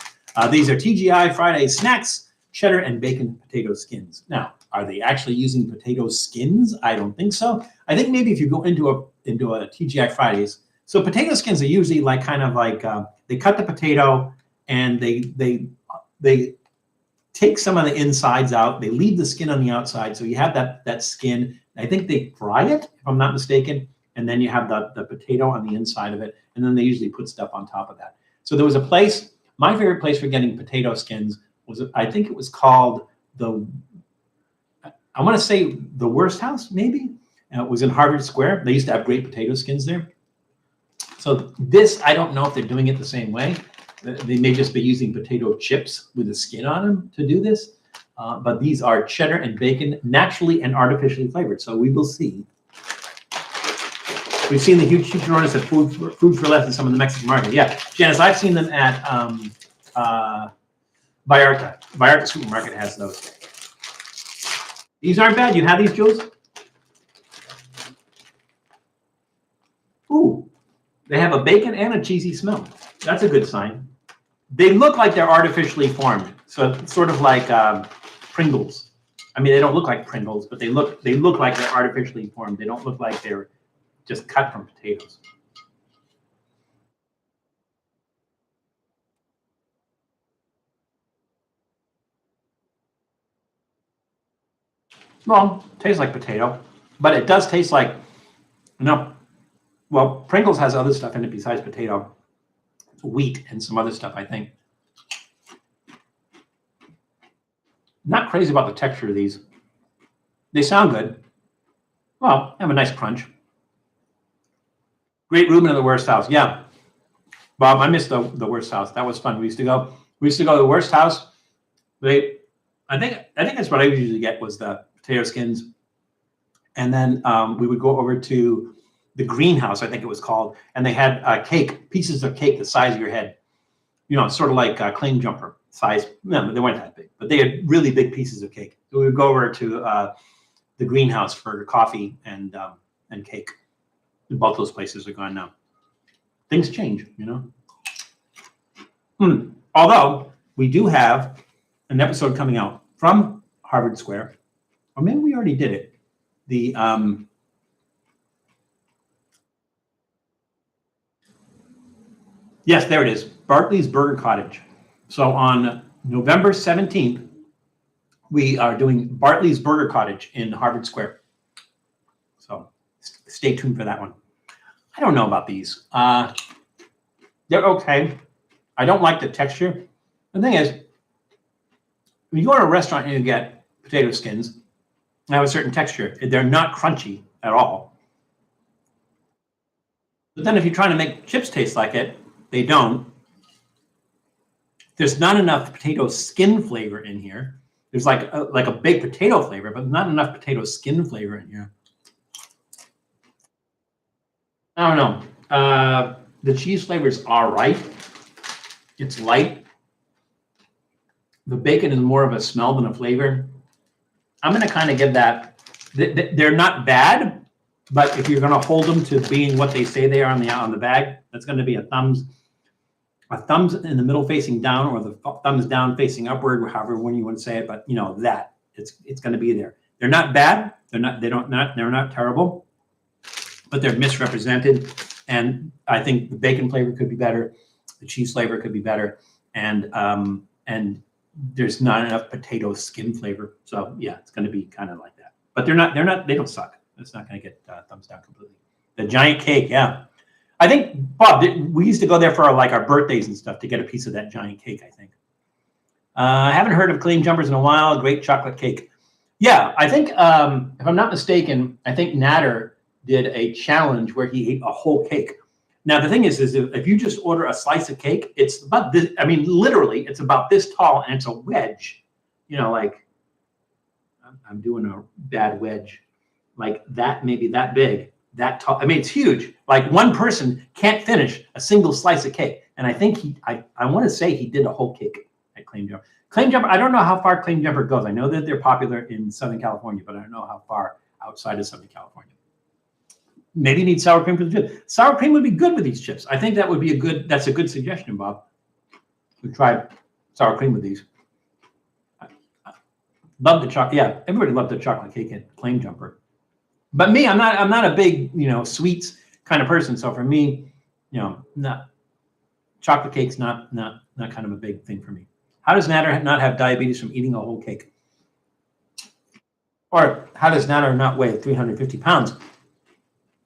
These are TGI Fridays snacks, cheddar and bacon potato skins. Now, are they actually using potato skins? I don't think so. I think maybe if you go into a TGI Fridays, so potato skins are usually like kind of like they cut the potato and they take some of the insides out. They leave the skin on the outside, so you have that skin. I think they fry it, if I'm not mistaken, and then you have the potato on the inside of it, and then they usually put stuff on top of that. So there was a place. My favorite place for getting potato skins was, I think it was called I want to say the Worst House, maybe. It was in Harvard Square. They used to have great potato skins there. So this, I don't know if they're doing it the same way. They may just be using potato chips with the skin on them to do this. But these are cheddar and bacon, naturally and artificially flavored. So we will see. We've seen the huge chicharrones at Food for Less in some of the Mexican market. Yeah, Janice, I've seen them at Vallarta. Vallarta supermarket has those. These aren't bad. You have these, Jules? Ooh, they have a bacon and a cheesy smell. That's a good sign. They look like they're artificially formed. So it's sort of like Pringles. I mean, they don't look like Pringles, but they look like they're artificially formed. They don't look like they're just cut from potatoes. Well, tastes like potato, but it does taste like, well, Pringles has other stuff in it besides potato, wheat and some other stuff, I think. Not crazy about the texture of these. They sound good. Well, have a nice crunch. Great Reuben of the Worst House. Yeah. Bob, I missed the Worst House. That was fun. We used to go to the Worst House. I think that's what I usually get was the potato skins. And then we would go over to the greenhouse, I think it was called, and they had pieces of cake the size of your head. Sort of like claim jumper size. No, they weren't that big, but they had really big pieces of cake. So we would go over to the greenhouse for coffee and cake. Both those places are gone now. Things change, Although we do have an episode coming out from Harvard Square, or maybe we already did it. Yes, there it is. Bartley's Burger Cottage. So on November 17th, we are doing Bartley's Burger Cottage in Harvard Square. So stay tuned for that one. I don't know about these. They're okay. I don't like the texture. The thing is, when you go to a restaurant and you get potato skins, they have a certain texture. They're not crunchy at all. But then if you're trying to make chips taste like it, they don't. there's not enough potato skin flavor in here. There's like a baked potato flavor, but not enough potato skin flavor in here. I don't know. The cheese flavor is all right. It's light. The bacon is more of a smell than a flavor. I'm going to kind of give that. They're not bad, but if you're going to hold them to being what they say they are on the bag, that's going to be a thumbs in the middle facing down, or the thumbs down facing upward, however one you want to say it. But you know that it's going to be there. They're not bad. They're not terrible, but they're misrepresented. And I think the bacon flavor could be better. The cheese flavor could be better. And there's not enough potato skin flavor. So yeah, it's going to be kind of like that. But they don't suck. It's not going to get thumbs down completely. The giant cake, yeah. I think, Bob, we used to go there for our birthdays and stuff to get a piece of that giant cake, I think. I haven't heard of Claim Jumpers in a while. Great chocolate cake. Yeah, I think, if I'm not mistaken, I think Natter did a challenge where he ate a whole cake. Now, the thing is if you just order a slice of cake, it's about this. I mean, literally, it's about this tall, and it's a wedge. You know, like, I'm doing a bad wedge. Like that, maybe that big, that tall. I mean, it's huge. Like one person can't finish a single slice of cake. And I think I want to say he did a whole cake at Claim Jumper. Claim Jumper, I don't know how far Claim Jumper goes. I know that they're popular in Southern California, but I don't know how far outside of Southern California. Maybe you need sour cream for the chips. Sour cream would be good with these chips. I think that would be that's a good suggestion, Bob. We tried sour cream with these. Love the chocolate. Yeah, everybody loved the chocolate cake at Claim Jumper. But me, I'm not a big, sweets kind of person. So for me, not chocolate cake's not kind of a big thing for me. How does Natter not have diabetes from eating a whole cake? Or how does Natter not weigh 350 pounds?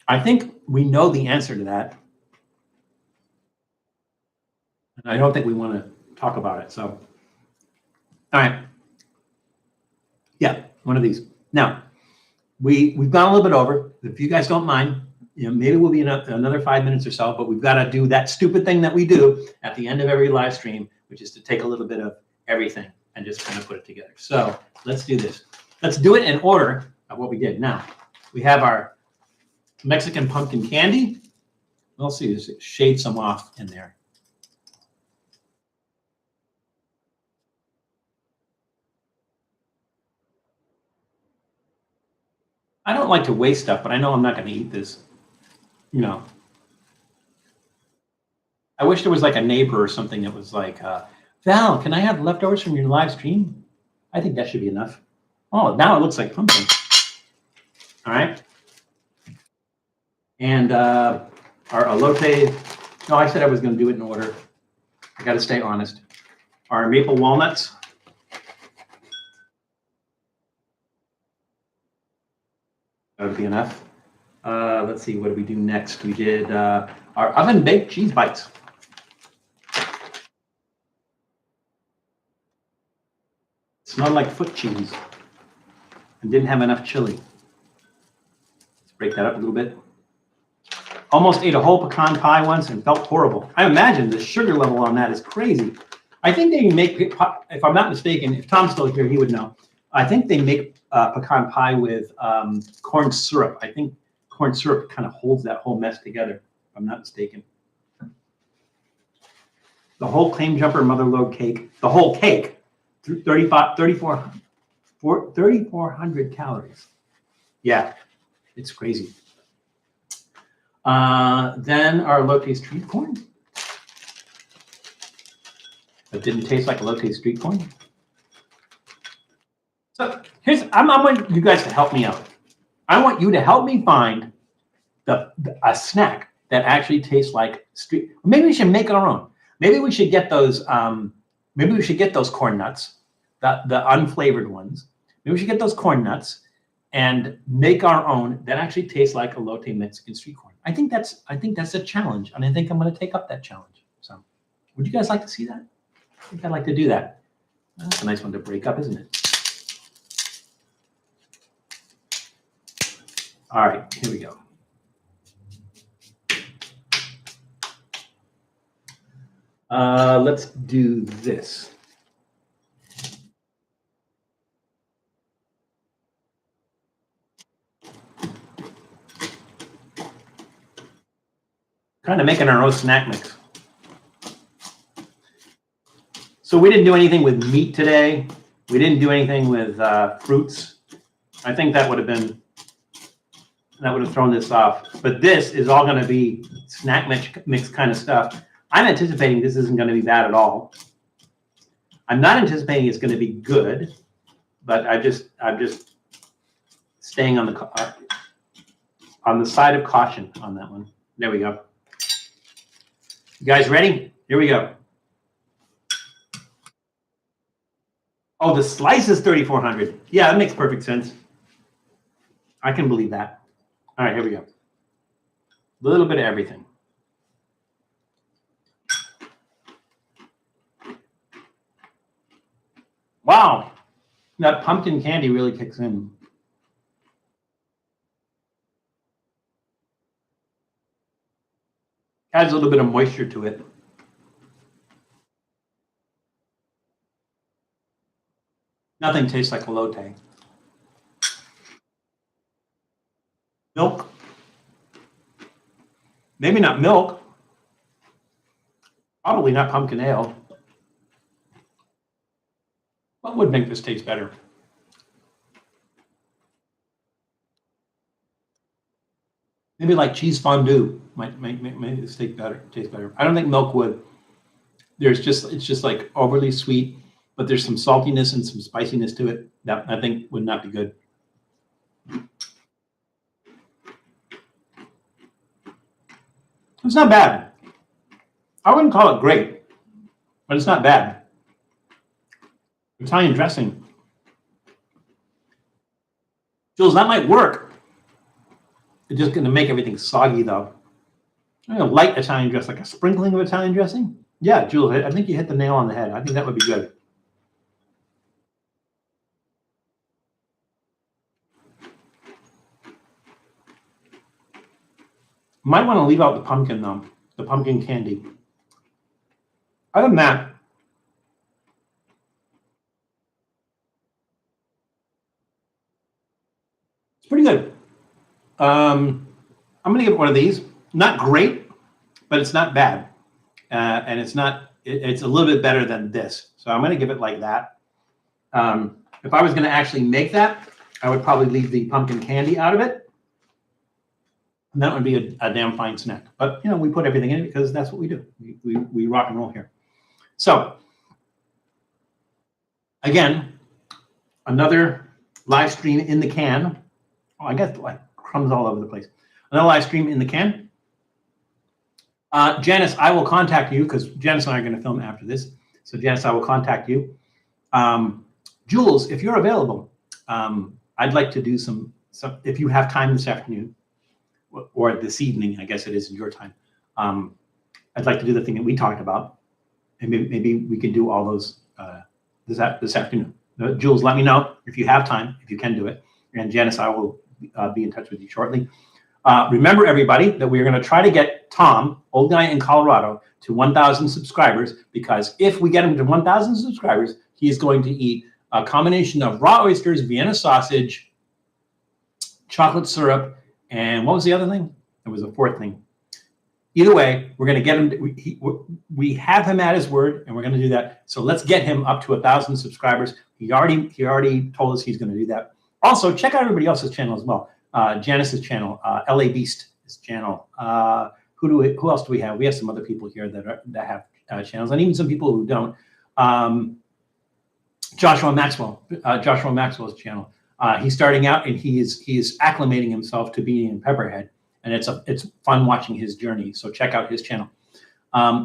I think we know the answer to that. And I don't think we want to talk about it. So, all right. Yeah, one of these. Now, we've gone a little bit over. If you guys don't mind, maybe we'll be another 5 minutes or so, but we've got to do that stupid thing that we do at the end of every live stream, which is to take a little bit of everything and just kind of put it together. So let's do this. Let's do it in order of what we did. Now, we have our Mexican pumpkin candy. We'll see, just shade some off in there. I don't like to waste stuff, but I know I'm not going to eat this. I wish there was like a neighbor or something that was like, Val, can I have leftovers from your live stream? I think that should be enough. Oh, now it looks like pumpkin. All right. And our elote. No, I said I was going to do it in order. I got to stay honest. Our maple walnuts. That would be enough. Let's see, what did we do next? We did our oven baked cheese bites. Smelled like foot cheese and didn't have enough chili. Let's break that up a little bit. Almost ate a whole pecan pie once and felt horrible. I imagine the sugar level on that is crazy. I think they make, if I'm not mistaken, if Tom's still here, he would know. I think they make pecan pie with corn syrup. I think corn syrup kind of holds that whole mess together, if I'm not mistaken. The whole Claim Jumper mother load cake, the whole cake, 3,400 calories. Yeah, it's crazy. Then our Elote street corn. That didn't taste like Elote street corn. So I want you guys to help me out. I want you to help me find a snack that actually tastes like street. Maybe we should make our own. Maybe we should get those. Maybe we should get those corn nuts, the unflavored ones. Maybe we should get those corn nuts and make our own that actually tastes like Elote Mexican street corn. I think that's a challenge, and I think I'm going to take up that challenge. So, would you guys like to see that? I think I'd like to do that. That's a nice one to break up, isn't it? All right, here we go. Let's do this. Kind of making our own snack mix. So we didn't do anything with meat today. We didn't do anything with fruits. I think that would have thrown this off. But this is all going to be snack mix kind of stuff. I'm anticipating this isn't going to be bad at all. I'm not anticipating it's going to be good, but I'm just staying on the side of caution on that one. There we go. You guys ready? Here we go. Oh, the slice is 3,400. Yeah, that makes perfect sense. I can believe that. All right, here we go. A little bit of everything. Wow, that pumpkin candy really kicks in. Adds a little bit of moisture to it. Nothing tastes like elote. Milk. Maybe not milk. Probably not pumpkin ale. What would make this taste better? Maybe like cheese fondue might make this taste better. I don't think milk would. It's just like overly sweet, but there's some saltiness and some spiciness to it that I think would not be good. It's not bad. I wouldn't call it great, but it's not bad. Italian dressing. Jules, that might work. It's just going to make everything soggy, though. Light Italian dress, like a sprinkling of Italian dressing. Yeah, Jules, I think you hit the nail on the head. I think that would be good. Might want to leave out the pumpkin, though, the pumpkin candy. Other than that, it's pretty good. I'm going to give it one of these. Not great, but it's not bad. And it's a little bit better than this. So I'm going to give it like that. If I was going to actually make that, I would probably leave the pumpkin candy out of it. And that would be a damn fine snack. But, we put everything in it because that's what we do. We rock and roll here. So, again, another live stream in the can. Oh, I got like crumbs all over the place. Another live stream in the can. Janice, I will contact you because Janice and I are going to film after this. So, Janice, I will contact you. Jules, if you're available, I'd like to do some, if you have time this afternoon, or this evening, I guess it is in your time. I'd like to do the thing that we talked about, and maybe we can do all those this afternoon. Jules, let me know if you have time, if you can do it. And Janice, I will be in touch with you shortly. Remember, everybody, that we're going to try to get Tom, old guy in Colorado, to 1,000 subscribers, because if we get him to 1,000 subscribers, he is going to eat a combination of raw oysters, Vienna sausage, chocolate syrup, and what was the other thing? There was a fourth thing. Either way, we're going to get him. We have him at his word, and we're going to do that. So let's get him up to 1,000 subscribers. He already told us he's going to do that. Also, check out everybody else's channel as well. Janice's channel, LA Beast's channel. Who else do we have? We have some other people here that have channels, and even some people who don't. Joshua Maxwell's channel. He's starting out, and he is acclimating himself to being in Pepperhead, and it's fun watching his journey. So check out his channel.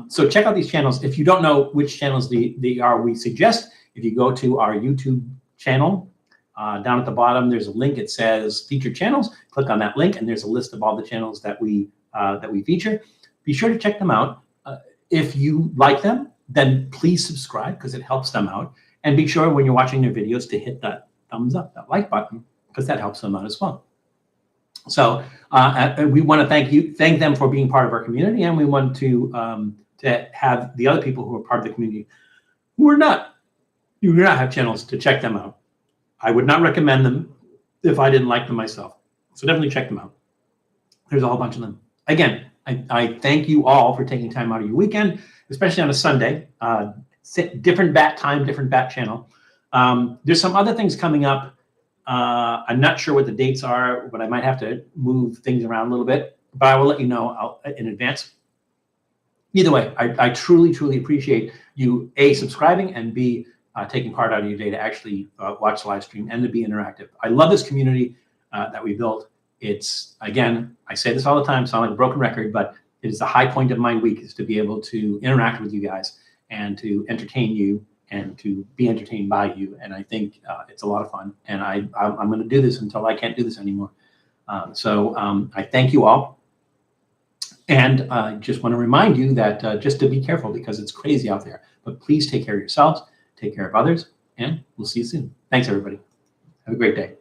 So check out these channels. If you don't know which channels they are, we suggest if you go to our YouTube channel. Down at the bottom, there's a link. It says featured channels. Click on that link, and there's a list of all the channels that we feature. Be sure to check them out. If you like them, then please subscribe because it helps them out. And be sure when you're watching their videos to hit that thumbs up, that like button, because that helps them out as well. So we want to thank them for being part of our community, and we want to to have the other people who are part of the community who do not have channels to check them out. I would not recommend them if I didn't like them myself. So definitely check them out. There's a whole bunch of them. Again, I thank you all for taking time out of your weekend, especially on a Sunday. Different bat time, different bat channel. There's some other things coming up. I'm not sure what the dates are, but I might have to move things around a little bit. But I will let you know in advance. Either way, I truly, truly appreciate you, A, subscribing, and B, taking part out of your day to actually watch the live stream and to be interactive. I love this community that we built. It's, again, I say this all the time, sound like a broken record, but it is the high point of my week is to be able to interact with you guys and to entertain you and to be entertained by you. And I think it's a lot of fun. And I'm going to do this until I can't do this anymore. So I thank you all. And I just want to remind you that just to be careful because it's crazy out there. But please take care of yourselves, take care of others, and we'll see you soon. Thanks, everybody. Have a great day.